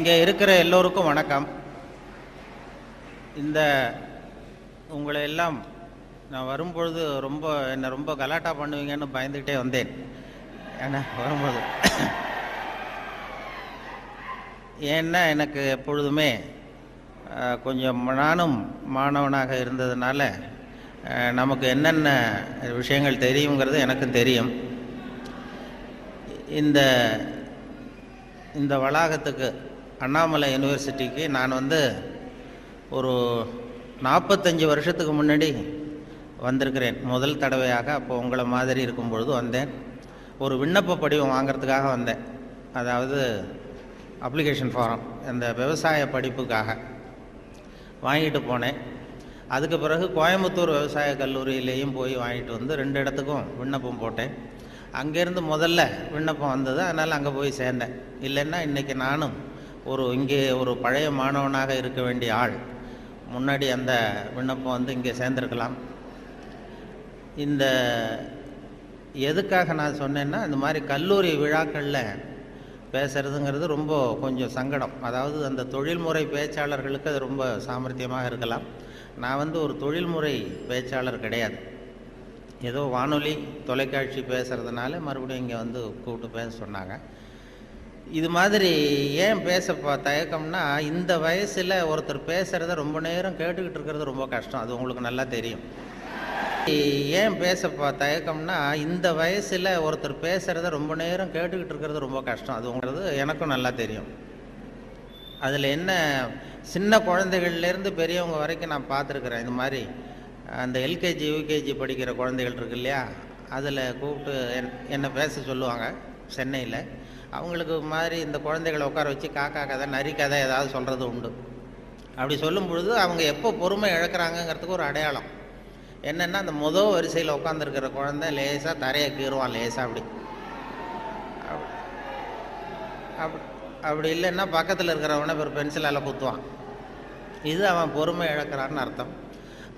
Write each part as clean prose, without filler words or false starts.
இங்கே இருக்கிற எல்லோருக்கும் வணக்கம். இந்த உங்களை எல்லாம் நான் வரும்பொழுது என்னை ரொம்ப கலாட்டா பண்ணுவீங்கன்னு பயந்துக்கிட்டே வந்தேன். ஏன்னா வரும்போது ஏன்னா எனக்கு எப்பொழுதுமே கொஞ்சம் நானும் மாணவனாக இருந்ததுனால நமக்கு என்னென்ன விஷயங்கள் தெரியுங்கிறது எனக்கும் தெரியும். இந்த வளாகத்துக்கு அண்ணாமலை யூனிவர்சிட்டிக்கு நான் ஒரு 45 வருஷத்துக்கு முன்னாடி வந்திருக்கிறேன் முதல் தடவையாக. அப்போ உங்களை மாதிரி இருக்கும் பொழுது வந்தேன். ஒரு விண்ணப்ப படிவம் வாங்கிறதுக்காக வந்தேன். அதாவது அப்ளிகேஷன் ஃபாரம், அந்த விவசாய படிப்புக்காக வாங்கிட்டு போனேன். அதுக்கு பிறகு கோயம்புத்தூர் விவசாய கல்லூரியிலேயும் போய் வாங்கிட்டு வந்து 2 இடத்துக்கும் விண்ணப்பம் போட்டேன். அங்கேருந்து முதல்ல விண்ணப்பம் வந்தது, அதனால் அங்கே போய் சேர்ந்தேன். இல்லைன்னா இன்றைக்கி நானும் இங்கே ஒரு பழைய மாணவனாக இருக்க வேண்டிய ஆள். முன்னாடி அந்த விண்ணப்பம் இங்கே சேர்ந்துருக்கலாம். எதுக்காக நான் சொன்னேன்னா, இந்த மாதிரி கல்லூரி விழாக்களில் பேசுகிறதுங்கிறது ரொம்ப கொஞ்சம் சங்கடம். அதாவது அந்த தொழில்முறை பேச்சாளர்களுக்கு அது ரொம்ப சாமர்த்தியமாக இருக்கலாம். நான் ஒரு தொழில்முறை பேச்சாளர் கிடையாது. ஏதோ வானொலி தொலைக்காட்சி பேசுகிறதுனால மறுபடியும் இங்கே கூப்பிட்டு பேச சொன்னாங்க. இது மாதிரி ஏன் பேச தயக்கம்னா, இந்த வயசில் ஒருத்தர் பேசுகிறத ரொம்ப நேரம் கேட்டுக்கிட்டு இருக்கிறது ரொம்ப கஷ்டம். அது உங்களுக்கு நல்லா தெரியும். ஏன் பேச தயக்கம்னா, இந்த வயசில் ஒருத்தர் பேசுகிறத ரொம்ப நேரம் கேட்டுக்கிட்டு இருக்கிறது ரொம்ப கஷ்டம். அது உங்களுக்கு எனக்கும் நல்லா தெரியும். அதில் என்ன, சின்ன குழந்தைகள்லேருந்து பெரியவங்க வரைக்கும் நான் பார்த்துருக்குறேன். இந்த மாதிரி அந்த எல்கேஜி யூகேஜி படிக்கிற குழந்தைகள் இருக்கு இல்லையா, அதில் கூப்பிட்டு என்னை பேச சொல்லுவாங்க சென்னையில். அவங்களுக்கு மாதிரி இந்த குழந்தைகளை உட்கார வச்சு காக்கா கதை நரி கதை ஏதாவது சொல்கிறது உண்டு. அப்படி சொல்லும் பொழுது அவங்க எப்போ பொறுமை இழக்கிறாங்கங்கிறதுக்கு ஒரு அடையாளம் என்னென்னா, அந்த முதல் வரிசையில் உட்காந்துருக்கிற குழந்தை லேசாக தரையை கீறுவான், லேசாக அப்படி இல்லைன்னா பக்கத்தில் இருக்கிறவனை ஒரு பென்சிலால் குத்துவான். இது அவன் பொறுமை இழக்கிறான்னு அர்த்தம்.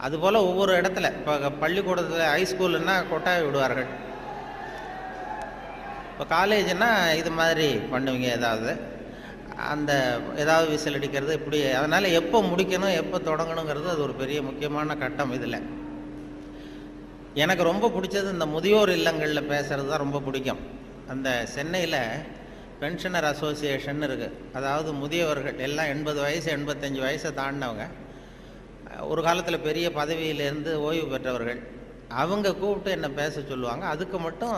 அதுபோல் ஒவ்வொரு இடத்துல, இப்போ பள்ளிக்கூடத்தில் ஹைஸ்கூலுன்னா கொட்டாய் விடுவார்கள். இப்போ காலேஜுன்னா இது மாதிரி பண்ணுவீங்க, ஏதாவது விசில் அடிக்கிறது இப்படி. அதனால் எப்போ முடிக்கணும் எப்போ தொடங்கணுங்கிறது அது ஒரு பெரிய முக்கியமான கட்டம். இதில் எனக்கு ரொம்ப பிடிச்சது இந்த முதியோர் இல்லங்களில் பேசுகிறது தான் ரொம்ப பிடிக்கும். அந்த சென்னையில் பென்ஷனர் அசோசியேஷன் இருக்குது. அதாவது முதியவர்கள் எல்லாம் 80 வயசு 85 வயசை தாண்டினவங்க, ஒரு காலத்தில் பெரிய பதவியிலேருந்து ஓய்வு பெற்றவர்கள். அவங்க கூப்பிட்டு என்னை பேச சொல்லுவாங்க. அதுக்கு மட்டும்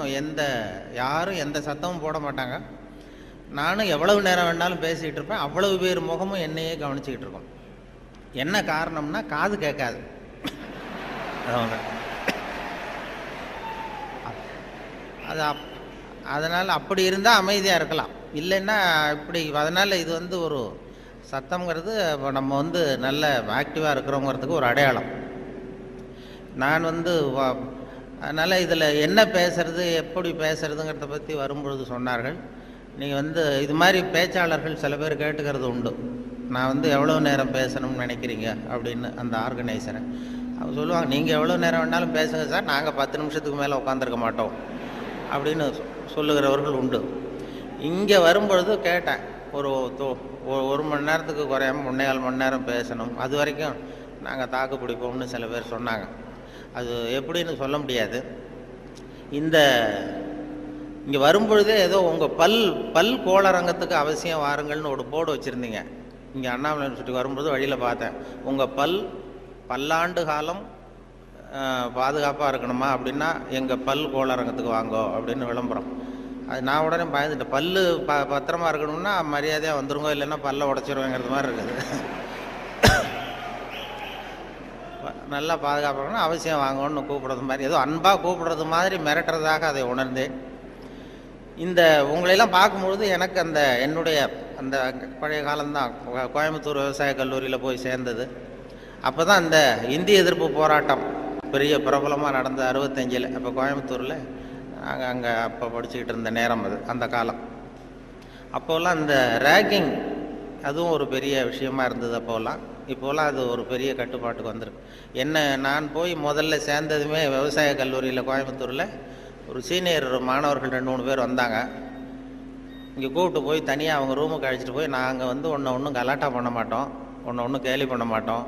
யாரும் எந்த சத்தமும் போட மாட்டாங்க. நானும் எவ்வளவு நேரம் வேணாலும் பேசிக்கிட்டு இருப்பேன். அவ்வளவு பேர் முகமும் என்னையே கவனிச்சிக்கிட்டு இருக்கோம். என்ன காரணம்னா, காது கேட்காது. அதனால் அப்படி இருந்தால் அமைதியாக இருக்கலாம். இல்லைன்னா இப்படி. அதனால் இது ஒரு சத்தம்ங்கிறது நம்ம நல்ல ஆக்டிவாக இருக்கிறோங்கிறதுக்கு ஒரு அடையாளம். நான் அதனால் இதில் என்ன பேசுறது எப்படி பேசுறதுங்கிறத பற்றி வரும்பொழுது சொன்னார்கள், நீங்கள் இது மாதிரி பேச்சாளர்கள் சில பேர் கேட்டுக்கிறது உண்டு, நான் எவ்வளோ நேரம் பேசணும்னு நினைக்கிறீங்க அப்படின்னு. அந்த ஆர்கனைசரை அவங்க சொல்லுவாங்க, நீங்கள் எவ்வளோ நேரம் வேணாலும் பேசுங்க சார், நாங்கள் 10 நிமிஷத்துக்கு மேலே உட்காந்துருக்க மாட்டோம் அப்படின்னு சொல்லுகிறவர்கள் உண்டு. இங்கே வரும்பொழுது கேட்டேன், ஒரு மணி நேரத்துக்கு குறையாமல் 3.25 மணி நேரம் பேசணும், அது வரைக்கும் நாங்கள் தாக்கு பிடிப்போம்னு சில பேர் சொன்னாங்க. அது எப்படின்னு சொல்ல முடியாது. இங்கே வரும்பொழுதே ஏதோ உங்கள் பல் கோளரங்கத்துக்கு அவசியம் வாருங்கள்னு ஒரு போர்டு வச்சுருந்தீங்க. இங்கே அண்ணாமலை யூனிவர்சிட்டிக்கு வரும்பொழுது வழியில் பார்த்தேன், உங்கள் பல்லாண்டு காலம் பாதுகாப்பாக இருக்கணுமா அப்படின்னா எங்கள் பல் கோளரங்கத்துக்கு வாங்கோ அப்படின்னு விளம்பரம். அது நான் உடனே பயந்துட்டேன். பத்திரமா இருக்கணும்னா மரியாதையாக வந்துருங்க, இல்லைன்னா பல்லை உடச்சிருவேங்கிறது மாதிரி இருக்குது. நல்லா பாதுகாப்பாகணும், அவசியம் வாங்கணும்னு கூப்பிட்றது மாதிரி, ஏதோ அன்பாக கூப்பிட்றது மாதிரி மிரட்டுறதாக அதை உணர்ந்தேன். உங்களையெல்லாம் பார்க்கும்பொழுது எனக்கு என்னுடைய அந்த பழைய காலம்தான். கோயம்புத்தூர் விவசாய கல்லூரியில் போய் சேர்ந்தது. அப்போ தான் இந்த இந்திய எதிர்ப்பு போராட்டம் பெரிய பிரபலமாக நடந்த 65. அப்போ கோயம்புத்தூரில் நாங்கள் அங்கே அப்போ படிச்சுக்கிட்டு இருந்த நேரம் அது, அந்த காலம். அப்போல்லாம் இந்த ரேகிங் அதுவும் ஒரு பெரிய விஷயமா இருந்தது அப்போல்லாம். இப்போலாம் அது ஒரு பெரிய கட்டுப்பாட்டுக்கு வந்துருக்கு. நான் போய் முதல்ல சேர்ந்ததுமே விவசாய கல்லூரியில் கோயம்புத்தூரில் ஒரு சீனியர் மாணவர்கள் 2-3 பேர் வந்தாங்க. இங்கே கூப்பிட்டு போய் தனியாக அவங்க ரூமுக்கு அழைச்சிட்டு போய் நாங்கள் வந்து ஒன்றும் கலாட்டா பண்ண மாட்டோம், ஒன்றும் கேலி பண்ண மாட்டோம்.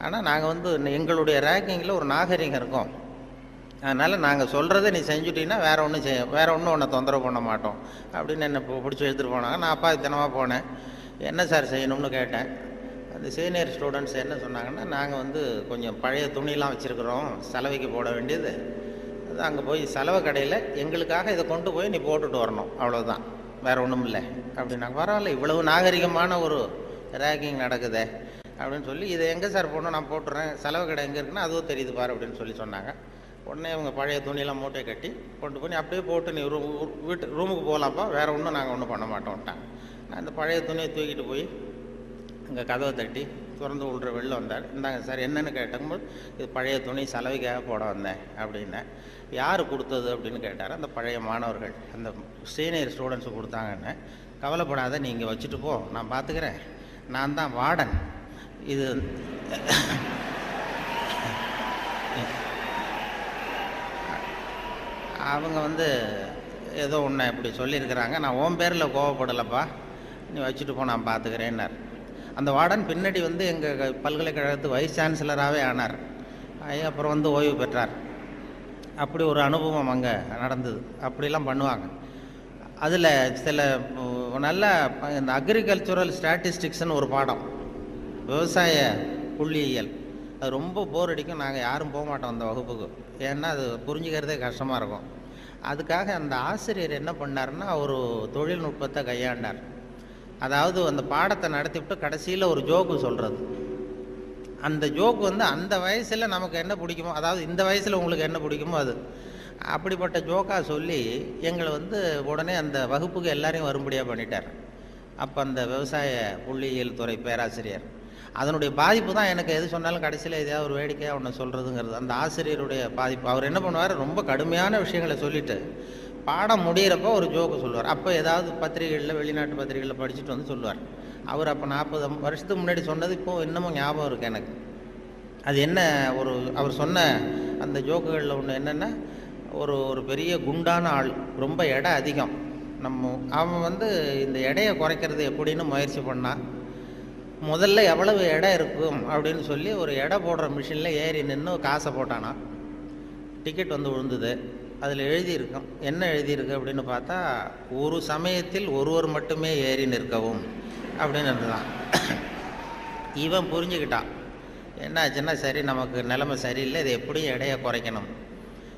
ஆனால் நாங்கள் வந்து எங்களுடைய ரேங்கிங்கில் ஒரு நாகரிகம் இருக்கும். அதனால் நாங்கள் சொல்கிறத நீ செஞ்சுட்டீங்கன்னா வேறு ஒன்றும் உன்னை தொந்தரவு பண்ண மாட்டோம் அப்படின்னு என்னை பிடிச்சி எடுத்துகிட்டு போனாங்க. நான் அப்பாவித்தனமாக போனேன். என்ன சார் செய்யணும்னு கேட்டேன். அந்த சீனியர் ஸ்டூடெண்ட்ஸ் என்ன சொன்னாங்கன்னா, நாங்கள் வந்து கொஞ்சம் பழைய துணிலாம் வச்சுருக்குறோம், செலவைக்கு போட வேண்டியது. அது அங்கே போய் செலவு கடையில் எங்களுக்காக இதை கொண்டு போய் நீ போட்டுட்டு வரணும், அவ்வளோதான், வேறு ஒன்றும் இல்லை அப்படின்னாங்க. பரவாயில்ல, இவ்வளவு நாகரிகமான ஒரு ரேக்கிங் நடக்குதே அப்படின்னு சொல்லி, இதை எங்கே சார் போடணும், நான் போட்டுறேன், செலவு கடை எங்கே இருக்குன்னா அதுவும் தெரியுது பாரு அப்படின்னு சொல்லி சொன்னாங்க. உடனே அவங்க பழைய துணியெல்லாம் மூட்டையை கட்டி கொண்டு போய் அப்படியே போட்டு நீ ரூமுக்கு போகலாம்ப்பா, வேறு ஒன்றும் நாங்கள் ஒன்றும் பண்ண மாட்டோம்ட்டாங்க. நான் அந்த பழைய துணியை தூக்கிட்டு போய் அங்கே கதவை தட்டி திறந்து விட்ற வெளில வந்தார். இந்தாங்க சார் என்னென்னு கேட்டபோது, இது பழைய துணி செலவுக்காக போட வந்தேன் அப்படின்னேன். யார் கொடுத்தது அப்படின்னு கேட்டார். அந்த பழைய மாணவர்கள், அந்த சீனியர் ஸ்டூடெண்ட்ஸு கொடுத்தாங்கன்னு. கவலைப்படாத, நீ இங்கே வச்சுட்டு போ, நான் பார்த்துக்கிறேன், நான் தான் வார்டன். இது அவங்க வந்து ஏதோ ஒன்று இப்படி சொல்லியிருக்கிறாங்க, நான் உன் பேரில் கோவப்படலைப்பா, நீ வச்சுட்டு போ, நான் பார்த்துக்கிறேன்னார். அந்த வார்டன் பின்னாடி வந்து எங்கள் பல்கலைக்கழகத்து வைஸ் சான்சலராகவே ஆனார். அப்புறம் வந்து ஓய்வு பெற்றார். அப்படி ஒரு அனுபவம் அங்கே நடந்தது. அப்படிலாம் பண்ணுவாங்க. அதில் சில நல்ல இந்த அக்ரிகல்ச்சுரல் ஸ்டாட்டிஸ்டிக்ஸ்னு ஒரு பாடம், விவசாய புள்ளியியல், அது ரொம்ப போர் அடிக்கும். நாங்கள் யாரும் போக மாட்டோம் அந்த வகுப்புக்கு, ஏன்னா அது புரிஞ்சுக்கிறதே கஷ்டமாக இருக்கும். அதுக்காக அந்த ஆசிரியர் என்ன பண்ணார்னா, ஒரு தொழில்நுட்பத்தை கையாண்டார். அதாவது அந்த பாடத்தை நடத்திவிட்டு கடைசியில் ஒரு ஜோக்கு சொல்கிறது. அந்த ஜோக்கு வந்து அந்த வயசில் நமக்கு என்ன பிடிக்குமோ, அதாவது இந்த வயசில் உங்களுக்கு என்ன பிடிக்குமோ அது, அப்படிப்பட்ட ஜோக்காக சொல்லி எங்களை வந்து உடனே அந்த வகுப்புக்கு எல்லாரையும் வரும்படியாக பண்ணிட்டார். அப்போ அந்த விவசாய புள்ளியியல் துறை பேராசிரியர், அதனுடைய பாதிப்பு தான் எனக்கு எது சொன்னாலும் கடைசியில் எதையாவது ஒரு வேடிக்கையாக ஒன்று சொல்கிறதுங்கிறது. அந்த ஆசிரியருடைய பாதிப்பு. அவர் என்ன பண்ணுவார், ரொம்ப கடுமையான விஷயங்களை சொல்லிவிட்டு பாடம் முடிகிறப்போ ஒரு ஜோக்கு சொல்லுவார். அப்போ ஏதாவது பத்திரிகைகளில், வெளிநாட்டு பத்திரிகைகளில் படிச்சுட்டு வந்து சொல்லுவார். அவர் அப்போ 40 வருஷத்துக்கு முன்னாடி சொன்னது இப்போது இன்னமும் ஞாபகம் இருக்குது எனக்கு. அது என்ன, அவர் சொன்ன அந்த ஜோக்குகளில் ஒன்று என்னென்னா, ஒரு பெரிய குண்டான ஆள், ரொம்ப எடை அதிகம், அவன் வந்து இந்த எடையை குறைக்கிறது எப்படின்னு முயற்சி பண்ணான். முதல்ல எவ்வளவு எடை இருக்கும் அப்படின்னு சொல்லி ஒரு எடை போடுற மிஷினில் ஏறி நின்று காசை போட்டானா. டிக்கெட் வந்து விழுந்தது. அதில் எழுதியிருக்கும், என்ன எழுதியிருக்கு அப்படின்னு பார்த்தா, ஒரு சமயத்தில் ஒருவர் மட்டுமே ஏறி நிற்கவும் அப்படின்னு இருந்துதான். இவன் புரிஞ்சுக்கிட்டான், என்னாச்சுன்னா சரி, நமக்கு நிலைமை சரியில்லை, இது எப்படியும் எடையை குறைக்கணும்,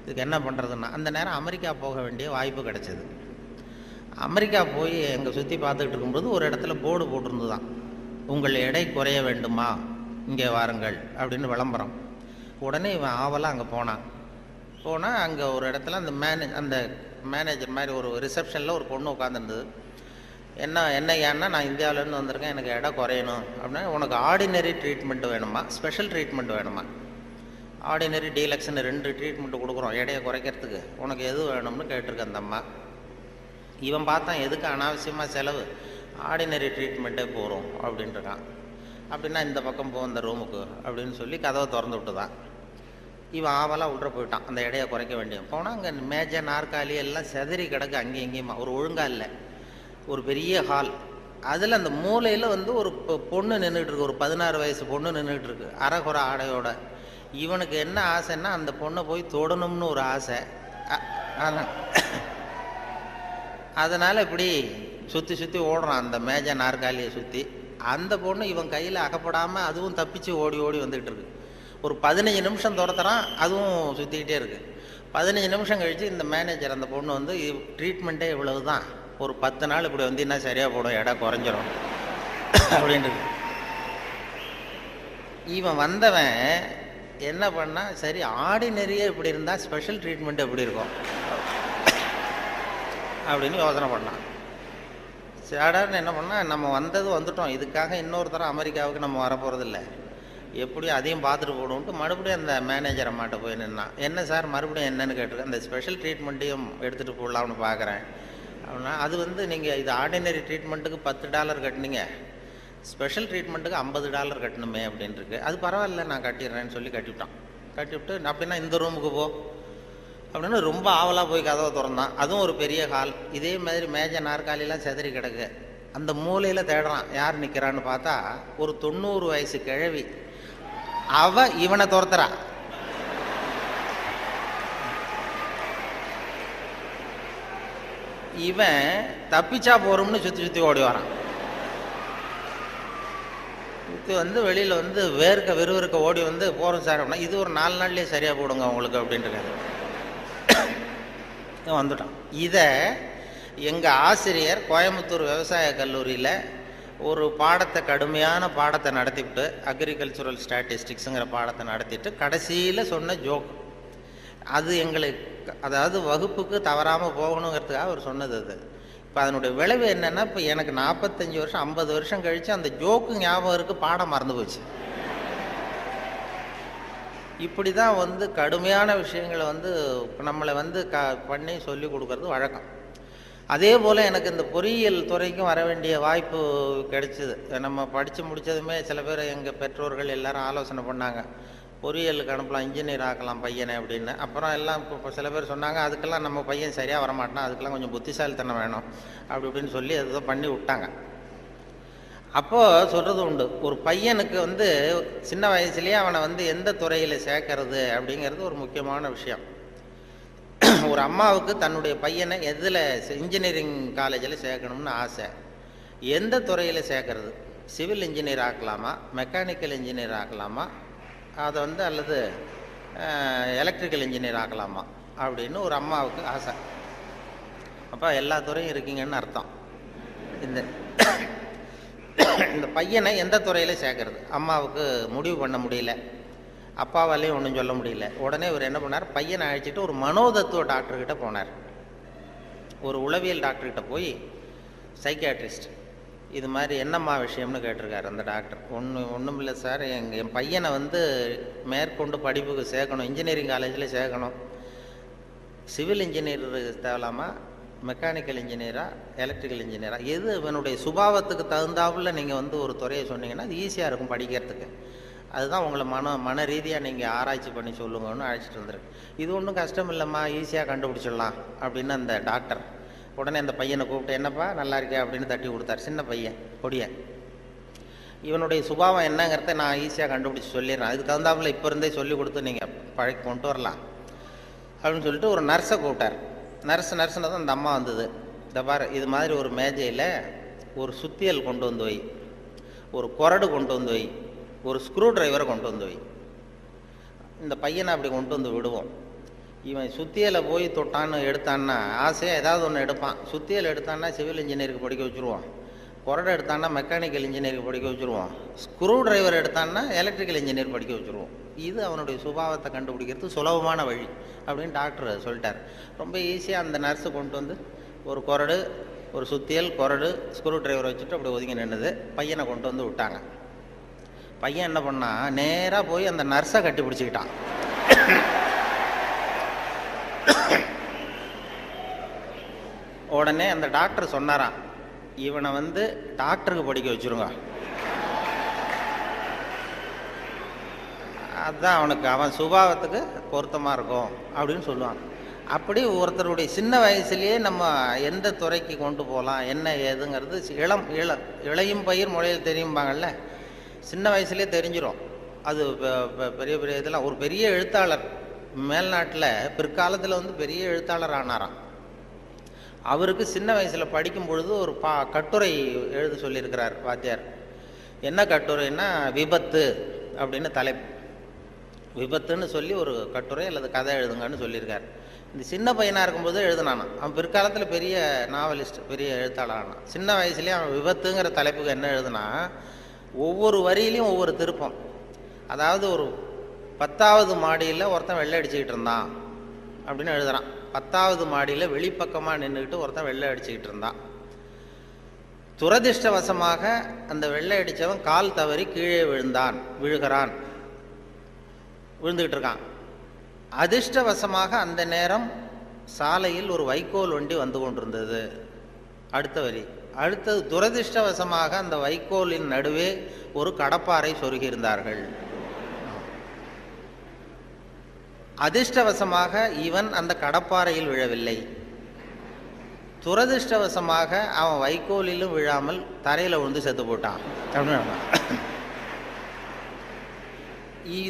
இதுக்கு என்ன பண்ணுறதுன்னா, அந்த நேரம் அமெரிக்கா போக வேண்டிய வாய்ப்பு கிடச்சிது. அமெரிக்கா போய் எங்கே சுற்றி பார்த்துக்கிட்டு இருக்கும்போது ஒரு இடத்துல போர்டு போட்டிருந்து தான், உங்கள் எடை குறைய வேண்டுமா, இங்கே வாருங்கள் அப்படின்னு விளம்பரம். உடனே இவன் ஆவலாக அங்கே போனான். அங்கே ஒரு இடத்துல அந்த மேனேஜர் மாதிரி ஒரு ரிசப்ஷனில் ஒரு பொண்ணு உட்காந்துருந்தது. என்ன ஏன்னா, நான் இந்தியாவிலேருந்து வந்திருக்கேன், எனக்கு எடை குறையணும் அப்படின்னா, உனக்கு ஆர்டினரி ட்ரீட்மெண்ட் வேணுமா, ஸ்பெஷல் ட்ரீட்மெண்ட் வேணுமா, ஆர்டினரி டீலக்ஸ்னு 2 ட்ரீட்மெண்ட்டு கொடுக்குறோம் எடையை குறைக்கிறதுக்கு, உனக்கு எது வேணும்னு கேட்டிருக்க அந்த அம்மா. இவன் பார்த்தான், எதுக்கு அனாவசியமாக செலவு, ஆர்டினரி ட்ரீட்மெண்ட்டே போகிறோம் அப்படின்ட்டுருக்கான். அப்படின்னா இந்த பக்கம் போ அந்த ரூமுக்கு அப்படின்னு சொல்லி கதவை திறந்து விட்டு தான் இவன் ஆவலாக உள்ள போயிட்டான். அந்த எடையை குறைக்க வேண்டிய போனால் அங்கே மேஜை நாற்காலி எல்லாம் செதறி கிடக்கு, அங்கேயும் இங்கேயுமா, ஒரு ஒழுங்காக இல்லை. ஒரு பெரிய ஹால், அதில் அந்த மூலையில் வந்து ஒரு பொண்ணு நின்றுட்டு இருக்கு, ஒரு 16 வயசு பொண்ணு நின்றுட்டு இருக்கு, அரைகுறை ஆடையோட. இவனுக்கு என்ன ஆசைன்னா, அந்த பொண்ணை போய் தொடணும்னு ஒரு ஆசை. அதனால் இப்படி சுற்றி சுற்றி ஓடுறான் அந்த மேஜை நாற்காலியை சுற்றி. அந்த பொண்ணு இவன் கையில் அகப்படாமல் அதுவும் தப்பிச்சு ஓடி ஓடி வந்துக்கிட்டு இருக்கு. ஒரு 15 நிமிஷம் துரத்துறான், அதுவும் சுற்றிக்கிட்டே இருக்குது. 15 நிமிஷம் கழித்து இந்த மேனேஜர், அந்த பொண்ணு வந்து, ட்ரீட்மெண்ட்டே இவ்வளவு தான், ஒரு 10 நாள் இப்படி வந்தீங்கன்னா சரியாக போடும், எடை குறைஞ்சிரும் அப்படின்ட்டு. இவன் வந்தவன் என்ன பண்ணா, சரி ஆர்டினரியே இப்படி இருந்தால் ஸ்பெஷல் ட்ரீட்மெண்ட் எப்படி இருக்கும் அப்படின்னு யோசனை பண்ணான். சாடான்னு என்ன பண்ணால், நம்ம வந்துட்டோம், இதுக்காக இன்னொரு தரம் அமெரிக்காவுக்கு நம்ம வரப்போகிறதில்ல, எப்படியும் அதையும் பார்த்துட்டு போடுவோன்ட்டு மறுபடியும் அந்த மேனேஜர் அம்மாட்ட போய் நின்னான். என்ன சார் மறுபடியும் என்னன்னு கேட்டிருக்கேன். அந்த ஸ்பெஷல் ட்ரீட்மெண்ட்டையும் எடுத்துகிட்டு போடலாம்னு பார்க்குறேன் அப்படின்னா, அது வந்து நீங்கள் இது ஆர்டினரி ட்ரீட்மெண்ட்டுக்கு $10 கட்டினீங்க, ஸ்பெஷல் ட்ரீட்மெண்ட்டுக்கு $50 கட்டணுமே அப்படின்ட்டுருக்கு. அது பரவாயில்ல, நான் கட்டிடுறேன்னு சொல்லி கட்டிவிட்டான். கட்டிவிட்டு அப்படின்னா இந்த ரூமுக்கு போ அப்படின்னு ரொம்ப ஆவலாக போய் கதவை திறந்தான். அதுவும் ஒரு பெரிய ஹால். இதே மாதிரி மேஜை நாற்காலிலாம் செதறி கிடக்கு. அந்த மூலையில் தேடுறான் யார் நிற்கிறான்னு பார்த்தா ஒரு 90 வயசு கிழவி. அவ இவனை துரத்துறா. இவன் தப்பிச்சா போறோம்னு சுற்றி சுற்றி ஓடி வரான். சுற்றி வந்து வெளியில் வந்து விறுவிறுக்க ஓடி வந்து போகிறோம் சார் அப்படின்னா, இது ஒரு 4 நாள்லேயே சரியாக போடுங்க உங்களுக்கு அப்படின்ட்டு வந்துட்டான். இதை எங்கள் ஆசிரியர் கோயம்புத்தூர் விவசாய கல்லூரியில் ஒரு பாடத்தை, கடுமையான பாடத்தை நடத்திவிட்டு, அக்ரிகல்ச்சுரல் ஸ்டாட்டிஸ்டிக்ஸுங்கிற பாடத்தை நடத்திட்டு கடைசியில் சொன்ன ஜோக் அது எங்களுக்கு, அதாவது வகுப்புக்கு தவறாமல் போகணுங்கிறதுக்காக அவர் சொன்னது அது. இப்போ அதனுடைய விளைவு என்னென்னா, இப்போ எனக்கு 45 வருஷம் 50 வருஷம் கழித்து அந்த ஜோக்கு ஞாபகம் இருக்குது, பாடம் மறந்து போச்சு. இப்படி தான் வந்து கடுமையான விஷயங்களை வந்து நம்மளை வந்து பண்ணி சொல்லி கொடுக்கறது வழக்கம். அதே போல் எனக்கு இந்த பொறியியல் துறைக்கும் வர வேண்டிய வாய்ப்பு கிடைச்சிது. நம்ம படித்து முடித்ததுமே சில பேர் எங்கள் பெற்றோர்கள் எல்லாரும் ஆலோசனை பண்ணாங்க, பொறியியலுக்கு அனுப்பலாம், இன்ஜினியர் ஆக்கலாம் பையனை அப்படின்னு. அப்புறம் எல்லாம் இப்போ சில பேர் சொன்னாங்க, அதுக்கெல்லாம் நம்ம பையன் சரியாக வரமாட்டான், அதுக்கெல்லாம் கொஞ்சம் புத்திசாலித்தனம் வேணும் அப்படி இப்படின்னு சொல்லி அதுதான் பண்ணி விட்டாங்க. அப்போது சொல்கிறது உண்டு, ஒரு பையனுக்கு வந்து சின்ன வயசுலேயே அவனை வந்து எந்த துறையில் சேர்க்கறது அப்படிங்கிறது ஒரு முக்கியமான விஷயம். ஒரு அம்மாவுக்கு தன்னுடைய பையனை எதில் இன்ஜினியரிங் காலேஜில் சேர்க்கணும்னு ஆசை. எந்த துறையில் சேர்க்கறது? சிவில் இன்ஜினியர் ஆக்கலாமா, மெக்கானிக்கல் இன்ஜினியர் ஆக்கலாமா, அதை வந்து அல்லது எலக்ட்ரிக்கல் இன்ஜினியர் ஆக்கலாமா அப்படின்னு ஒரு அம்மாவுக்கு ஆசை. அப்போ எல்லா துறையும் இருக்கீங்கன்னு அர்த்தம். இந்த பையனை எந்த துறையில் சேர்க்கறது அம்மாவுக்கு முடிவு பண்ண முடியல, அப்பாவாலையும் ஒன்றும் சொல்ல முடியல. உடனே இவர் என்ன பண்ணார், பையனை அழைச்சிட்டு ஒரு மனோதத்துவ டாக்டர்கிட்ட போனார். ஒரு உளவியல் டாக்டர்கிட்ட போய், சைக்கியாட்ரிஸ்ட், இது மாதிரி என்னம்மா விஷயம்னு கேட்டிருக்காரு அந்த டாக்டர். ஒன்றும் இல்லை சார், என் பையனை வந்து மேற்கொண்டு படிப்புக்கு சேர்க்கணும், இன்ஜினியரிங் காலேஜில் சேர்க்கணும். சிவில் இன்ஜினியர் தேவலாமா, மெக்கானிக்கல் இன்ஜினியரா, எலக்ட்ரிக்கல் இன்ஜினியரா, எது இவனுடைய சுபாவத்துக்கு தகுந்தாப்புல நீங்கள் வந்து ஒரு துறையை சொன்னீங்கன்னா அது ஈஸியாக இருக்கும் படிக்கிறதுக்கு. அதுதான் உங்களை மன ரீதியாக நீங்கள் ஆராய்ச்சி பண்ணி சொல்லுங்கன்னு அழைச்சிட்டு வந்துருக்கு. இது ஒன்றும் கஷ்டம் இல்லைம்மா, ஈஸியாக கண்டுபிடிச்சிடலாம் அப்படின்னு அந்த டாக்டர் உடனே அந்த பையனை கூப்பிட்டு, என்னப்பா நல்லா இருக்கே அப்படின்னு தட்டி கொடுத்தார். சின்ன பையன் பொடியன். இவனுடைய சுபாவம் என்னங்கிறத நான் ஈஸியாக கண்டுபிடிச்சி சொல்லிடுறேன், அதுக்கு தகுந்தாப்புல இப்போ இருந்தே சொல்லி கொடுத்து நீங்கள் பழக்கி கொண்டு வரலாம் அப்படின்னு சொல்லிட்டு ஒரு நர்ஸை கூப்பிட்டார். நர்ஸ்னு தான் அந்த அம்மா வந்தது. இந்த பாரு, இது மாதிரி ஒரு மேஜையில் ஒரு சுத்தியல் கொண்டு வந்து வை, ஒரு கொரடு கொண்டு வந்து வை, ஒரு ஸ்க்ரூ டிரைவரை கொண்டு வந்து வை. இந்த பையனை அப்படி கொண்டு வந்து விடுவோம். இவன் சுத்தியலை போய் தொட்டான்னு எடுத்தான்னா ஆசையாக ஏதாவது ஒன்று எடுப்பான். சுத்தியல் எடுத்தான்னா சிவில் இன்ஜினியருக்கு படிக்க வச்சுருவோம், கொரடை எடுத்தான்னா மெக்கானிக்கல் இன்ஜினியருக்கு படிக்க வச்சுருவோம், ஸ்க்ரூ டிரைவர் எடுத்தான்னா எலக்ட்ரிக்கல் இன்ஜினியர் படிக்க வச்சுருவோம். இது அவனுடைய சுபாவத்தை கண்டுபிடிக்கிறது சுலபமான வழி அப்படின்னு டாக்டர் சொல்லிட்டார். ரொம்ப ஈஸியாக அந்த நர்ஸு கொண்டு வந்து ஒரு கொரடு, ஒரு சுத்தியல், கொரடு, ஸ்க்ரூ டிரைவர் வச்சுட்டு அப்படி ஒதுங்கி நின்றுது. பையனை கொண்டு வந்து விட்டாங்க. பையன் என்ன பண்ணா, நேராக போய் அந்த நர்ஸை கட்டி பிடிச்சிக்கிட்டான். உடனே அந்த டாக்டர் சொன்னாராம், இவனை வந்து டாக்டருக்கு படிக்க வச்சுருங்க, அதுதான் அவனுக்கு அவன் சுபாவத்துக்கு பொருத்தமாக இருக்கும் அப்படின்னு சொல்லுவாங்க. அப்படி ஒருத்தருடைய சின்ன வயசுலேயே நம்ம எந்த துறைக்கு கொண்டு போகலாம் என்ன ஏதுங்கிறது இளையும் பயிர் முளையில் தெரியும்பாங்கள்ல, சின்ன வயசுலேயே தெரிஞ்சிடும். அது பெரிய பெரிய இதெல்லாம். ஒரு பெரிய எழுத்தாளர் மேல்நாட்டில் பிற்காலத்தில் வந்து பெரிய எழுத்தாளர் ஆனாராம். அவருக்கு சின்ன வயசில் படிக்கும் பொழுது ஒரு கட்டுரை எழுத சொல்லியிருக்கிறார் வாத்தியார். என்ன கட்டுரைன்னா, விபத்து அப்படின்னு தலைப்பு. விபத்துன்னு சொல்லி ஒரு கட்டுரை அல்லது கதை எழுதுங்கன்னு சொல்லியிருக்கார். இந்த சின்ன பையனாக இருக்கும்போது எழுதுனானா. அவன் பிற்காலத்தில் பெரிய நாவலிஸ்ட், பெரிய எழுத்தாளர் ஆனான். சின்ன வயசுலேயே அவன் விபத்துங்கிற தலைப்புக்கு என்ன எழுதுனா, ஒவ்வொரு வரியிலையும் ஒவ்வொரு திருப்பம். அதாவது ஒரு 10வது மாடியில் ஒருத்தன் வெள்ளை அடிச்சுக்கிட்டு இருந்தான் அப்படின்னு எழுதுறான். 10வது மாடியில் வெளிப்பக்கமாக நின்றுக்கிட்டு ஒருத்தன் வெள்ளை அடிச்சுக்கிட்டு இருந்தான். துரதிர்ஷ்டவசமாக அந்த வெள்ளை அடித்தவன் கால் தவறி கீழே விழுகிறான், விழுந்துக்கிட்டு இருக்கான். அதிர்ஷ்டவசமாக அந்த நேரம் சாலையில் ஒரு வைக்கோல் வண்டி வந்து கொண்டிருந்தது. அடுத்த வரி. அடுத்தது, துரதிர்ஷ்டவசமாக அந்த வைக்கோலின் நடுவே ஒரு கடப்பாரை சொருகியிருந்தார்கள். அதிர்ஷ்டவசமாக இவன் அந்த கடப்பாறையில் விழவில்லை, துரதிர்ஷ்டவசமாக அவன் வைக்கோலிலும் விழாமல் தரையில் விழுந்து செத்து போட்டான் அப்படின்னு.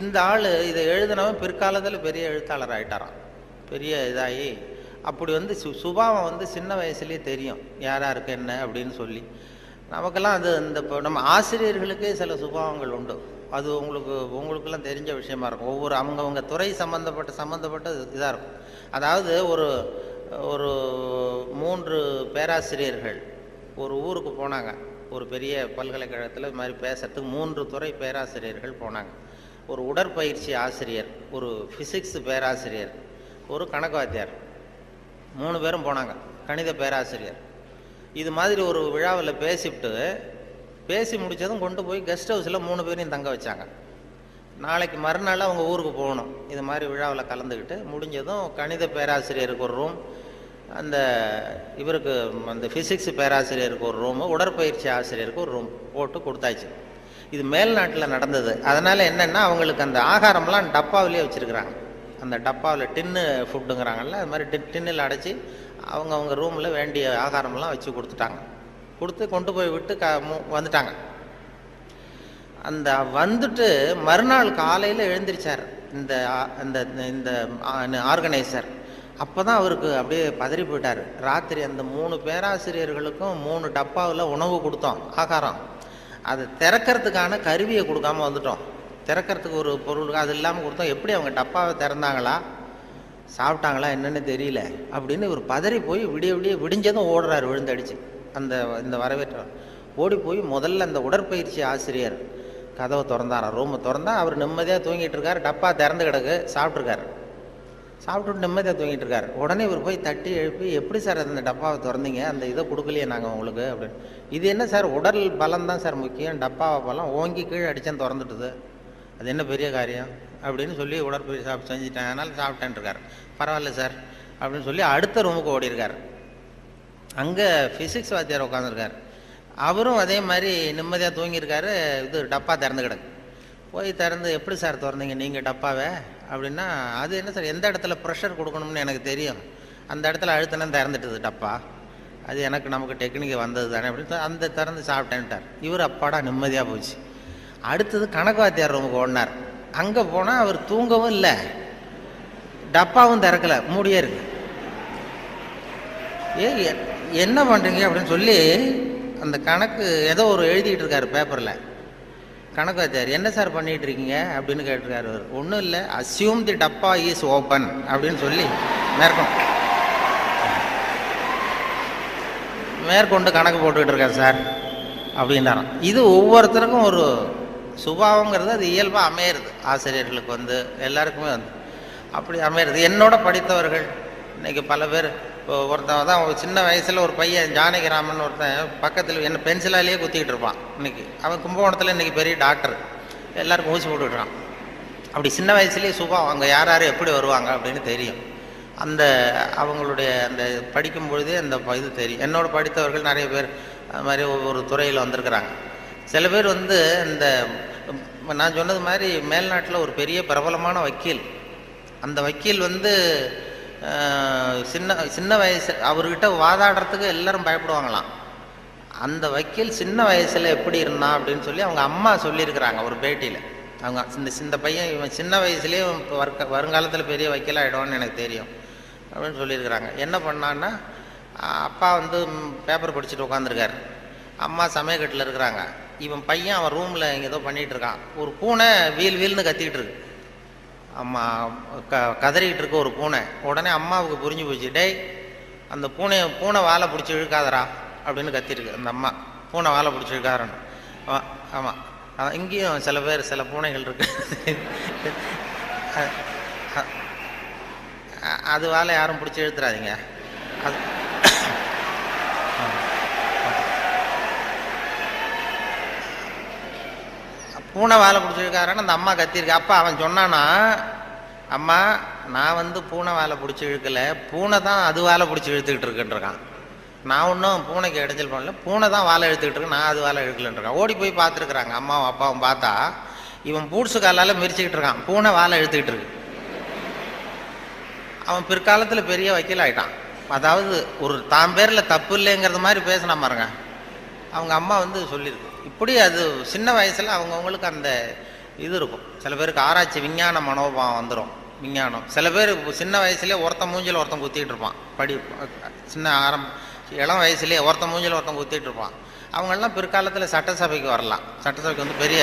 இந்த ஆள் இதை எழுதினவன் பிற்காலத்தில் பெரிய எழுத்தாளர் ஆகிட்டாரான், பெரிய இதாகி. அப்படி வந்து சுபாவம் வந்து சின்ன வயசுலேயே தெரியும் யாராருக்கு என்ன அப்படின்னு சொல்லி. நமக்கெல்லாம் அது இந்த இப்போ நம்ம ஆசிரியர்களுக்கே சில சுபாவங்கள் உண்டு. அது உங்களுக்கெல்லாம் தெரிஞ்ச விஷயமா இருக்கும். ஒவ்வொரு அவங்கவுங்க துறை சம்மந்தப்பட்ட இதாக இருக்கும். அதாவது ஒரு 3 பேராசிரியர்கள் ஒரு ஊருக்கு போனாங்க. ஒரு பெரிய பல்கலைக்கழகத்தில் இது மாதிரி பேசுறதுக்கு 3 துறை பேராசிரியர்கள் போனாங்க. ஒரு உடற்பயிற்சி ஆசிரியர், ஒரு ஃபிசிக்ஸ் பேராசிரியர், ஒரு கணக்கு வாத்தியார், 3 பேரும் போனாங்க. கணித பேராசிரியர் இது மாதிரி ஒரு விழாவில் பேசி முடித்ததும் கொண்டு போய் கெஸ்ட் ஹவுஸில் 3 பேரையும் தங்க வச்சாங்க. நாளைக்கு மறுநாள் அவங்க ஊருக்கு போகணும். இது மாதிரி விழாவில் கலந்துக்கிட்டு முடிஞ்சதும் கணித பேராசிரியருக்கு ஒரு ரூம், இவருக்கு அந்த ஃபிசிக்ஸ் பேராசிரியருக்கு ஒரு ரூமு, உடற்பயிற்சி ஆசிரியருக்கு ஒரு ரூம் போட்டு கொடுத்தாச்சு. இது மேல்நாட்டில் நடந்தது. அதனால் என்னென்னா அவங்களுக்கு அந்த ஆகாரம்லாம் டப்பாவிலே வச்சுருக்குறாங்க. அந்த டப்பாவில் டின்னு ஃபுட்டுங்கிறாங்கல்ல, அது மாதிரி டின்னில் அடைச்சி அவங்க ரூமில் வேண்டிய ஆகாரமெல்லாம் வச்சு கொடுத்து கொண்டு போய் விட்டு வந்துட்டாங்க. அந்த வந்துட்டு மறுநாள் காலையில் எழுந்திரிச்சார் இந்த ஆர்கனைசர். அப்போ தான் அவருக்கு அப்படியே பதறி போயிட்டார். ராத்திரி அந்த 3 பேராசிரியர்களுக்கும் 3 டப்பாவில் உணவு கொடுத்தோம், ஆகாரம். அதை திறக்கிறதுக்கான கருவியை கொடுக்காம வந்துட்டோம். திறக்கிறதுக்கு ஒரு பொருள் அது இல்லாமல் கொடுத்தோம். எப்படி அவங்க டப்பாவை திறந்தாங்களா சாப்பிட்டாங்களா என்னன்னு தெரியல அப்படின்னு இவர் பதறி போய் விடிஞ்சதும் ஓடுறாரு விழுந்தடிச்சு. இந்த வரவேற்ற ஓடி போய் முதல்ல அந்த உடற்பயிற்சி ஆசிரியர் கதவை திறந்தாரா, ரூமை திறந்தா அவர் நிம்மதியாக தூங்கிட்டு இருக்காரு. டப்பா திறந்து கிடக்கு, சாப்பிட்டுட்டு நிம்மதியாக தூங்கிட்டு இருக்காரு. உடனே இவர் போய் தட்டி எழுப்பி, எப்படி சார் அந்த டப்பாவை திறந்தீங்க, அந்த இதை கொடுக்கலையே நாங்கள் உங்களுக்கு அப்படின்னு. இது என்ன சார், உடல் பலம் தான் சார் முக்கியம், டப்பாவை பலம் ஓங்கி கீழே அடித்தேன் திறந்துட்டுது, அது என்ன பெரிய காரியம் அப்படின்னு சொல்லி உடற்பயிற்சி செஞ்சுட்டேன், அதனால் சாப்பிட்டேன் இருக்கார். பரவாயில்ல சார் அப்படின்னு சொல்லி அடுத்த ரூமுக்கு ஓடிருக்கார். அங்கே ஃபிசிக்ஸ் வாத்தியார் உட்காந்துருக்கார். அவரும் அதே மாதிரி நிம்மதியாக தூங்கியிருக்காரு. இது டப்பா திறந்து கிடக்கு. போய் திறந்து, எப்படி சார் திறந்தீங்க நீங்கள் டப்பாவை அப்படின்னா, அது என்ன சார், எந்த இடத்துல ப்ரெஷர் கொடுக்கணும்னு எனக்கு தெரியும், அந்த இடத்துல அழுத்தினா திறந்துட்டுது டப்பா, அது நமக்கு டெக்னிக்கு வந்தது தானே அப்படின்னு அந்த திறந்து சாப்பிட்டேன்ட்டார். இவர் அப்பாடா நிம்மதியாக போச்சு. அடுத்தது கணக்கு வாத்தியார் ரூமுக்கு ஓடினார். அங்கே போனால் அவர் தூங்கவும் இல்லை, டப்பாவும் திறக்கலை, மூடியே இருக்கு. என்ன பண்ணுறீங்க அப்படின்னு சொல்லி அந்த கணக்கு ஏதோ ஒரு எழுதிட்டு இருக்காரு பேப்பரில். கணக்கு வாத்தியார், என்ன சார் பண்ணிட்டு இருக்கீங்க அப்படின்னு கேட்டிருக்காரு. அவர் ஒன்றும் இல்லை, அஸ்யூம் தி டப்பா இஸ் ஓப்பன் அப்படின்னு சொல்லி மேற்கொண்டு கணக்கு போட்டுக்கிட்டு இருக்கார் சார் அப்படின்னாராம். இது ஒவ்வொருத்தருக்கும் ஒரு சுபாவங்கிறது அது இயல்பாக அமையிறது. ஆசிரியர்களுக்கு எல்லாருக்குமே அப்படி அமையிறது. என்னோட படித்தவர்கள் இன்னைக்கு பல பேர், ஒருத்தன் தான் சின்ன வயசில் ஒரு பையன் ஜானகிராமன் ஒருத்தன் பக்கத்தில் என்ன பென்சிலாலேயே குத்திக்கிட்டு இருப்பான். இன்னைக்கு அவன் கும்பகோணத்தில் இன்னைக்கு பெரிய டாக்டர், எல்லாருக்கும் ஊசி போட்டுக்கிட்டுறான். அப்படி சின்ன வயசுலேயே சுபாவம், அங்கே யார் எப்படி வருவாங்க அப்படின்னு தெரியும். அவங்களுடைய அந்த படிக்கும் பொழுதே அந்த இது தெரியும். என்னோட படித்தவர்கள் நிறைய பேர் அது மாதிரி ஒவ்வொரு துறையில் வந்திருக்கிறாங்க. சில பேர் இந்த நான் சொன்னது மாதிரி மேல்நாட்டில் ஒரு பெரிய பிரபலமான வக்கீல். அந்த வக்கீல் சின்ன வயசு அவர்கிட்ட வாதாடுறதுக்கு எல்லாரும் பயப்படுவாங்களாம். அந்த வக்கீல் சின்ன வயசில் எப்படி இருந்தான் அப்படின்னு சொல்லி அவங்க அம்மா சொல்லியிருக்கிறாங்க ஒரு பேட்டியில். அவங்க இந்த பையன் இவன் சின்ன வயசுலேயே வருங்காலத்தில் பெரிய வக்கீல் ஆகிடுவான்னு எனக்கு தெரியும் அப்படின்னு சொல்லியிருக்கிறாங்க. என்ன பண்ணான்னா, அப்பா பேப்பர் படிச்சுட்டு உட்காந்துருக்காரு, அம்மா சமயக்கட்டில் இருக்கிறாங்க. இவன் பையன் அவன் ரூமில் இங்கே ஏதோ பண்ணிகிட்டு இருக்கான். ஒரு பூனை வீல்னு கத்திக்கிட்டு இருக்கு. அம்மா கதறிக்கிட்டு இருக்க ஒரு பூனை. உடனே அம்மாவுக்கு புரிஞ்சு போச்சு, டேய் அந்த பூனை வாழை பிடிச்சி இழுக்காதரா அப்படின்னு கத்திருக்கு அந்த அம்மா. பூனை வாழை பிடிச்சி இழுக்காதரன்னு. ஆமாம், இங்கேயும் சில பூனைகள் இருக்கு, அது வாழை யாரும் பிடிச்சி இழுத்துறாதீங்க. அது பூனை வாழை பிடிச்சிருக்காருன்னு அந்த அம்மா கத்திருக்கு. அப்பா அவன் சொன்னானா, அம்மா நான் பூனை வாழை பிடிச்சி இழுக்கலை, பூனை தான் அது வாழை பிடிச்சி இழுத்துக்கிட்டு இருக்குன்றிருக்கான். நான் ஒன்றும் பூனைக்கு இடைஞ்சல் பண்ணல, பூனை தான் வாழை இழுத்துக்கிட்டு இருக்கு, நான் அது வாழை இழுக்கலன்றிருக்கான். ஓடி போய் பார்த்துருக்குறாங்க அம்மாவும் அப்பாவும். பார்த்தா இவன் பூட்ஸு காலால் மிரிச்சிக்கிட்டு இருக்கான், பூனை வாழை இழுத்துக்கிட்டு இருக்கு. அவன் பிற்காலத்தில் பெரிய வக்கீல் ஆகிட்டான். அதாவது ஒரு தான் பேரில் தப்பு இல்லைங்கிறது மாதிரி பேசினா பாருங்க. அவங்க அம்மா வந்து சொல்லியிருக்கு. இப்படி அது சின்ன வயசில் அவங்கவுங்களுக்கு அந்த இது இருக்கும். சில பேருக்கு ஆராய்ச்சி விஞ்ஞான மனோபாவம் வந்துடும். விஞ்ஞானம் சில பேர் சின்ன வயசுலேயே ஒருத்தன் மூஞ்சில் ஒருத்தன் குத்திக்கிட்டு இருப்பான். சின்ன இளம் வயசுலேயே ஒருத்தன் மூஞ்சில் ஒருத்தன் குத்திட்டு இருப்பான். அவங்கெல்லாம் பிற்காலத்தில் சட்டசபைக்கு வரலாம். சட்டசபைக்கு வந்து பெரிய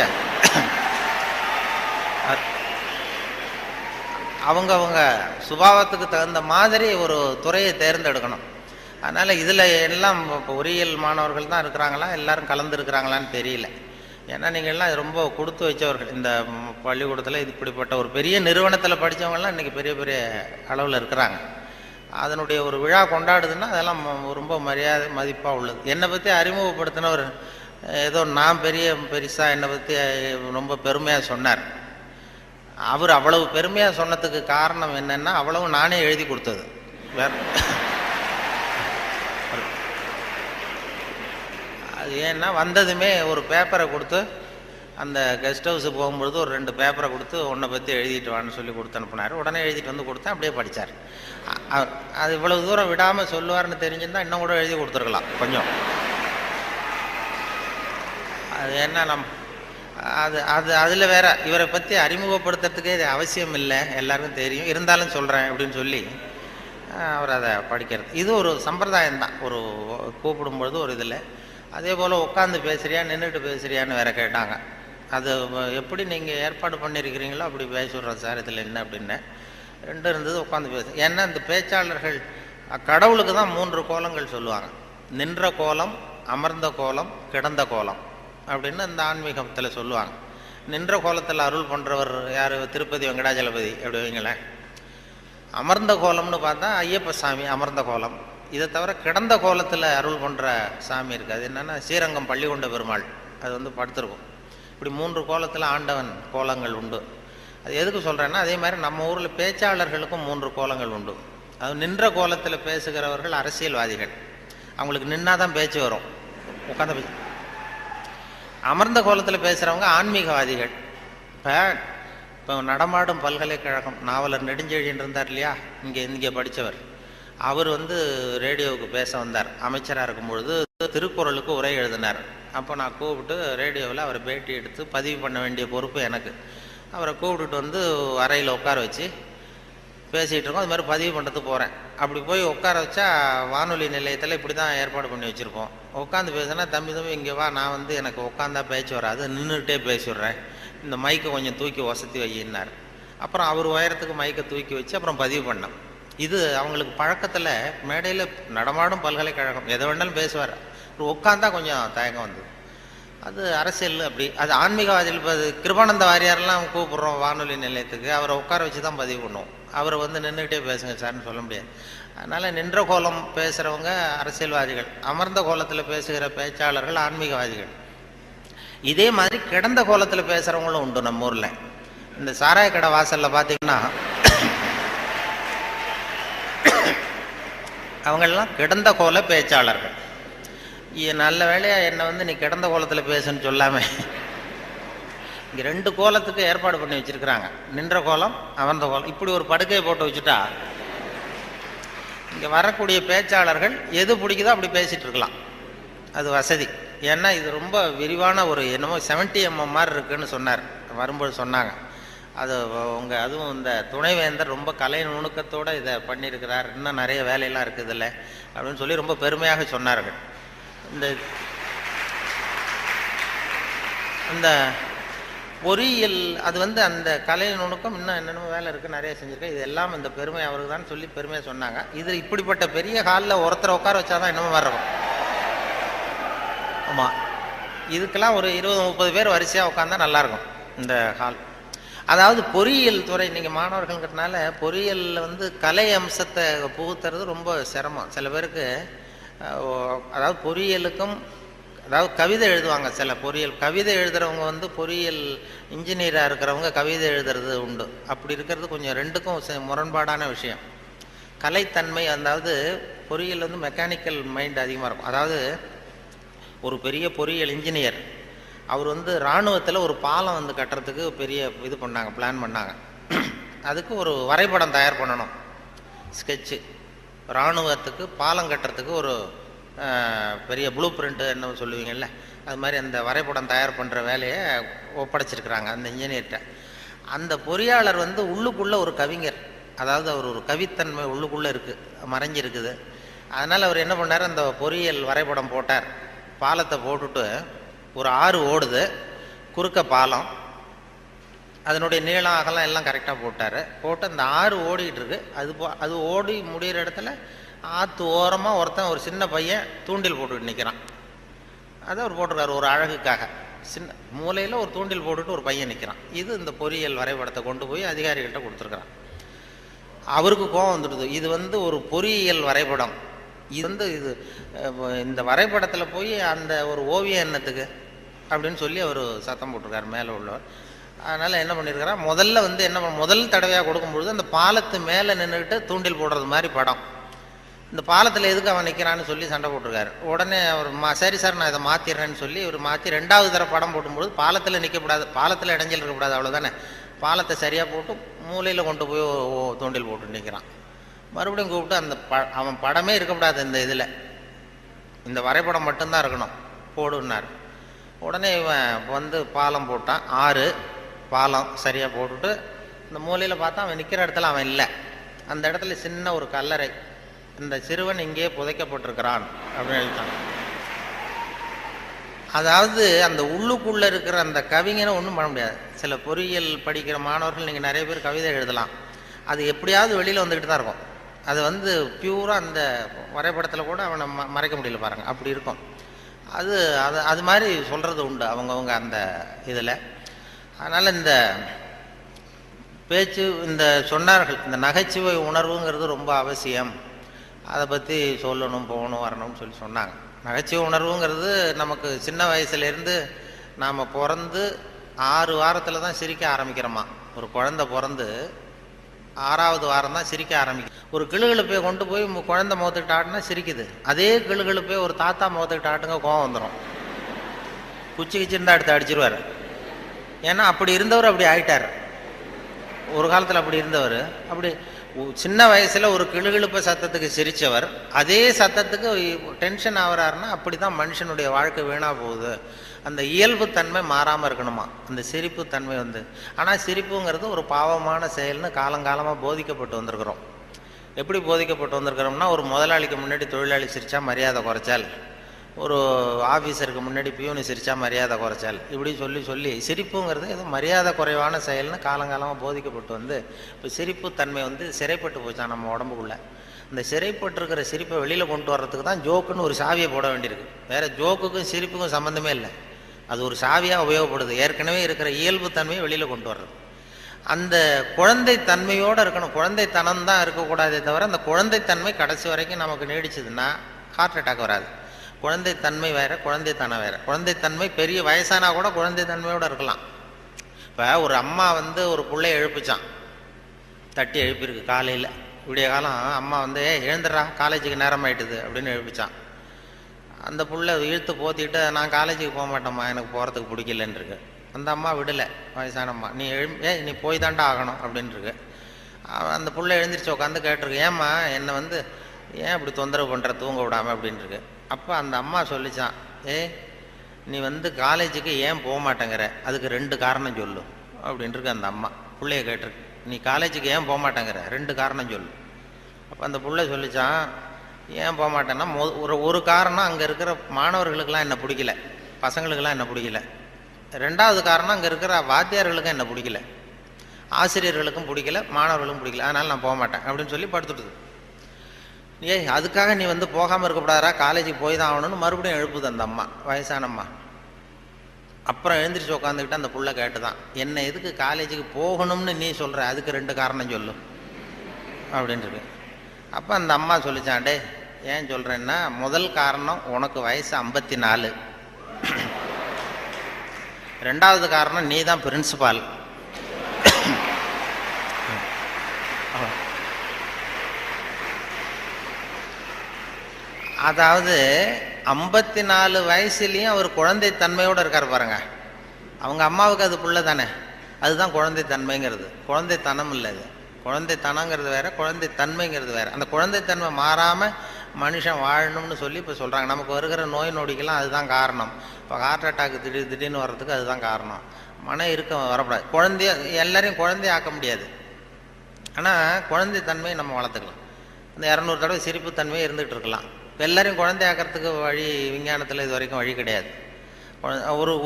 அவங்க சுபாவத்துக்கு தகுந்த மாதிரி ஒரு துறையை தேர்ந்தெடுக்கணும். அதனால் இதில் எல்லாம் இப்போ பொறியியல் மாணவர்கள் தான் இருக்கிறாங்களா, எல்லாரும் கலந்துருக்கிறாங்களான்னு தெரியல. ஏன்னா நீங்கள்லாம் ரொம்ப கொடுத்து வச்சவர்கள். இந்த பள்ளிக்கூடத்தில் இப்படிப்பட்ட ஒரு பெரிய நிறுவனத்தில் படித்தவங்கலாம் இன்றைக்கி பெரிய பெரிய அளவில் இருக்கிறாங்க. அதனுடைய ஒரு விழா கொண்டாடுதுன்னா அதெல்லாம் ரொம்ப மரியாதை மதிப்பாக உள்ளது. என்னை பற்றி அறிமுகப்படுத்தினவர் ஏதோ நான் பெருசாக என்னை பற்றி ரொம்ப பெருமையாக சொன்னார். அவர் அவ்வளவு பெருமையாக சொன்னதுக்கு காரணம் என்னென்னா அவ்வளவு நானே எழுதி கொடுத்தது. வேற அது ஏன்னா வந்ததுமே ஒரு பேப்பரை கொடுத்து, அந்த கெஸ்ட் ஹவுஸு போகும்பொழுது ஒரு 2 பேப்பரை கொடுத்து உன்னை பற்றி எழுதிட்டு வான்னு சொல்லி கொடுத்து அனுப்புனார். உடனே எழுதிட்டு வந்து கொடுத்தேன். அப்படியே படித்தார். அது இவ்வளவு தூரம் விடாமல் சொல்லுவார்னு தெரிஞ்சிருந்தால் இன்னும் கூட எழுதி கொடுத்துருக்கலாம் கொஞ்சம். அது என்ன அதில் வேற இவரை பற்றி அறிமுகப்படுத்துறதுக்கே இது அவசியம் இல்லை, எல்லாருக்கும் தெரியும், இருந்தாலும் சொல்கிறேன் அப்படின்னு சொல்லி அவர் அதை படிக்கிறது. இது ஒரு சம்பிரதாயம்தான். ஒரு கூப்பிடும்பொழுது ஒரு இதில் அதே போல் உட்காந்து பேசுகிறியா நின்றுட்டு பேசுகிறியான்னு வேற கேட்டாங்க. அது எப்படி நீங்கள் ஏற்பாடு பண்ணியிருக்கிறீங்களோ அப்படி பேசிடுறோம் சார், இதில் என்ன அப்படின்னு 2 இருந்தது. உட்காந்து பேசு. ஏன்னா இந்த பேச்சாளர்கள் கடவுளுக்கு தான் 3 கோலங்கள் சொல்லுவாங்க. நின்ற கோலம், அமர்ந்த கோலம், கிடந்த கோலம் அப்படின்னு இந்த ஆன்மீகத்தில் சொல்லுவாங்க. நின்ற கோலத்தில் அருள் பண்ணுறவர் யார்? திருப்பதி வெங்கடாஜலபதி அப்படி வைங்களேன். அமர்ந்த கோலம்னு பார்த்தா ஐயப்ப சாமி அமர்ந்த கோலம். இதை தவிர கிடந்த கோலத்தில் அருள் பண்ணுற சாமி இருக்குது. அது என்னென்னா ஸ்ரீரங்கம் பள்ளிகொண்ட பெருமாள். அது வந்து படுத்திருக்கும். இப்படி 3 கோலத்தில் ஆண்டவன் கோலங்கள் உண்டு. அது எதுக்கு சொல்கிறேன்னா, அதே மாதிரி நம்ம ஊரில் பேச்சாளர்களுக்கும் 3 கோலங்கள் உண்டு. அது நின்ற கோலத்தில் பேசுகிறவர்கள் அரசியல்வாதிகள். அவங்களுக்கு நின்னா தான் பேச்சு வரும், உட்காந்து பேச்சு. அமர்ந்த கோலத்தில் பேசுகிறவங்க ஆன்மீகவாதிகள். இப்போ நடமாடும் பல்கலைக்கழகம் நாவலர் நெடுஞ்செழியன் இருந்தார் இல்லையா, இங்கே படித்தவர். அவர் வந்து ரேடியோவுக்கு பேச வந்தார். அமைச்சராக இருக்கும்பொழுது திருக்குறளுக்கு உரை எழுதினார். அப்போ நான் கூப்பிட்டு ரேடியோவில் அவரை பேட்டி எடுத்து பதிவு பண்ண வேண்டிய பொறுப்பு எனக்கு. அவரை கூப்பிட்டுட்டு வந்து அறையில் உட்கார வச்சு பேசிகிட்டு இருக்கோம். அது மாதிரி பதிவு பண்ணுறதுக்கு போகிறேன். அப்படி போய் உட்கார வச்சா வானொலி நிலையத்தில் இப்படி தான் ஏற்பாடு பண்ணி வச்சுருப்போம். உட்காந்து பேசுனா, தம்பி இங்கே வா, நான் வந்து எனக்கு உட்காந்தா பேச்சு வராது, நின்றுக்கிட்டே பேசிடுறேன், இந்த மைக்கை கொஞ்சம் தூக்கி வசதி வையினார். அப்புறம் அவர் உயரத்துக்கு மைக்கை தூக்கி வச்சு அப்புறம் பதிவு பண்ணேன். இது அவங்களுக்கு பழக்கத்தில் மேடையில் நடமாடும் பல்கலைக்கழகம் எதை வேணாலும் பேசுவார். உட்காந்தா கொஞ்சம் தயக்கம் வந்தது. அது அரசியல் அப்படி. அது ஆன்மீகவாதிகள். இப்போ கிருபானந்த வாரியாரெல்லாம் கூப்பிட்றோம் வானொலி நிலையத்துக்கு, அவரை உட்கார வச்சு தான் பதிவு பண்ணுவோம். அவரை வந்து நின்றுக்கிட்டே பேசுங்க சார்னு சொல்ல முடியாது. அதனால் நின்ற கோலம் பேசுகிறவங்க அரசியல்வாதிகள், அமர்ந்த கோலத்தில் பேசுகிற பேச்சாளர்கள் ஆன்மீகவாதிகள். இதே மாதிரி கிடந்த கோலத்தில் பேசுகிறவங்களும் உண்டு நம்ம ஊரில். இந்த சாராய கடை வாசலில் பார்த்தீங்கன்னா அவங்களெல்லாம் கிடந்த கோல பேச்சாளர்கள். நல்ல வேலையாக என்னை வந்து நீ கிடந்த கோலத்தில் பேசுன்னு சொல்லாமல் இங்கே 2 கோலத்துக்கு ஏற்பாடு பண்ணி வச்சுருக்கிறாங்க. நின்ற கோலம், அமர்ந்த கோலம். இப்படி ஒரு படுக்கையை போட்டு வச்சுட்டா இங்கே வரக்கூடிய பேச்சாளர்கள் எது பிடிக்குதோ அப்படி பேசிகிட்டு இருக்கலாம். அது வசதி. ஏன்னா இது ரொம்ப விரிவான ஒரு என்னமோ 70 mm மாதிரி இருக்குன்னு சொன்னார், வரும்போது சொன்னாங்க. அது அதுவும் இந்த துணைவேந்தர் ரொம்ப கலை நுணுக்கத்தோடு இதை பண்ணியிருக்கிறார், இன்னும் நிறைய வேலையெல்லாம் இருக்குது இல்லை அப்படின்னு சொல்லி ரொம்ப பெருமையாக சொன்னார்கள். இந்த பொறியியல் அது வந்து அந்த கலை நுணுக்கம் இன்னும் என்னென்ன வேலை இருக்குது, நிறைய செஞ்சுருக்கேன், இது எல்லாம் இந்த பெருமை அவருக்கு தான் சொல்லி பெருமையாக சொன்னாங்க. இது இப்படிப்பட்ட பெரிய ஹாலில் ஒருத்தரை உட்கார வச்சாதான் இன்னமும் வர்றோம். ஆமாம், இதுக்கெல்லாம் ஒரு 20-30 பேர் வரிசையாக உட்காந்தா நல்லாயிருக்கும் இந்த ஹால். அதாவது பொறியியல் துறை, நீங்கள் மாணவர்கள்ங்கிறதுனால பொறியியலில் வந்து கலை அம்சத்தை புகுத்துறது ரொம்ப சிரமம். சில பேருக்கு அதாவது பொறியியலுக்கும், அதாவது கவிதை எழுதுவாங்க சில பொறியியல் கவிதை எழுதுகிறவங்க வந்து பொறியியல் இன்ஜினியராக இருக்கிறவங்க கவிதை எழுதுறது உண்டு. அப்படி இருக்கிறது கொஞ்சம் 2க்கும் முரண்பாடான விஷயம். கலைத்தன்மை, அதாவது பொறியியல் வந்து மெக்கானிக்கல் மைண்ட் அதிகமாக இருக்கும். அதாவது ஒரு பெரிய பொறியியல் இன்ஜினியர் அவர் வந்து இராணுவத்தில் ஒரு பாலம் வந்து கட்டுறதுக்கு பெரிய இது பண்ணாங்க, பிளான் பண்ணாங்க. அதுக்கு ஒரு வரைபடம் தயார் பண்ணணும். ஸ்கெட்சு, இராணுவத்துக்கு பாலம் கட்டுறதுக்கு ஒரு பெரிய ப்ளூ பிரிண்ட்டு என்ன சொல்லுவீங்கள்ல, அது மாதிரி அந்த வரைபடம் தயார் பண்ணுற வேலையை ஒப்படைச்சிருக்கிறாங்க அந்த இன்ஜினியர்கிட்ட. அந்த பொறியாளர் வந்து உள்ளுக்குள்ளே ஒரு கவிஞர், அதாவது அவர் ஒரு கவித்தன்மை உள்ளுக்குள்ளே இருக்குது, மறைஞ்சிருக்குது. அதனால் அவர் என்ன பண்ணார், அந்த பொறியியல் வரைபடம் போட்டார். பாலத்தை போட்டுட்டு ஒரு ஆறு ஓடுது, குறுக்க பாலம், அதனுடைய நீளம் அகலம் எல்லாம் கரெக்டாக போட்டார். போட்டு அந்த ஆறு ஓடிக்கிட்டு இருக்கு. அது ஓடி முடிகிற இடத்துல ஆற்று ஓரமாக ஒருத்தன், ஒரு சின்ன பையன் தூண்டில் போட்டுக்கிட்டு நிற்கிறான். அதை அவர் போட்டிருக்காரு ஒரு அழகுக்காக. சின்ன மூலையில் ஒரு தூண்டில் போட்டுட்டு ஒரு பையன் நிற்கிறான். இது இந்த பொறியியல் வரைபடத்தை கொண்டு போய் அதிகாரிகள்கிட்ட கொடுத்துருக்குறான். அவருக்கு கோபம் வந்துடுது. இது வந்து ஒரு பொறியியல் வரைபடம், இது வந்து இந்த வரைபடத்தில் போய் அந்த ஒரு ஓவியம் என்னத்துக்கு அப்படின்னு சொல்லி அவர் சத்தம் போட்டிருக்காரு மேலே உள்ளவர். அதனால் என்ன பண்ணியிருக்காரா, முதல்ல வந்து முதல் தடவையாக கொடுக்கும்பொழுது அந்த பாலத்து மேலே நின்றுக்கிட்டு தூண்டில் போடுறது மாதிரி படம். இந்த பாலத்தில் எதுக்கு அவன் நிற்கிறான்னு சொல்லி சண்டை போட்டிருக்காரு. உடனே அவர் சரி சார் நான் இதை மாற்றிடுறேன்னு சொல்லி இவர் மாற்றி 2வது தடவை படம் போடும்போது பாலத்தில் நிற்கக்கூடாது, பாலத்தில் இடைஞ்சல் இருக்கக்கூடாது, அவ்வளோதானே. பாலத்தை சரியாக போட்டு மூலையில் கொண்டு போய் தூண்டில் போட்டு நிற்கிறான். மறுபடியும் கூப்பிட்டு அந்த அவன் படமே இருக்கக்கூடாது, இந்த இதில் இந்த வரைபடம் மட்டும்தான் இருக்கணும், போடுன்னார். உடனே இவன் வந்து பாலம் போட்டான். 6 பாலம் சரியாக போட்டுட்டு இந்த மூலையில் பார்த்தா அவன் நிற்கிற இடத்துல அவன் இல்லை. அந்த இடத்துல சின்ன ஒரு கல்லறை, இந்த சிறுவன் இங்கே புதைக்கப்பட்டிருக்கிறான் அப்படின்னு எழுதிட்டான். அதாவது அந்த உள்ளுக்குள்ளே இருக்கிற அந்த கவிஞனை ஒன்றும் பண்ண முடியாது. சில பொறியியல் படிக்கிற மாணவர்கள் நீங்கள் நிறைய பேர் கவிதை எழுதலாம், அது எப்படியாவது வெளியில் வந்துக்கிட்டு தான் இருக்கும். அது வந்து பியூராக அந்த வரைபடத்தில் கூட அவனை மறைக்க முடியல பாருங்கள், அப்படி இருக்கும். அது மாதிரி சொல்கிறது உண்டு அவங்கவுங்க அந்த இதில். அதனால் இந்த பேச்சு, இந்த சொன்னார்கள், இந்த நகைச்சுவை உணர்வுங்கிறது ரொம்ப அவசியம், அதை பற்றி சொல்லணும், போகணும், வரணும்னு சொல்லி சொன்னாங்க. நகைச்சுவை உணர்வுங்கிறது நமக்கு சின்ன வயசுலேருந்து நாம் பிறந்து 6 வாரத்தில் தான் சிரிக்க ஆரம்பிக்கிறோமா. ஒரு குழந்தை பிறந்து 6வது வாரம் தான் சிரிக்க ஆரம்பிக்கும். ஒரு கிளுகிழுப்பை கொண்டு போய் குழந்தை முகத்துக்கிட்ட ஆட்டினா சிரிக்குது. அதே கிளுகிழுப்பை ஒரு தாத்தா முகத்துக்கிட்ட ஆட்டுங்க, கோவம் வந்துடும், குச்சி கிச்சிருந்தா எடுத்து அடிச்சிருவார். ஏன்னா அப்படி இருந்தவர் அப்படி ஆயிட்டார். ஒரு காலத்தில் அப்படி இருந்தவர், அப்படி சின்ன வயசில் ஒரு கிளுகிழுப்ப சத்தத்துக்கு சிரித்தவர் அதே சத்தத்துக்கு டென்ஷன் ஆகிறாருன்னா அப்படி தான் மனுஷனுடைய வாழ்க்கை வீணாக போகுது. அந்த இயல்பு தன்மை மாறாமல் இருக்கணுமா, அந்த சிரிப்பு தன்மை வந்து. ஆனால் சிரிப்புங்கிறது ஒரு பாவமான செயல்னு காலங்காலமாக போதிக்கப்பட்டு வந்திருக்கிறோம். எப்படி போதிக்கப்பட்டு வந்திருக்கிறோம்னா, ஒரு முதலாளிக்கு முன்னாடி தொழிலாளி சிரித்தா மரியாதை குறைச்சால், ஒரு ஆஃபீஸருக்கு முன்னாடி பியூனு சிரித்தா மரியாதை குறைச்சால், இப்படி சொல்லி சொல்லி சிரிப்புங்கிறது ஏதோ மரியாதை குறைவான செயல்னு காலங்காலமாக போதிக்கப்பட்டு வந்து இப்போ சிரிப்பு தன்மை வந்து சிறைப்பட்டு போச்சான் நம்ம உடம்புக்குள்ளே. இந்த சிறைப்பட்டிருக்கிற சிரிப்பை வெளியில் கொண்டு வர்றதுக்கு தான் ஜோக்குன்னு ஒரு சாவியை போட வேண்டியிருக்கு. வேறு ஜோக்குக்கும் சிரிப்புக்கும் சம்மந்தமே இல்லை, அது ஒரு சாவியாக உபயோகப்படுது. ஏற்கனவே இருக்கிற இயல்பு தன்மையை வெளியில் கொண்டு வர்றது. அந்த குழந்தை தன்மையோடு இருக்கணும், குழந்தைத்தனம் தான் இருக்கக்கூடாதே தவிர அந்த குழந்தைத்தன்மை கடைசி வரைக்கும் நமக்கு நீடிச்சதுன்னா ஹார்ட் அட்டாக் வராது. குழந்தைத்தன்மை வேறு, குழந்தைத்தனம் வேறு. குழந்தைத்தன்மை பெரிய வயசானா கூட குழந்தைத்தன்மையோடு இருக்கலாம். இப்போ ஒரு அம்மா வந்து ஒரு பிள்ளைய எழுப்பிச்சான், தட்டி எழுப்பியிருக்கு காலையில் விடிய காலம். அம்மா வந்து எழுந்துடுறா காலேஜுக்கு நேரம் ஆகிட்டுது அப்படின்னு எழுப்பிச்சான். அந்த புள்ள இழுத்து போத்திட்டு நான் காலேஜுக்கு போக மாட்டேம்மா, எனக்கு போகிறதுக்கு பிடிக்கலன்னு இருக்கு. அந்த அம்மா விடலை, வயசானம்மா, நீ நீ போய் தாண்டா ஆகணும் அப்படின்ட்டுருக்கு. அந்த புள்ள எழுந்திரிச்சு உட்காந்து கேட்டிருக்கு, ஏம்மா என்னை வந்து ஏன் இப்படி தொந்தரவு பண்ணுற, தூங்க விடாமல் அப்படின்ட்டுருக்கு. அப்போ அந்த அம்மா சொல்லிச்சான், நீ வந்து காலேஜுக்கு ஏன் போக மாட்டேங்கிற, அதுக்கு 2 காரணம் சொல்லு அப்படின்ட்டுருக்கு. அந்த அம்மா பிள்ளைய கேட்டிருக்கு, நீ காலேஜுக்கு ஏன் போக மாட்டேங்கிற, 2 காரணம் சொல்லு. அப்போ அந்த பிள்ளை சொல்லிச்சான், ஏன் போக மாட்டேன்னா ஒரு காரணம் அங்கே இருக்கிற மாணவர்களுக்கெல்லாம் என்ன பிடிக்கல, பசங்களுக்கெல்லாம் என்ன பிடிக்கல. 2வது காரணம் அங்கே இருக்கிற வாத்தியார்களுக்கும் என்ன பிடிக்கல, ஆசிரியர்களுக்கும் பிடிக்கல, மாணவர்களுக்கும் பிடிக்கல, அதனால் நான் போக மாட்டேன் அப்படின்னு சொல்லி படுத்துட்டுது. அதுக்காக நீ வந்து போகாமல் இருக்கக்கூடாதா, காலேஜுக்கு போய் தான் ஆகணும்னு மறுபடியும் எழுப்புது அந்த அம்மா, வயசானம்மா. அப்புறம் எழுந்திரிச்சு உட்காந்துக்கிட்டு அந்த புள்ள கேட்டுதான், என்ன எதுக்கு காலேஜுக்கு போகணும்னு நீ சொல்கிற, அதுக்கு 2 காரணம் சொல்லு அப்படின்ட்டு. அப்போ அந்த அம்மா சொல்லிச்சாண்டே, ஏன் சொல்கிறேன்னா, முதல் காரணம் உனக்கு வயசு 54, 2வது காரணம் நீ தான் பிரின்சிபால். அதாவது 54 வயசுலேயும் அவர் குழந்தைத்தன்மையோடு இருக்கார் பாருங்க. அவங்க அம்மாவுக்கு அது புள்ள தானே, அதுதான் குழந்தைத்தன்மைங்கிறது, குழந்தைத்தனம் இல்லை. அது குழந்தைத்தனங்கிறது வேற, குழந்தை தன்மைங்கிறது வேற. அந்த குழந்தைத்தன்மை மாறாமல் மனுஷன் வாழணும்னு சொல்லி இப்போ சொல்கிறாங்க. நமக்கு வருகிற நோய் நொடிக்கெல்லாம் அதுதான் காரணம். இப்போ ஹார்ட் அட்டாக் திடீர்னு வர்றதுக்கு அதுதான் காரணம். மன இருக்கம் வரக்கூடாது. குழந்தைய எல்லாரையும் குழந்தையாக்க முடியாது, ஆனால் குழந்தைத்தன்மையை நம்ம வளர்த்துக்கலாம். இந்த 200 தடவை சிரிப்பு தன்மையை இருந்துகிட்டு இருக்கலாம். எல்லாரையும் குழந்தையாக்கிறதுக்கு வழி விஞ்ஞானத்தில் இது வரைக்கும் வழி கிடையாது.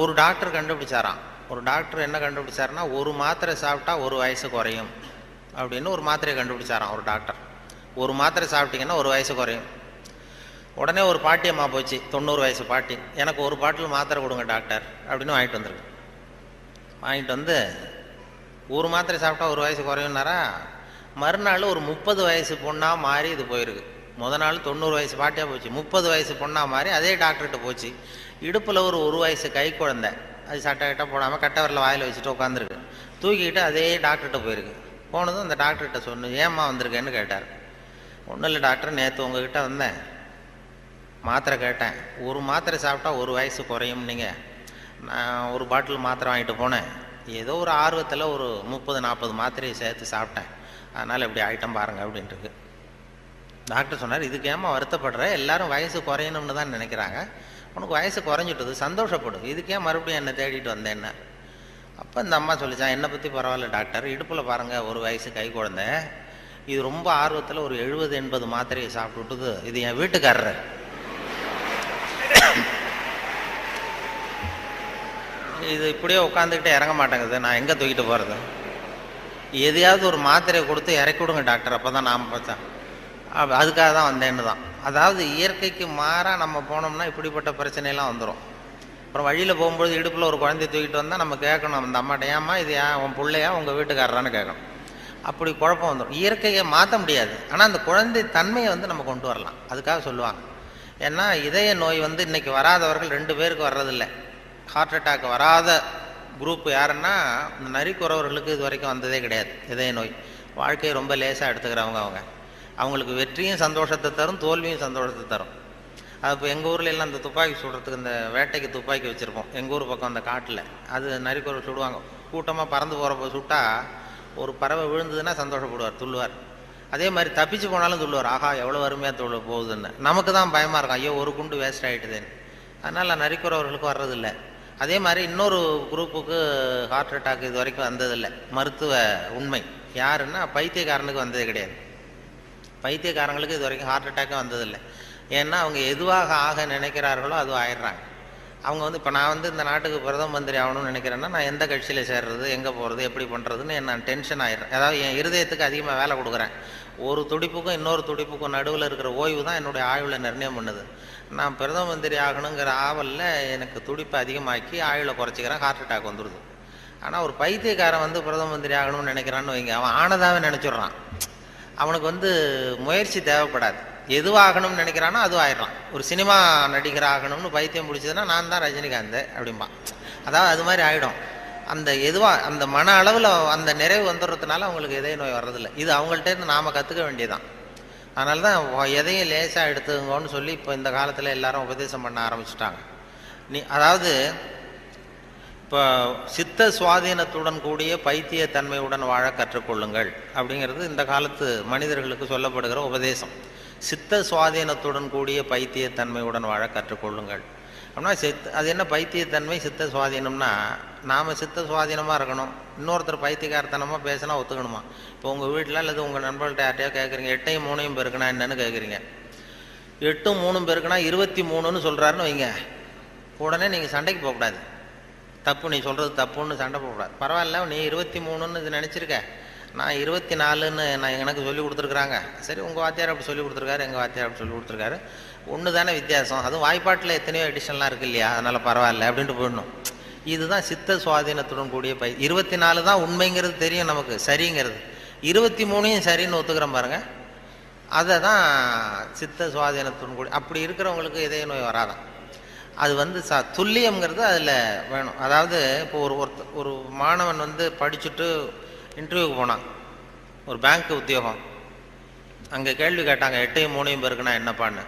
ஒரு டாக்டர் கண்டுபிடிச்சாராம். ஒரு டாக்டர் என்ன கண்டுபிடிச்சாருன்னா, ஒரு மாத்திரை சாப்பிட்டா 1 வயசு குறையும் அப்படின்னு ஒரு மாத்திரையை கண்டுபிடிச்சாராம் ஒரு டாக்டர். ஒரு மாத்திரை சாப்பிட்டீங்கன்னா 1 வயசு குறையும். உடனே ஒரு பாட்டியம்மா போச்சு, 90 வயசு பாட்டி, எனக்கு ஒரு பாட்டில் மாத்திரை கொடுங்க டாக்டர் அப்படின்னு வாங்கிட்டு வந்துருக்கு. வாங்கிட்டு வந்து ஒரு மாத்திரை சாப்பிட்டா 1 வயசு குறையும்னாரா. மறுநாள் ஒரு 30 வயசு பொண்ணாக மாறி இது போயிருக்கு. நாள் 90 வயசு பாட்டியாக போச்சு, 30 வயசு பொண்ணாக மாறி அதே டாக்டர்கிட்ட போச்சு. இடுப்பில் ஒரு வயசு கை குழந்தை, அது சட்டை கிட்ட போடாமல் கட்டை வரல வாயில் வச்சுட்டு உட்காந்துருக்கு. தூக்கிக்கிட்டு அதே டாக்டர்கிட்ட போயிருக்கு. போனதும் அந்த டாக்டர்கிட்ட சொன்ன, ஏம்மா வந்திருக்கேன்னு கேட்டார். ஒன்றும் இல்லை டாக்டர், நேற்று உங்ககிட்ட வந்தேன், மாத்திரை கேட்டேன், ஒரு மாத்திரை சாப்பிட்டா 1 வயசு குறையும். நீங்கள் நான் ஒரு பாட்டில் மாத்திரை வாங்கிட்டு போனேன், ஏதோ ஒரு ஆர்வத்தில் ஒரு 30-40 மாத்திரையை சேர்த்து சாப்பிட்டேன், அதனால் இப்படி ஐட்டம் பாருங்கள் அப்படின்ட்டு. டாக்டர் சொன்னார், இதுக்கு ஏமா வருத்தப்படுற, எல்லாரும் வயசு குறையணும்னு தான் நினைக்கிறாங்க, உனக்கு வயசு குறைஞ்சிட்டது, சந்தோஷப்படும், இதுக்கே மறுபடியும் என்னை தேடிட்டு வந்தேன்னா. அப்போ இந்த அம்மா சொல்லிச்சான், என்னை பற்றி பரவாயில்ல டாக்டர், இடுப்பில் பாருங்கள் 1 வயசு கை குழந்தை, இது ரொம்ப ஆர்வத்தில் ஒரு 70-80 மாத்திரையை சாப்பிட்டுட்டுது, இது என் வீட்டுக்காரரு. இது இப்படியே உட்காந்துக்கிட்டே இறங்க மாட்டேங்குது, நான் எங்கே தூக்கிட்டு போகிறது, எதையாவது ஒரு மாத்திரையை கொடுத்து இறக்கி விடுங்க டாக்டர், அப்போ தான் நாம் பார்த்தேன், அதுக்காக தான் வந்தேன்னு தான். அதாவது இயற்கைக்கு மாறாக நம்ம போனோம்னா இப்படிப்பட்ட பிரச்சனையெல்லாம் வந்துடும். அப்புறம் வழியில் போகும்போது இடுப்பில் ஒரு குழந்தைய தூக்கிட்டு வந்தால் நம்ம கேட்கணும் அந்த அம்மாட்ட, ஏம்மா இது ஏன் உன் பிள்ளையா உங்கள் வீட்டுக்காரரான்னு கேட்கணும். அப்படி குழப்பம் வந்துடும். இயற்கையை மாற்ற முடியாது, ஆனால் அந்த குழந்தை தன்மையை நம்ம கொண்டு வரலாம், அதுக்காக சொல்லுவாங்க. ஏன்னா இதய நோய் இன்றைக்கி வராதவர்கள் 2 பேருக்கு வர்றதில்லை. ஹார்ட் அட்டாக் வராத குரூப் யாருன்னா, இந்த நரிக்குறவர்களுக்கு இது வரைக்கும் வந்ததே கிடையாது இதய நோய். வாழ்க்கையை ரொம்ப லேசாக எடுத்துக்கிறவங்க. அவங்களுக்கு வெற்றியும் சந்தோஷத்தை தரும், தோல்வியும் சந்தோஷத்தை தரும். அது இப்போ எங்கள் ஊரில் எல்லாம் இந்த துப்பாக்கி சுடுறதுக்கு, இந்த வேட்டைக்கு துப்பாக்கி வச்சுருப்போம் எங்கள் ஊர் பக்கம் அந்த காட்டில். அது நரிக்குறவர் சுடுவாங்க, கூட்டமாக பறந்து போகிறப்ப சுட்டால் ஒரு பறவை விழுந்ததுன்னா சந்தோஷப்படுவார், துள்ளுவார். அதே மாதிரி தப்பிச்சு போனாலும் துள்ளுவார், ஆஹா எவ்வளோ அருமையாக போகுதுன்னு. நமக்கு தான் பயமாக இருக்கும், ஐயோ ஒரு குண்டு வேஸ்ட் ஆகிட்டுதுன்னு. அதனால் நரிக்குறவர்களுக்கு வர்றதில்லை. அதே மாதிரி இன்னொரு குரூப்புக்கு ஹார்ட் அட்டாக் இது வரைக்கும் வந்ததில்லை. மருத்துவ உண்மை யாருன்னா, பைத்தியக்காரனுக்கு வந்ததே கிடையாது. பைத்தியக்காரங்களுக்கு இது வரைக்கும் ஹார்ட் அட்டாக்கே வந்ததில்லை. ஏன்னா அவங்க எதுவாக ஆக நினைக்கிறார்களோ அதுவும் ஆயிடுறாங்க. அவங்க இப்போ நான் இந்த நாட்டுக்கு பிரதம மந்திரி ஆகணும்னு நினைக்கிறேன்னா, நான் எந்த கட்சியில் சேர்றது, எங்கே போகிறது, எப்படி பண்ணுறதுன்னு நான் டென்ஷன் ஆகிடுறேன். அதாவது என் இருதயத்துக்கு அதிகமாக வேலை கொடுக்குறேன். ஒரு துடிப்புக்கும் இன்னொரு துடிப்புக்கும் நடுவில் இருக்கிற ஓய்வு தான் என்னுடைய ஆயுளை நிர்ணயம் பண்ணுது. நான் பிரதம மந்திரி ஆகணுங்கிற ஆவலில் எனக்கு துடிப்பை அதிகமாக்கி ஆயுளை குறைச்சிக்கிறேன், ஹார்ட் அட்டாக் வந்துடுது. ஆனால் ஒரு பைத்தியக்காரன் பிரதம மந்திரி ஆகணும்னு நினைக்கிறான்னு வைங்க, அவன் ஆனதாகவே நினச்சிட்றான். அவனுக்கு முயற்சி தேவைப்படாது. எதுவாகணும்னு நினைக்கிறானோ அதுவும் ஆயிடலாம். ஒரு சினிமா நடிகர் ஆகணும்னு பைத்தியம் பிடிச்சதுன்னா, நான் தான் ரஜினிகாந்த் அப்படிம்பா. அதாவது அது மாதிரி ஆகிடும். அந்த அந்த மன அளவில் அந்த நிறைவு வந்துடுறதுனால அவங்களுக்கு இதய நோய் வர்றதில்லை. இது அவங்கள்ட்டேருந்து நாம் கற்றுக்க வேண்டியதான். அதனால தான் எதையும் லேசாக எடுத்துங்கன்னு சொல்லி இப்போ இந்த காலத்தில் எல்லாரும் உபதேசம் பண்ண ஆரம்பிச்சுட்டாங்க. அதாவது இப்போ சித்த சுவாதீனத்துடன் கூடிய பைத்தியத்தன்மையுடன் வாழ கற்றுக்கொள்ளுங்கள் அப்படிங்கிறது இந்த காலத்து மனிதர்களுக்கு சொல்லப்படுகிற உபதேசம். சித்த சுவாதீனத்துடன் கூடிய பைத்தியத்தன்மையுடன் வாழ கற்றுக்கொள்ளுங்கள் அப்படின்னா, அது என்ன பைத்தியத்தன்மை சித்த சுவாதீனம்னா, நாம் சித்த சுவாதீனமாக இருக்கணும், இன்னொருத்தர் பைத்தியக்காரத்தனமாக பேசினா ஒத்துக்கணுமா? இப்போ உங்கள் வீட்டில் அல்லது உங்கள் நண்பர்கள்ட்ட யார்ட்டையோ கேட்குறீங்க, 8ஐயும் 3ஐயும் பெருக்குனா என்னன்னு கேட்குறீங்க. 8ம் 3ம் பெருக்குனா 23ன்னு சொல்கிறாருன்னு வைங்க, உடனே நீங்கள் சண்டைக்கு போகக்கூடாது. தப்பு, நீ சொல்கிறது தப்புன்னு சண்டை போகக்கூடாது. பரவாயில்ல, நீ 23ன்னு இது நினச்சிருக்க, நான் 24ன்னு எனக்கு சொல்லி கொடுத்துருக்குறாங்க. சரி, உங்கள் வாத்தியார் அப்படி சொல்லி கொடுத்துருக்காரு, எங்கள் வாத்தியார் அப்படி சொல்லி கொடுத்துருக்காரு, ஒன்று தானே வித்தியாசம், அதுவும் வாய்ப்பாட்டில் எத்தனையோ எடிஷன்லாம் இருக்குது இல்லையா, அதனால் பரவாயில்ல அப்படின்ட்டு போயிடணும். இதுதான் சித்த சுவாதீனத்துடன் கூடிய 24 தான் உண்மைங்கிறது தெரியும் நமக்கு, சரிங்கிறது. 23ஐயும் சரின்னு ஒத்துக்கிறோம் பாருங்கள், அதை தான் சித்த சுவாதீனத்துடன் கூடிய. அப்படி இருக்கிறவங்களுக்கு இதய நோய் வராதான். அது துல்லியம்ங்கிறது அதில் வேணும். அதாவது இப்போ ஒரு மாணவன் படிச்சுட்டு இன்டர்வியூக்கு போனான், ஒரு பேங்க் உத்தியோகம். அங்கே கேள்வி கேட்டாங்க, 8ஐயும் 3ஐயும் பெருக்குனா என்னப்பான்னு.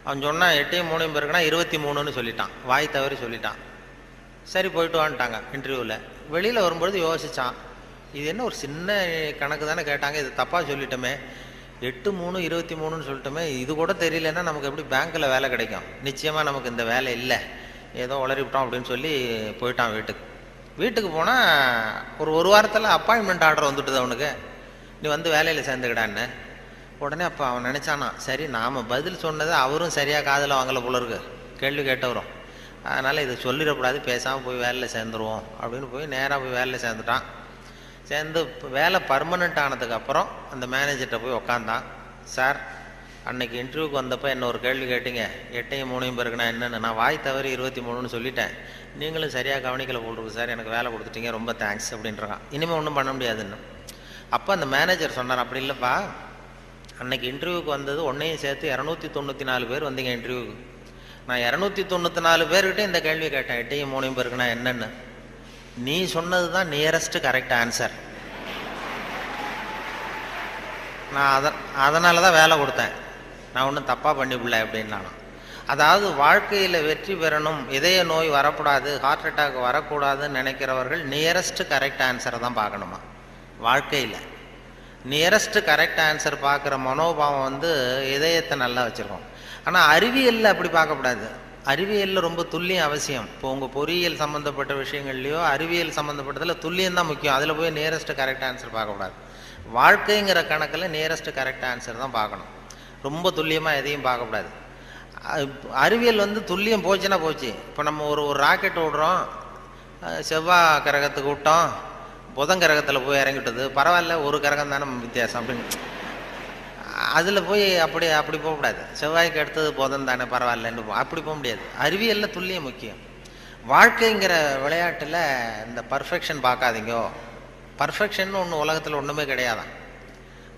அவன் சொன்னான், 8ஐயும் 3ஐயும் பெருக்குனா 23ன்னு சொல்லிட்டான், வாய் தவறி சொல்லிட்டான். சரி, போயிட்டு வான்ட்டாங்க இன்டர்வியூவில். வெளியில் வரும்பொழுது யோசித்தான், இது என்ன ஒரு சின்ன கணக்கு தானே கேட்டாங்க, இது தப்பாக சொல்லிட்டோமே, 8/3/23 சொல்லிட்டோமே, இது கூட தெரியலன்னா நமக்கு எப்படி பேங்க்கில் வேலை கிடைக்கும்? நிச்சயமாக நமக்கு இந்த வேலை இல்லை, ஏதோ உளறிவிட்டோம் அப்படின்னு சொல்லி போயிட்டான் வீட்டுக்கு. வீட்டுக்கு போனால் ஒரு வாரத்தில் அப்பாயின்மெண்ட் ஆர்டர் வந்துட்டுது அவனுக்கு, நீ வந்து வேலையில் சேர்ந்துக்கிடான்னு. உடனே அப்போ அவன் நினச்சானா, சரி நாம் பதில் சொன்னதை அவரும் சரியாக காதில் வாங்கலை போல இருக்கு, கேள்வி கேட்டவரும், அதனால் இதை சொல்லிடக்கூடாது, பேசாமல் போய் வேலையில் சேர்ந்துருவோம் அப்படின்னு போய் நேராக போய் வேலையில் சேர்ந்துட்டான். சேர்ந்து வேலை பர்மனெண்ட் ஆனதுக்கப்புறம் அந்த மேனேஜர்கிட்ட போய் உக்காந்தான். சார், அன்னைக்கு இன்டர்வியூக்கு வந்தப்போ என்ன ஒரு கேள்வி கேட்டீங்க, 8/3 பேருக்குன்னா என்னென்னு, நான் வாய் தவறி 23ன்னு சொல்லிட்டேன், நீங்களும் சரியாக கவனிக்கலை போட்டிருக்கு சார், எனக்கு வேலை கொடுத்துட்டீங்க, ரொம்ப தேங்க்ஸ் அப்படின்றான். இனிமேல் ஒன்றும் பண்ண முடியாதுன்னு. அப்போ அந்த மேனேஜர் சொன்னார், அப்படி இல்லைப்பா, அன்னைக்கு இன்டர்வியூக்கு வந்தது ஒன்றையும் சேர்த்து 294 பேர் வந்தீங்க இன்டர்வியூக்கு, நான் 294 பேர்கிட்ட இந்த கேள்வி கேட்டேன், 8/3 பேருக்குன்னா என்னென்னு, நீ சொன்னது தான் நியரஸ்ட் கரெக்ட் ஆன்சர், நான் அதனால தான் வேலை கொடுத்தேன், நான் ஒன்றும் தப்பாக பண்ணிவிடல அப்படின்னா. அதாவது வாழ்க்கையில் வெற்றி பெறணும், இதய நோய் வரக்கூடாது, ஹார்ட் அட்டாக் வரக்கூடாதுன்னு நினைக்கிறவர்கள் நியரஸ்ட் கரெக்ட் ஆன்சரை தான் பார்க்கணுமா. வாழ்க்கையில் நியரஸ்ட் கரெக்ட் ஆன்சர் பார்க்குற மனோபாவம் வந்து இதயத்தை நல்லா வச்சுருக்கோம். ஆனால் அறிவியலில் அப்படி பார்க்கக்கூடாது. அறிவியலில் ரொம்ப துல்லியம் அவசியம். இப்போ உங்கள் பொறியியல் சம்மந்தப்பட்ட விஷயங்கள்லையோ அறிவியல் சம்மந்தப்பட்டதில் துல்லியம் தான் முக்கியம், அதில் போய் நியரஸ்ட் கரெக்ட் ஆன்சர் பார்க்கக்கூடாது. வாழ்க்கைங்கிற கணக்கில் நியரஸ்ட் கரெக்ட் ஆன்சர் தான் பார்க்கணும், ரொம்ப துல்லியமாக எதையும் பார்க்கக்கூடாது. அறிவியல் வந்து துல்லியம் போச்சுன்னா போச்சு. இப்போ நம்ம ஒரு ராக்கெட் விடுறோம், செவ்வாய் கிரகத்துக்கு விட்டோம், புதன் கிரகத்தில் போய் இறங்கிட்டது, பரவாயில்ல ஒரு கிரகம் தானே வித்தியாசம் அப்படின்னு, அதில் போய் அப்படி போகக்கூடாது. செவ்வாய்க்கு அடுத்தது புதன் தானே பரவாயில்லன்னு அப்படி போக முடியாது. அறிவியலில் துல்லியம் முக்கியம். வாழ்க்கைங்கிற விளையாட்டில் இந்த பர்ஃபெக்ஷன் பார்க்காதீங்கோ. பர்ஃபெக்ஷன் ஒன்று உலகத்தில் ஒன்றுமே கிடையாதான்.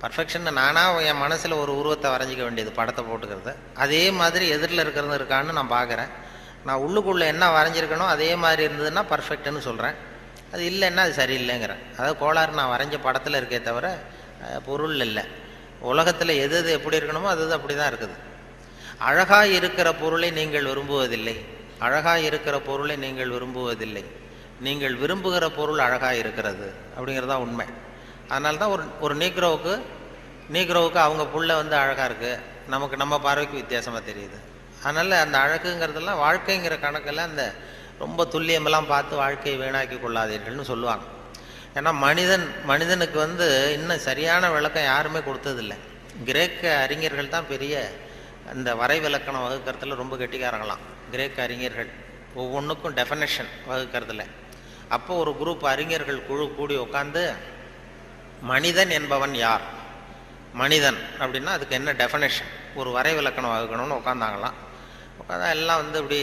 பர்ஃபெக்ஷன் நானாக என் மனசில் ஒரு உருவத்தை வரைஞ்சிக்க வேண்டியது, படத்தை போட்டுக்கிறது, அதே மாதிரி எதிரில் இருக்கிறது இருக்கான்னு நான் பார்க்குறேன், நான் உள்ளுக்குள்ளே என்ன வரைஞ்சிருக்கணும் அதே மாதிரி இருந்ததுன்னா பர்ஃபெக்ட்னு சொல்கிறேன், அது இல்லைன்னா அது சரியில்லைங்கிறேன். அதாவது கோளாறு நான் வரைஞ்ச படத்தில் இருக்கே தவிர பொருள் இல்லை. உலகத்தில் எது எப்படி இருக்கணுமோ அது அப்படி தான் இருக்குது. அழகாக இருக்கிற பொருளை நீங்கள் விரும்புவதில்லை, அழகாக இருக்கிற பொருளை நீங்கள் விரும்புவதில்லை, நீங்கள் விரும்புகிற பொருள் அழகாக இருக்கிறது அப்படிங்கிறது தான் உண்மை. அதனால தான் ஒரு நீக்ரோவுக்கு அவங்க புள்ள வந்து அழகாக இருக்குது, நமக்கு நம்ம பார்வைக்கு வித்தியாசமாக தெரியுது. அதனால் அந்த அழகுங்கிறதெல்லாம் வாழ்க்கைங்கிற கணக்கில் அந்த ரொம்ப துல்லியமெல்லாம் பார்த்து வாழ்க்கையை வீணாக்கி கொள்ளாதீர்கள்னு சொல்லுவாங்க. ஏன்னா மனிதனுக்கு வந்து இன்னும் சரியான விளக்கம் யாருமே கொடுத்ததில்லை. கிரேக்க அறிஞர்கள் தான் பெரிய அந்த வரைவிலக்கணம் வகுக்கிறதுல ரொம்ப கெட்டிக்காரங்களாம். கிரேக்க அறிஞர்கள் ஒவ்வொன்றுக்கும் டெஃபனேஷன் வகுக்கிறதுல. அப்போ ஒரு குரூப் அறிஞர்கள் குழு கூடி உட்காந்து மனிதன் என்பவன் யார், மனிதன் அப்படின்னா அதுக்கு என்ன டெஃபனேஷன், ஒரு வரைவிலக்கணம் வகுக்கணும்னு உட்காந்தாங்களாம். உட்காந்தா எல்லாம் வந்து இப்படி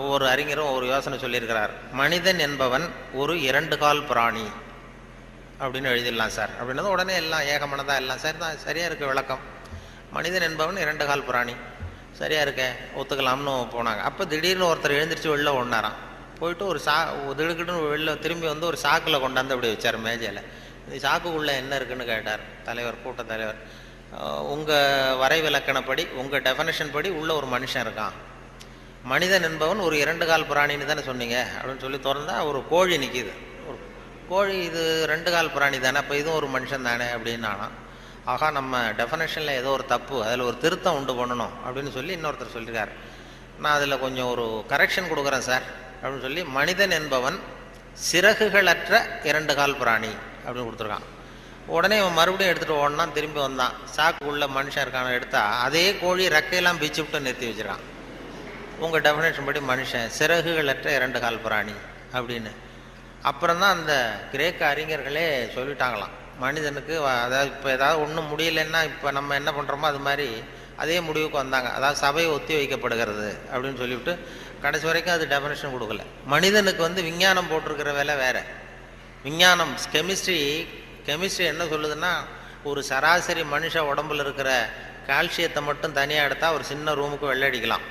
ஒவ்வொரு அறிஞரும் ஒரு யோசனை சொல்லியிருக்கிறார். மனிதன் என்பவன் ஒரு 2 கால் பிராணி அப்படின்னு எழுதிடலாம் சார் அப்படின்னது உடனே எல்லாம் ஏகமனதாக எல்லாம் சார் தான் சரியாக இருக்க விளக்கம். மனிதன் என்பவன் 2 கால் பிராணி, சரியாக இருக்க ஒத்துக்கலாம்னு போனாங்க. அப்போ திடீர்னு ஒருத்தர் எழுந்திரிச்சு வெளில ஒன்றாராம். போயிட்டு ஒரு திடுக்கிட்டுன்னு வெளில திரும்பி வந்து ஒரு சாக்கில் கொண்டாந்து அப்படி வச்சார் மேஜையில். இந்த சாக்குக்குள்ளே என்ன இருக்குன்னு கேட்டார் தலைவர், கூட்ட தலைவர். உங்கள் வரைவிலக்கணப்படி உங்கள் டெஃபனேஷன் படி உள்ள ஒரு மனுஷன் இருக்கான், மனிதன் என்பவன் ஒரு 2 கால் பிராணின்னு தானே சொன்னீங்க அப்படின்னு சொல்லி திறந்தா ஒரு கோழி நிற்கிது. ஒரு கோழி இது 2 கால் பிராணி தானே, அப்போ இதுவும் ஒரு மனுஷன் தானே அப்படின்னானா. ஆகா, நம்ம டெஃபனேஷனில் ஏதோ ஒரு தப்பு, அதில் ஒரு திருத்தம் உண்டு பண்ணணும் அப்படின்னு சொல்லி இன்னொருத்தர் சொல்லியிருக்காரு. நான் அதில் கொஞ்சம் ஒரு கரெக்ஷன் கொடுக்குறேன் சார் அப்படின்னு சொல்லி மனிதன் என்பவன் சிறகுகளற்ற 2 கால் பிராணி அப்படின்னு கொடுத்துருக்கான். உடனே அவன் மறுபடியும் எடுத்துகிட்டு ஓடனான், திரும்பி வந்தான், சாக்குள்ள மனுஷன் இருக்கான எடுத்தா அதே கோழி ரெக்கையெல்லாம் பிச்சு விட்டு நிறுத்தி வச்சிருக்கான். உங்கள் டெஃபினேஷன் படி மனுஷன் சிறகுகளற்ற 2 கால் பிராணி அப்படின்னு. அப்புறம்தான் அந்த கிரேக்க அறிஞர்களே சொல்லிட்டாங்களாம், மனிதனுக்கு அதாவது இப்போ ஏதாவது ஒன்றும் முடியலைன்னா இப்போ நம்ம என்ன பண்ணுறோமோ அது மாதிரி அதே முடிவுக்கு வந்தாங்க. அதாவது சபை ஒத்தி வைக்கப்படுகிறது அப்படின்னு சொல்லிவிட்டு கடைசி வரைக்கும் அது டெஃபினேஷன் கொடுக்கல. மனிதனுக்கு வந்து விஞ்ஞானம் போட்டிருக்கிற வேலை வேறு. விஞ்ஞானம் கெமிஸ்ட்ரி என்ன சொல்லுதுன்னா, ஒரு சராசரி மனுஷ உடம்புல இருக்கிற கால்சியத்தை மட்டும் தனியாக எடுத்தால் ஒரு சின்ன ரூமுக்கு வெள்ளடிக்கலாம்.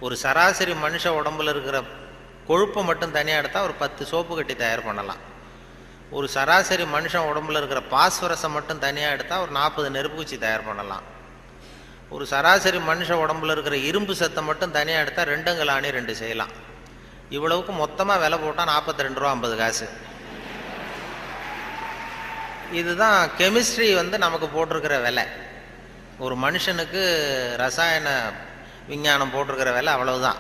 ஒரு சராசரி மனுஷ உடம்புல இருக்கிற கொழுப்பை மட்டும் தனியாக எடுத்தால் ஒரு 10 சோப்பு கட்டி தயார் பண்ணலாம். ஒரு சராசரி மனுஷன் உடம்புல இருக்கிற பாஸ்பரஸை மட்டும் தனியாக எடுத்தால் ஒரு 40 நெருப்பு குச்சி தயார் பண்ணலாம். ஒரு சராசரி மனுஷ உடம்புல இருக்கிற இரும்பு சத்தை மட்டும் தனியாக எடுத்தால் 2 கலாணி 2 செய்யலாம். இவ்வளவுக்கு மொத்தமாக விலை போட்டால் 42 ரூபா 50 காசு. இதுதான் கெமிஸ்ட்ரி வந்து நமக்கு போட்டிருக்கிற விலை. ஒரு மனுஷனுக்கு ரசாயன விஞ்ஞானம் போட்டிருக்கிற விலை அவ்வளவுதான்.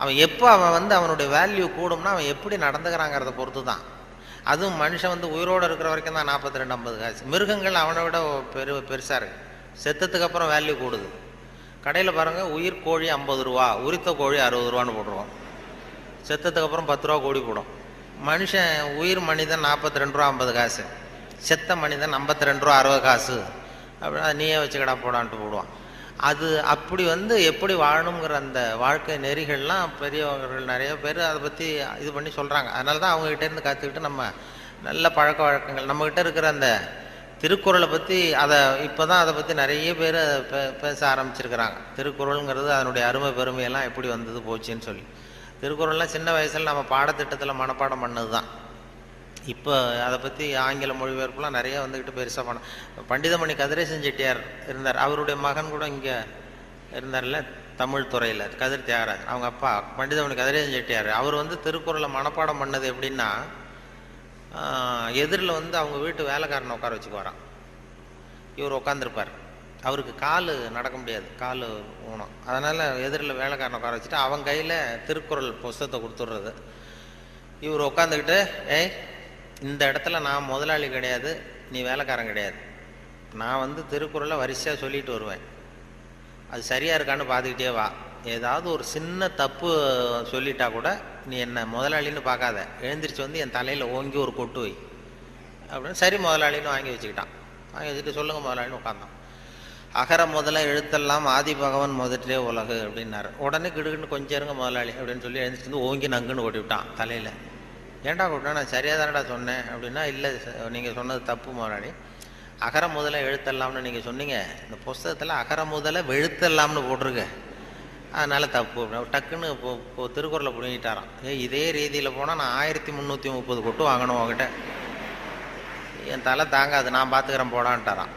அவன் எப்போ அவன் வந்து அவனுடைய வேல்யூ கூடும்னா அவன் எப்படி நடந்துக்கிறாங்கிறத பொறுத்து தான். அதுவும் மனுஷன் வந்து உயிரோடு இருக்கிற வரைக்கும் தான் 42-50 காசு. மிருகங்கள் அவனை விட பெருசாக இருக்கு. செத்ததுக்கு அப்புறம் வேல்யூ கூடுது. கடையில் பாருங்கள், உயிர் கோழி 50 ரூபா, உரித்த கோழி 60 ரூபான்னு போட்டுருவோம். செத்ததுக்கு அப்புறம் 10 ரூபா கோடி போடும். மனுஷன் உயிர் மனிதன் 42 ரூபா 50 காசு, செத்த மனிதன் 52 ரூபா 60 காசு. அப்படின்னா நீயே வச்சுக்கடா போடான்ட்டு போடுவான். அது அப்படி வந்து எப்படி வாழணுங்கிற அந்த வாழ்க்கை நெறிகள்லாம் பெரியவர்கள் நிறைய பேர் அதை பற்றி இது பண்ணி சொல்கிறாங்க. அதனால தான் அவங்ககிட்டேருந்து கற்றுக்கிட்டு நம்ம நல்ல பழக்க வழக்கங்கள் நம்மக்கிட்ட இருக்கிற அந்த திருக்குறளை பற்றி இப்போ தான் அதை பற்றி நிறைய பேர் பேச ஆரம்பிச்சிருக்கிறாங்க. திருக்குறளுங்கிறது அதனுடைய அருமை பெருமையெல்லாம் எப்படி வந்தது போச்சுன்னு சொல்லி. திருக்குறள்லாம் சின்ன வயசில் நம்ம பாடத்திட்டத்தில் மனப்பாடம் பண்ணது தான். இப்போ அதை பற்றி ஆங்கில மொழிபெயர்ப்புலாம் நிறைய வந்துக்கிட்டு பெருசாக பண்டிதமணி கதிரேசன் செட்டியார் இருந்தார். அவருடைய மகன் கூட இங்கே இருந்தார்ல தமிழ் துறையில், கதிர் தியாகராஜ். அவங்க அப்பா பண்டிதமணி கதிரேசன் செட்டியார். அவர் வந்து திருக்குறளை மனப்பாடம் பண்ணது எப்படின்னா, எதிரில் வந்து அவங்க வீட்டு வேலைக்காரனை உட்கார வச்சுக்குவாராம். இவர் உட்காந்துருப்பார். அவருக்கு கால் நடக்க முடியாது, கால் ஊனம். அதனால் எதிரில் வேலைக்காரனை உட்கார வச்சுட்டு அவன் கையில் திருக்குறள் புஸ்தகத்தை கொடுத்துட்றது. இவர் உட்காந்துக்கிட்டு, இந்த இடத்துல நான் முதலாளி கிடையாது, நீ வேலைக்காரன் கிடையாது, நான் வந்து திருக்குறளை வரிசையாக சொல்லிட்டு வருவேன், அது சரியாக இருக்கான்னு பார்த்துக்கிட்டே வா, ஏதாவது ஒரு சின்ன தப்பு சொல்லிட்டா கூட நீ என்ன முதலாளின்னு பார்க்காத, எழுந்திரிச்சு வந்து என் தலையில் ஓங்கி ஒரு கொட்டு வை அப்படின்னு. சரி முதலாளின்னு வாங்கி வச்சுக்கிட்டான். வாங்கி வச்சுட்டு சொல்லுங்கள் முதலாளின்னு உட்காந்தான். அகர முதல எழுத்தெல்லாம் ஆதி பகவன் முதற்றே உலகு அப்படின்னாரு. உடனே கிடுக்குன்னு கொஞ்சம் இருங்க முதலாளி அப்படின்னு சொல்லி எழுந்திரிச்சு வந்து ஓங்கி நங்குன்னு கொட்டி விட்டான் தலையில். ஏன்டா கொட்டினா? நான் சரியாக தானடா சொன்னேன் அப்படின்னா. இல்லை, நீங்கள் சொன்னது தப்பு முதலாளி, அகர முதல எழுத்தெல்லாம்னு நீங்கள் சொன்னீங்க, இந்த புஸ்தகத்தில் அகர முதல வெழுத்தெல்லாம்னு போட்டிருக்கு, அதனால் தப்பு அப்படின்னு டக்குன்னு இப்போ திருக்குறளை பிடிங்கிட்டாரான். இதே ரீதியில் போனால் நான் 1330 கொட்டு வாங்கணும் உங்ககிட்ட, என் தலை தாங்காது, நான் பார்த்துக்கிறேன் போடான்ட்டாரான்.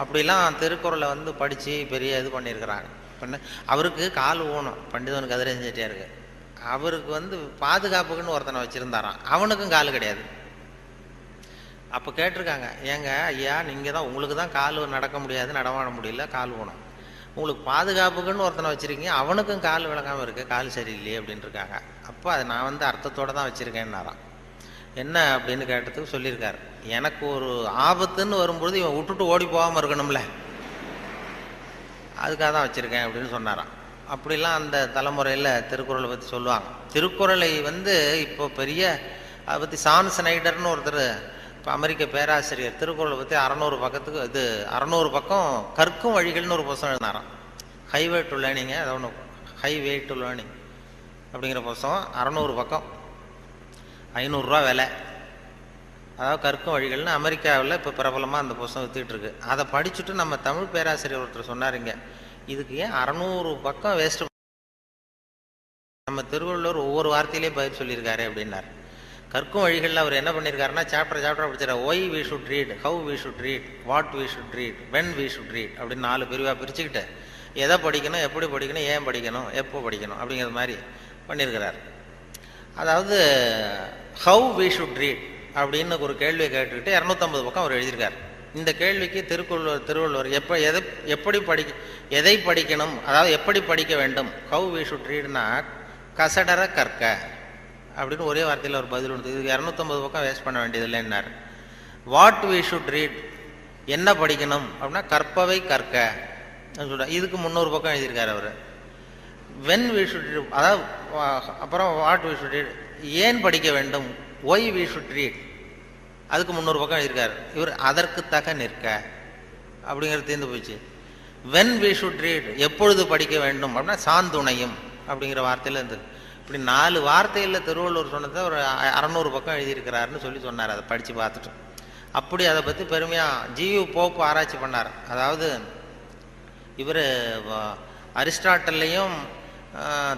அப்படிலாம் திருக்குறளை வந்து படித்து பெரிய இது பண்ணியிருக்கிறாங்க. அவருக்கு கால் ஊனம், பண்டிதன் கதிரேசன் செட்டியாருக்கு. அவருக்கு வந்து பாதுகாப்புக்குன்னு ஒருத்தனை வச்சுருந்தாரான், அவனுக்கும் கால் கிடையாது. அப்போ கேட்டிருக்காங்க, ஏங்க ஐயா நீங்கள் தான், உங்களுக்கு தான் கால் நடக்க முடியாது, நடமாட முடியல, கால் ஊனம், உங்களுக்கு பாதுகாப்புக்குன்னு ஒருத்தனை வச்சுருக்கீங்க, அவனுக்கும் கால் விளங்காமல் இருக்குது, கால் சரியில்லையே அப்படின்ட்டு இருக்காங்க. அப்போ அதை நான் வந்து அர்த்தத்தோடு தான் வச்சுருக்கேன்னாரான். என்ன அப்படின்னு கேட்டதுக்கு சொல்லியிருக்காரு, எனக்கு ஒரு ஆபத்துன்னு வரும்பொழுது இவன் விட்டுட்டு ஓடி போகாமல் இருக்கணும்ல, அதுக்காக தான் வச்சுருக்கேன் அப்படின்னு சொன்னாரான். அப்படிலாம் அந்த தலைமுறையில் திருக்குறளை பற்றி சொல்லுவாங்க. திருக்குறளை வந்து இப்போ பெரிய அதை பற்றி சான் ஸ்னைடர்னு ஒருத்தர், இப்போ அமெரிக்க பேராசிரியர், திருக்குறளை பற்றி 600 பக்கத்துக்கு 600 பக்கம் கற்கும் வழிகள்னு ஒரு புத்தகம் எழுதினாராம். ஹைவே டு லேர்னிங்க, அதை ஒன்று ஹைவே டு லேர்னிங் அப்படிங்கிற புத்தகம் 600 பக்கம், 500 ரூபா விலை. அதாவது கற்கும் வழிகள்னு அமெரிக்காவில் இப்போ பிரபலமாக அந்த புத்தகம் விற்றுக்கிட்டு இருக்கு. அதை படிச்சுட்டு நம்ம தமிழ் பேராசிரியர் ஒருத்தர் சொன்னாருங்க, இதுக்கு ஏன் 600 பக்கம் வேஸ்ட்டு, நம்ம திருவள்ளுவர் ஒவ்வொரு வார்த்தையிலே பதில் சொல்லியிருக்காரு அப்படின்னார். கற்கும் வழிகளில் அவர் என்ன பண்ணியிருக்காருன்னா, சாப்டர் படிச்சிடற, why we should read, how we should read, what we should read, when we should read அப்படின்னு 4 பிரிவாக பிரிச்சுக்கிட்டு எதை படிக்கணும், எப்படி படிக்கணும், ஏன் படிக்கணும், எப்போ படிக்கணும் அப்படிங்கிறது மாதிரி பண்ணியிருக்கிறார். அதாவது ஹவு வி ஷுட் ரீட் அப்படின்னு ஒரு கேள்வியை கேட்டுக்கிட்டு 250 பக்கம் அவர் எழுதியிருக்கார். இந்த கேள்விக்கு திருவள்ளுவர் எதை படிக்கணும், அதாவது எப்படி படிக்க வேண்டும், ஹவு வி ஷுட் ரீட்னா கசடர கற்க அப்படின்னு ஒரே வார்த்தையில் ஒரு பதில் கொடுத்து, இதுக்கு 250 பக்கம் வேஸ்ட் பண்ண வேண்டியதில்லை என்னார். வாட் வி ஷுட் ரீட், என்ன படிக்கணும் அப்படின்னா கற்பவை கற்க சொல்ற, இதுக்கு 300 பக்கம் எழுதியிருக்காரு அவர். வென் வி ஷுட் ரீட், அதாவது அப்புறம் வாட் வி ஷுட் ரீட், ஏன் படிக்க வேண்டும், ஒய் வி ஷுட் ரீட், அதுக்கு 300 பக்கம் எழுதியிருக்காரு இவர். அதற்கு தக நிற்க அப்படிங்கிறது தீர்ந்து போச்சு. வென் வி ஷுட் ரீட், எப்பொழுது படிக்க வேண்டும் அப்படின்னா சாந்துணையும் அப்படிங்கிற வார்த்தையில் இருந்து, இப்படி 4 வார்த்தையில் திருவள்ளுவர் சொன்னதை ஒரு 600 பக்கம் எழுதியிருக்கிறாருன்னு சொல்லி சொன்னார். அதை படித்து பார்த்துட்டு அப்படி அதை பற்றி பெருமையாக ஜியு போப்பு ஆராய்ச்சி பண்ணார். அதாவது இவர் அரிஸ்டாட்டல்லையும்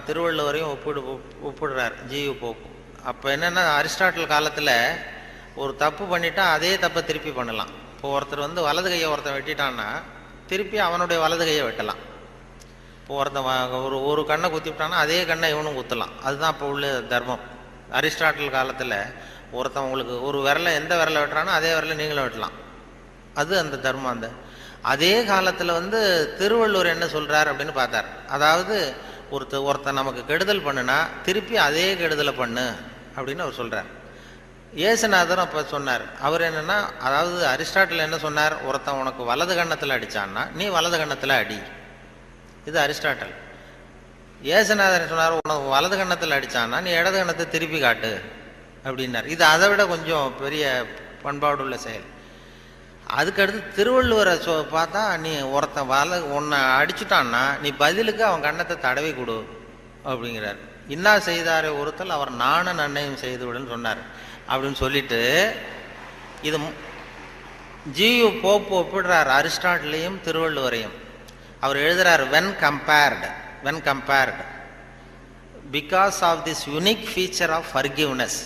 திருவள்ளுவரையும் ஒப்பிடுறார் ஜியு போப்பு. அப்போ என்னென்னா, அரிஸ்டாட்டில் காலத்தில் ஒரு தப்பு பண்ணிட்டா அதே தப்பை திருப்பி பண்ணலாம். இப்போ ஒருத்தர் வந்து வலது கையை ஒருத்தன் வெட்டிட்டான்னா திருப்பி அவனுடைய வலது கையை வெட்டலாம். இப்போ ஒருத்தன் ஒரு கண்ணை குத்திவிட்டான்னா அதே கண்ணை இவனும் குத்தலாம். அதுதான் இப்போ உள்ள தர்மம். அரிஸ்டாட்டில் காலத்தில் ஒருத்தன் உங்களுக்கு ஒரு விரலை எந்த விரலை வெட்டுறானோ அதே விரலை நீங்களும் வெட்டலாம். அது அந்த தர்மம். அந்த அதே காலத்தில் வந்து திருவள்ளுவர் என்ன சொல்கிறார் அப்படின்னு பார்த்தார். அதாவது ஒருத்தன் நமக்கு கெடுதல் பண்ணுனா திருப்பி அதே கெடுதலை பண்ணு அப்படின்னு அவர் சொல்கிறார். இயேசுநாதரும் அப்போ சொன்னார். அவர் என்னென்னா, அதாவது அரிஸ்டாட்டில் என்ன சொன்னார், ஒருத்தன் உனக்கு வலது கன்னத்தில் அடித்தான்னா நீ வலது கன்னத்தில் அடி. இது அரிஸ்டாட்டல். இயேசுநாதர் சொன்னார், உனக்கு வலது கன்னத்தில் அடித்தான்னா நீ இடது கன்னத்தை திருப்பி காட்டு அப்படின்னார். இது அதை விட கொஞ்சம் பெரிய பண்பாடுள்ள செயல். அதுக்கடுத்து திருவள்ளுவரை பார்த்தா, நீ ஒருத்தன் உன்னை அடிச்சுட்டான்னா நீ பதிலுக்கு அவன் கன்னத்தை தடவி கொடு அப்படிங்கிறார். இன்னா செய்தாரே ஒருத்தல் அவர் நாண நன்னையும் செய்து விடுன்னு சொன்னார். அப்படின்னு சொல்லிட்டு இது ஜியு போப்பு ஒப்பிடுறார் அரிஸ்டாட்டிலையும் திருவள்ளுவரையும். அவர் எழுதுறார், when compared because of this unique feature of forgiveness.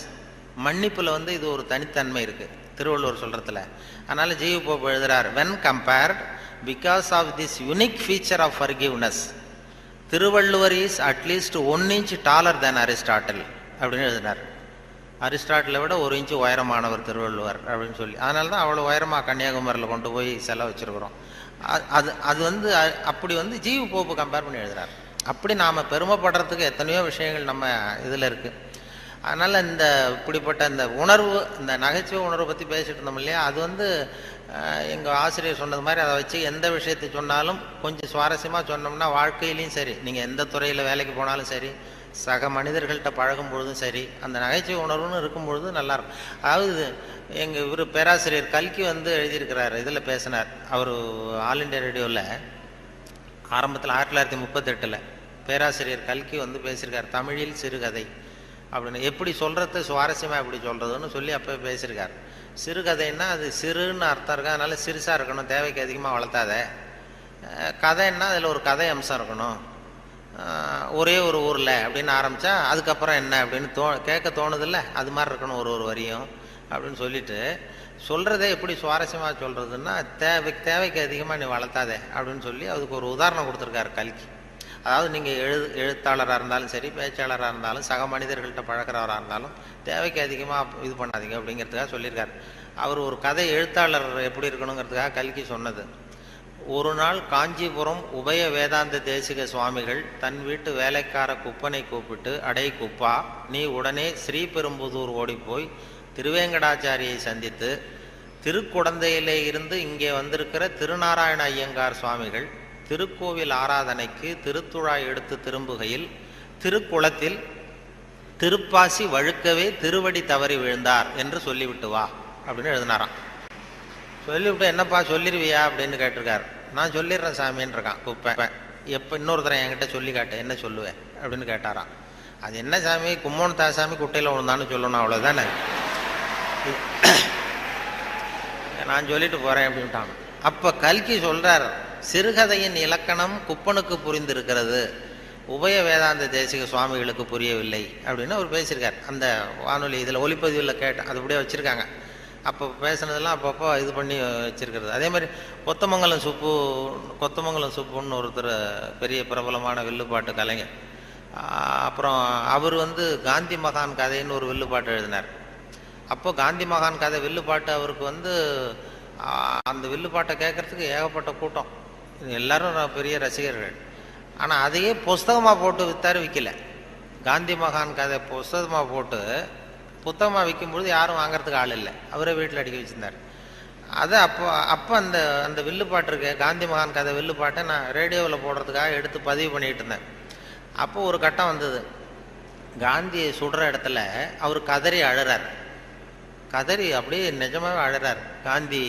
மன்னிப்புல வந்து இது ஒரு தனித்தன்மை இருக்கு திருவள்ளுவர் சொல்றதுல. அதனால ஜியு போப்பு எழுதுறார், when compared because of this unique feature of forgiveness Thiruvalluvar is at least 1 inch taller than Aristotle அப்படின்னு எழுதினார். அரிஸ்டாட்டிலை விட 1 inch உயரமானவர் திருவள்ளுவர் அப்படின்னு சொல்லி. அதனால தான் அவ்வளோ உயரமாக கன்னியாகுமரியில் கொண்டு போய் செலவு வச்சிருக்கிறோம். அது வந்து அப்படி வந்து ஜியு போப்பு கம்பேர் பண்ணி எழுதுறார். அப்படி நாம் பெருமைப்படுறதுக்கு எத்தனையோ விஷயங்கள் நம்ம இதில் இருக்குது. அதனால் இந்த இப்படிப்பட்ட இந்த உணர்வு, இந்த நகைச்சுவை உணர்வை பற்றி பேசிட்டு இருந்தோம் இல்லையா, அது வந்து எங்கள் ஆசிரியர் சொன்னது மாதிரி அதை வச்சு எந்த விஷயத்தை சொன்னாலும் கொஞ்சம் சுவாரஸ்யமாக சொன்னோம்னா வாழ்க்கையிலையும் சரி, நீங்கள் எந்த துறையில் வேலைக்கு போனாலும் சரி, சக மனிதர்கள்ட்ட பழகும் பொழுதும் சரி, அந்த நகைச்சுவை உணர்வுன்னு இருக்கும் பொழுது நல்லாயிருக்கும். அதாவது எங்கள் இவர் பேராசிரியர் கல்கி வந்து எழுதியிருக்கிறார், இதில் பேசினார். அவர் ஆல் இண்டியா ரேடியோவில் ஆரம்பத்தில் 1938 பேராசிரியர் கல்கி வந்து பேசியிருக்கார், தமிழில் சிறுகதை அப்படின்னு. எப்படி சொல்கிறது சுவாரஸ்யமாக எப்படி சொல்கிறதுன்னு சொல்லி அப்போ பேசியிருக்கார். சிறுகதைன்னா அது சிறுன்னு அர்த்தம் இருக்கு, அதனால சிறுசாக இருக்கணும், தேவைக்கு அதிகமாக வளர்த்தாத. கதைன்னா அதில் ஒரு கதை அம்சம் இருக்கணும். ஒரே ஒரு ஊரில் அப்படின்னு ஆரம்பித்தா அதுக்கப்புறம் என்ன அப்படின்னு கேட்க தோணுதில்ல, அது மாதிரி இருக்கணும் ஒரு வரியும் அப்படின்னு சொல்லிட்டு சொல்கிறதே எப்படி சுவாரஸ்யமாக சொல்கிறதுன்னா, தேவைக்கு அதிகமாக நீ வளர்த்தாதே அப்படின்னு சொல்லி அதுக்கு ஒரு உதாரணம் கொடுத்துருக்காரு கல்கி. அதாவது நீங்கள் எழுத்தாளராக இருந்தாலும் சரி, பேச்சாளராக இருந்தாலும், சக மனிதர்கள்ட்ட பழக்கிறவராக இருந்தாலும் தேவைக்கு அதிகமாக இது பண்ணாதீங்க அப்படிங்கிறதுக்காக சொல்லியிருக்காரு. அவர் ஒரு கதை எழுத்தாளர் எப்படி இருக்கணுங்கிறதுக்காக கல்கி சொன்னது. ஒரு நாள் காஞ்சிபுரம் உபய வேதாந்த தேசிக சுவாமிகள் தன் வீட்டு வேலைக்கார குப்பனை கூப்பிட்டு, அடை குப்பா, நீ உடனே ஸ்ரீபெரும்புதூர் ஓடிப்போய் திருவேங்கடாச்சாரியை சந்தித்து திருக்குடந்தையிலே இருந்து இங்கே வந்திருக்கிற திருநாராயண ஐயங்கார் சுவாமிகள் திருக்கோவில் ஆராதனைக்கு திருத்துழாய் எடுத்து திரும்புகையில் திருக்குளத்தில் திருப்பாசி வழுக்கவே திருவடி தவறி விழுந்தார் என்று சொல்லிவிட்டு வா அப்படின்னு எழுதினாராம். சொல்லிவிட்டு, என்னப்பா சொல்லிடுவியா அப்படின்னு கேட்டிருக்காரு. நான் சொல்லிடுறேன் சாமின்னு இருக்கான் குப்பை. எப்போ இன்னொருத்தரை என்கிட்ட சொல்லி காட்டு, என்ன சொல்லுவேன் அப்படின்னு கேட்டாராம். அது என்ன சாமி, கும்மோன் தாசாமி குட்டையில் விழுந்தான்னு சொல்லணும், அவ்வளோதானே, நான் சொல்லிட்டு போகிறேன் அப்படின்ட்டாங்க. அப்போ கல்கி சொல்கிறார், சிறுகதையின் இலக்கணம் குப்பனுக்கு புரிந்திருக்கிறது, உபய வேதாந்த தேசிக சுவாமிகளுக்கு புரியவில்லை அப்படின்னு அவர் பேசியிருக்கார். அந்த வானொலி இதில் ஒளிப்பதிவில் கேட்டேன், அது அப்படியே வச்சுருக்காங்க. அப்போ பேசுனதெல்லாம் அப்பப்போ இது பண்ணி வச்சிருக்கிறது. அதே மாதிரி கொத்தமங்கலம் சுப்புன்னு ஒருத்தர் பெரிய பிரபலமான வில்லுப்பாட்டு கலைஞர். அப்புறம் அவர் வந்து காந்தி மகான் கதைன்னு ஒரு வில்லுப்பாட்டு எழுதினார். அப்போ காந்தி மகான் கதை வில்லுப்பாட்டு அவருக்கு வந்து அந்த வில்லுப்பாட்டை கேட்கறதுக்கு ஏகப்பட்ட கூட்டம், எல்லாரும் பெரிய ரசிகர்கள். ஆனால் அதையே புஸ்தகமாக போட்டு விற்கல. காந்தி மகான் கதை புஸ்தகமாக போட்டு புத்தகமாக விற்கும்பொழுது யாரும் வாங்கிறதுக்கு ஆள் இல்லை, அவரே வீட்டில் அடிக்க வச்சுருந்தார். அதை அப்போ அந்த வில்லுப்பாட்டு இருக்கு, காந்தி மகான் கதை வில்லுப்பாட்டை நான் ரேடியோவில் போடுறதுக்காக எடுத்து பதிவு பண்ணிகிட்டு இருந்தேன். அப்போது ஒரு கட்டம் வந்தது, காந்தியை சுடுற இடத்துல அவர் கதறி அழுறார். கதறி அப்படியே நிஜமாகவே அழுறார் காந்தி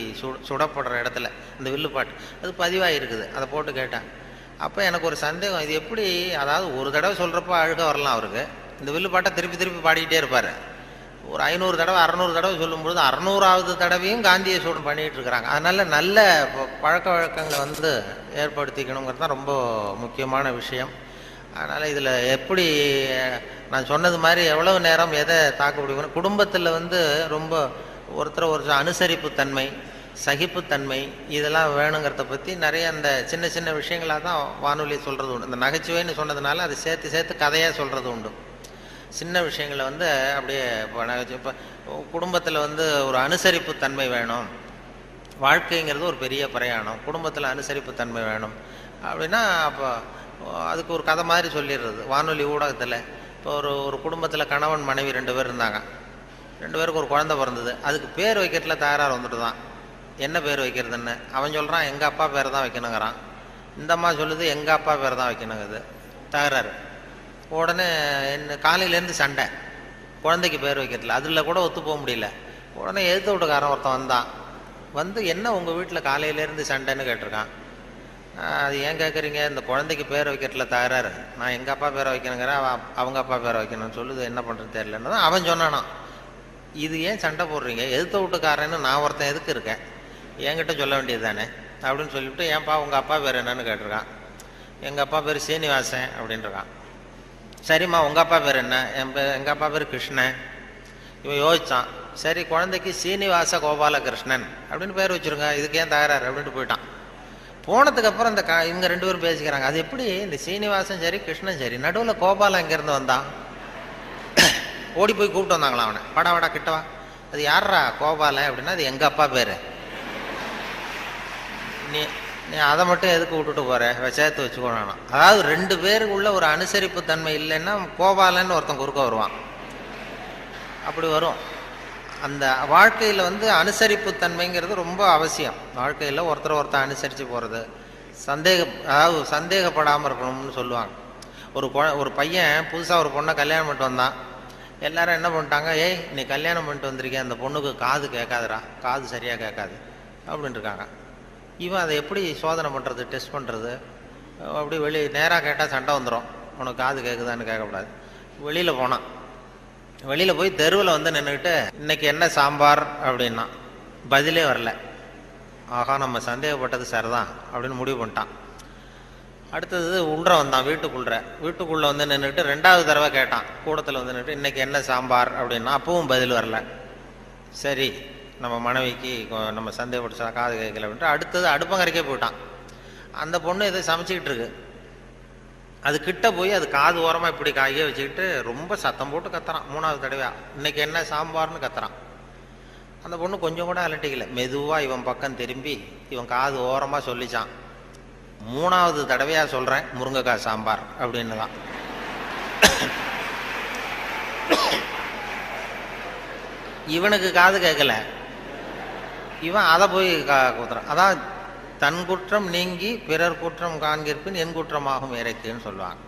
சுடப்படுற இடத்துல. இந்த வில்லுப்பாட்டு அது பதிவாக இருக்குது, அதை போட்டு கேட்டேன். அப்போ எனக்கு ஒரு சந்தேகம், இது எப்படி, அதாவது ஒரு தடவை சொல்கிறப்ப அழுக வரலாம் அவருக்கு, இந்த வில்லுப்பாட்டை திருப்பி திருப்பி பாடிக்கிட்டே இருப்பார். ஒரு 500 தடவை 600 தடவை சொல்லும்பொழுது 600வது தடவையும் காந்தியை சூடு பண்ணிகிட்டு இருக்கிறாங்க. அதனால் நல்ல பழக்க வழக்கங்களை வந்து ஏற்படுத்திக்கணுங்கிறது தான் ரொம்ப முக்கியமான விஷயம். அதனால் இதில் எப்படி நான் சொன்னது மாதிரி எவ்வளவு நேரம் எதை தாக்க முடியும், குடும்பத்தில் வந்து ரொம்ப ஒருத்தர் அனுசரிப்புத்தன்மை, சகிப்புத்தன்மை இதெல்லாம் வேணுங்கிறத பற்றி நிறைய அந்த சின்ன சின்ன விஷயங்களாக தான் வானொலி சொல்கிறது உண்டு. இந்த நகைச்சுவைன்னு சொன்னதுனால அதை சேர்த்து கதையாக சொல்கிறது உண்டு. சின்ன விஷயங்களை வந்து அப்படியே இப்போ குடும்பத்தில் வந்து ஒரு அனுசரிப்புத்தன்மை வேணும், வாழ்க்கைங்கிறது ஒரு பெரிய பிரயாணம், குடும்பத்தில் அனுசரிப்பு தன்மை வேணும் அப்படின்னா அப்போ அதுக்கு ஒரு கதை மாதிரி சொல்லிடுறது வானொலி ஊடகத்தில். இப்போ ஒரு குடும்பத்தில் கணவன் மனைவி 2 பேர் இருந்தாங்க. 2 பேருக்கு ஒரு குழந்தை பிறந்தது. அதுக்கு பேர் வைக்கிறதுல தகராறு வந்துட்டு தான். என்ன பேர் வைக்கிறதுன்னு அவன் சொல்கிறான் எங்கள் அப்பா பேர் தான் வைக்கணுங்கிறான். இந்த அம்மா சொல்லுது எங்கள் அப்பா பேர் தான் வைக்கணுங்குது. தகராறு. உடனே என்ன காலையிலேருந்து சண்டை, குழந்தைக்கு பேர் வைக்கிறதுல. அதில் கூட ஒத்து போக முடியல. உடனே எதிர்த்து வீட்டுக்காரன் ஒருத்தன் வந்தான். வந்து என்ன உங்கள் வீட்டில் காலையிலேருந்து சண்டைன்னு கேட்டிருக்கான். அது ஏன் கேட்குறீங்க, இந்த குழந்தைக்கு பேர் வைக்கிறதுல தகராறு, நான் எங்கள் அப்பா பேரை வைக்கணுங்கிறேன், அவங்க அப்பா பேரை வைக்கணும்னு சொல்லுது, என்ன பண்ணுறது தெரியலன்னு தான் அவன் சொன்னானா. இது ஏன் சண்டை போடுறீங்க, எதிர்த்த வீட்டுக்காரன்னு நான் ஒருத்தன் எதுக்கு இருக்கேன், என்கிட்ட சொல்ல வேண்டியது தானே அப்படின்னு சொல்லிவிட்டு, ஏன்ப்பா உங்கள் அப்பா பேர் என்னன்னு கேட்டிருக்கான். எங்கள் அப்பா பேர் சீனிவாசன் அப்படின்ட்டுருக்கான். சரிம்மா உங்கள் அப்பா பேர் என்ன, எங்கள் அப்பா பேர் கிருஷ்ணன். இவன் யோசித்தான், சரி குழந்தைக்கு சீனிவாச கோபாலகிருஷ்ணன் அப்படின்னு பேர் வச்சுருங்க, இதுக்கு ஏன் தகராறு அப்படின்ட்டு போயிட்டான். போனதுக்கப்புறம் இந்த இவங்க 2 பேரும் பேசிக்கிறாங்க, அது எப்படி இந்த சீனிவாசன் சரி கிருஷ்ணன் சரி, நடுவில் கோபாலன் எங்கேருந்து வந்தான். ஓடி போய் கூப்பிட்டு வந்தாங்களா அவனை, வாடா கிட்டவா, அது யாரா கோபாலன் அப்படின்னா அது எங்கள் அப்பா பேர், நீ அதை மட்டும் எதுக்கு விட்டுட்டு போற, சேர்த்து வச்சுக்கணும். அதாவது 2 பேருக்குள்ள ஒரு அனுசரிப்பு தன்மை இல்லைன்னா கோபாலன்னு ஒருத்தன் குறுக்க வருவான். அப்படி வரும். அந்த வாழ்க்கையில் அனுசரிப்பு தன்மைங்கிறது ரொம்ப அவசியம். வாழ்க்கையில் ஒருத்தர் அனுசரித்து போகிறது, அதாவது சந்தேகப்படாமல் இருக்கணும்னு சொல்லுவாங்க. ஒரு பையன் புதுசாக ஒரு பொண்ணை கல்யாணம் பண்ணிட்டு வந்தான். எல்லாரும் என்ன பண்ணிட்டாங்க, ஏய் நீ கல்யாணம் பண்ணிட்டு வந்திருக்கேன், அந்த பொண்ணுக்கு காது கேட்காதுடா, காது சரியாக கேட்காது அப்படின்ட்டு இருக்காங்க. இவன் அதை எப்படி சோதனை பண்ணுறது, டெஸ்ட் பண்ணுறது, அப்படி நேராக கேட்டால் சண்டை வந்துடும், உனக்கு காது கேட்குதான்னு கேட்கக்கூடாது. வெளியில் போனான். வெளியில் போய் தெருவில் நின்றுக்கிட்டு இன்னைக்கு என்ன சாம்பார் அப்படின்னா பதிலே வரல. ஆகா நம்ம சந்தேகப்பட்டது சரிதான் அப்படின்னு முடிவு பண்ணிட்டான். அடுத்தது வந்தான் வீட்டுக்குள்ளே நின்றுக்கிட்டு 2வது தடவை கேட்டான். கூடத்தில் நின்றுட்டு இன்னைக்கு என்ன சாம்பார் அப்படின்னா அப்பவும் பதில் வரல. சரி நம்ம மனைவிக்கு நம்ம சந்தேகப்பட்டு காது கேட்கல அப்படின்ட்டு அடுத்தது அடுப்பங்கரைக்கே போயிட்டான். அந்த பொண்ணு எதை சமைச்சிக்கிட்டு இருக்கு. அது கிட்ட போய் அது காது ஓரமாக இப்படி காய வச்சுக்கிட்டு ரொம்ப சத்தம் போட்டு கத்துறான். 3வது தடவையா இன்னைக்கு என்ன சாம்பார்னு கத்துறான். அந்த பொண்ணு கொஞ்சம் கூட அலட்டிக்கல. மெதுவாக இவன் பக்கம் திரும்பி இவன் காது ஓரமாக சொல்லிச்சான், 3வது தடவையா சொல்கிறேன் முருங்கைக்காய் சாம்பார் அப்படின்னு தான். இவனுக்கு காது கேட்கல, இவன் அதை போய் குத்துறான். அதான் தன் குற்றம் நீங்கி பிறர் குற்றம் காண்கிற்பின் என் குற்றமாகும் இறைக்குன்னு சொல்லுவாங்க.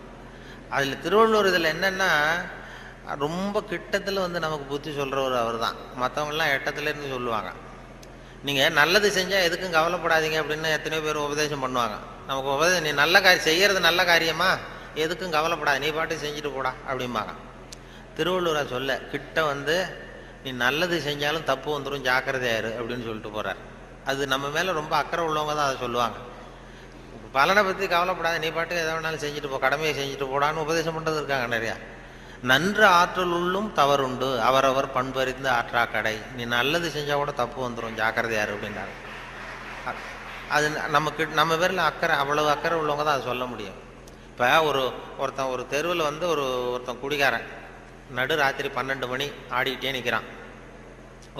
அதில் திருவள்ளுவர் இதில் என்னென்னா ரொம்ப கிட்டத்தில் நமக்கு புத்தி சொல்கிறவர் அவர் தான். மற்றவங்களாம் எட்டத்துலேருந்து சொல்லுவாங்க. நீங்கள் நல்லது செஞ்சால் எதுக்கும் கவலைப்படாதீங்க அப்படின்னு எத்தனையோ பேர் உபதேசம் பண்ணுவாங்க. நமக்கு நீ நல்ல காரியம் செய்கிறது நல்ல காரியமா, எதுக்கும் கவலைப்படாது, நீ பாட்டு செஞ்சுட்டு போடா அப்படிம்பாங்க. திருவள்ளுவரை சொல்ல கிட்ட நீ நல்லது செஞ்சாலும் தப்பு வந்துடும், ஜாக்கிரதையாரு அப்படின்னு சொல்லிட்டு போகிறார். அது நம்ம மேலே ரொம்ப அக்கறை உள்ளவங்க தான் அதை சொல்லுவாங்க. பலனை பற்றி கவலைப்படாத, நீ பாட்டு எதை வேணாலும் செஞ்சுட்டு போ, கடமையை செஞ்சுட்டு போடான்னு உபதேசம் பண்ணுறது இருக்காங்க நிறையா. நன்று ஆற்றல் உள்ளும் தவறுண்டு, அவரவர் பண்பறிந்து ஆற்றா கடை, நீ நல்லது செஞ்சால் கூட தப்பு வந்துடும், ஜாக்கிரதையாரு அப்படின்னாரு. அது நம்ம பேரில் அக்கறை, அவ்வளவு அக்கறை உள்ளவங்க தான் அதை சொல்ல முடியும். இப்போ ஒருத்தன் ஒரு தெருவில் ஒருத்தன் குடிகாரன் நடு ராத்திரி 12 மணி ஆடிக்கிட்டே நிற்கிறான்.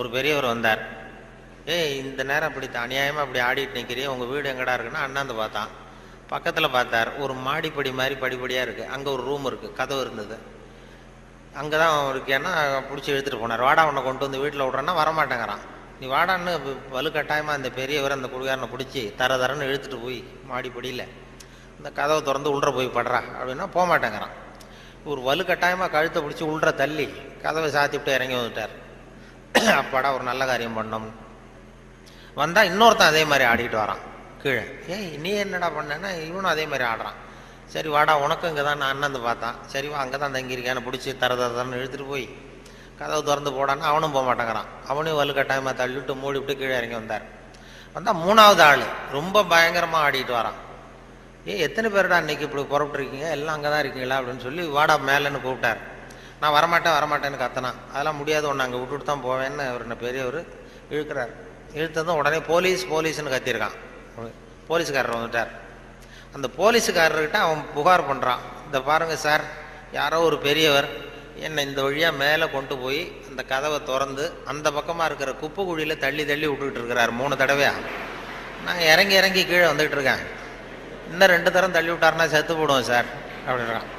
ஒரு பெரியவர் வந்தார். இந்த நேரம் அப்படி அநியாயமாக அப்படி ஆடிட்டு நிற்கிறியே, உங்கள் வீடு எங்கடா இருக்குன்னா அண்ணாந்து பார்த்தான். பக்கத்தில் பார்த்தார், ஒரு மாடிப்படி மாதிரி படிப்படியாக இருக்குது, அங்கே ஒரு ரூம் இருக்குது, கதவு இருந்தது. அங்கே தான் இருக்கேன்னா பிடிச்சி இழுத்துட்டு போனார். வாடா உன்னை கொண்டு வீட்டில் விட்றேன்னா வரமாட்டேங்கிறான். நீ வாடான்னு வலுக்கட்டாயமாக அந்த பெரியவர் அந்த குடிகாரனை பிடிச்சி தரன்னு இழுத்துட்டு போய் மாடிப்படியில் இந்த கதவை திறந்து உள்ற போய் படுறா அப்படின்னா போக மாட்டேங்கிறான். ஒரு வலுக்கட்டாயமாக கழுத்தை பிடிச்சி உள்ற தள்ளி கதவை சாத்திவிட்டு இறங்கி வந்துட்டார். அப்பாடா ஒரு நல்ல காரியம் பண்ணோம். வந்தால் இன்னொருத்தன் அதே மாதிரி ஆடிக்கிட்டு வரான் கீழே. நீ என்னடா பண்ணேன்னா இவனும் அதே மாதிரி ஆடுறான். சரி வாடா உனக்கும் இங்கே தான் நான் அண்ணந்து பார்த்தான். சரிவா அங்கே தான் தங்கியிருக்கேன்னு பிடிச்சி தரன்னு இழுத்துட்டு போய் கதவு திறந்து போடான்னு அவனும் போக மாட்டேங்கிறான். அவனையும் வலுக்கட்டாயமாக தள்ளிவிட்டு மூடிவிட்டு கீழே இறங்கி வந்தார். வந்தால் 3வது ஆள் ரொம்ப பயங்கரமாக ஆடிட்டு வரான். எத்தனை பேருடா அன்னைக்கு இப்படி புறப்பட்டுருக்கீங்க, எல்லாம் அங்கே தான் இருக்கீங்களா அப்படின்னு சொல்லி வாடா மேலேன்னு கூப்பிட்டார். நான் வரமாட்டேன்னு கத்தினான். அதெல்லாம் முடியாது, ஒன்று அங்கே விட்டுட்டு தான் போவேன்னு அவர் என்ன பெரியவர் இழுக்கிறார். இழுத்ததும் உடனே போலீஸ்னு கத்தியிருக்கான். போலீஸ்காரர் வந்துட்டார். அந்த போலீஸுக்காரர்கிட்ட அவன் புகார் பண்ணுறான். இந்த பாருங்கள் சார், யாரோ ஒரு பெரியவர் என்னை இந்த வழியாக மேலே கொண்டு போய் அந்த கதவை திறந்து அந்த பக்கமாக இருக்கிற குப்பை குழியில் தள்ளி தள்ளி விட்டுக்கிட்டு இருக்கிறார் 3 தடவையாக. நான் இறங்கி இறங்கி கீழே வந்துகிட்டு இருக்கேன். இன்னும் 2 தரம் தள்ளி விட்டாருன்னா செத்து போடுவோம் சார் அப்படின்றான்.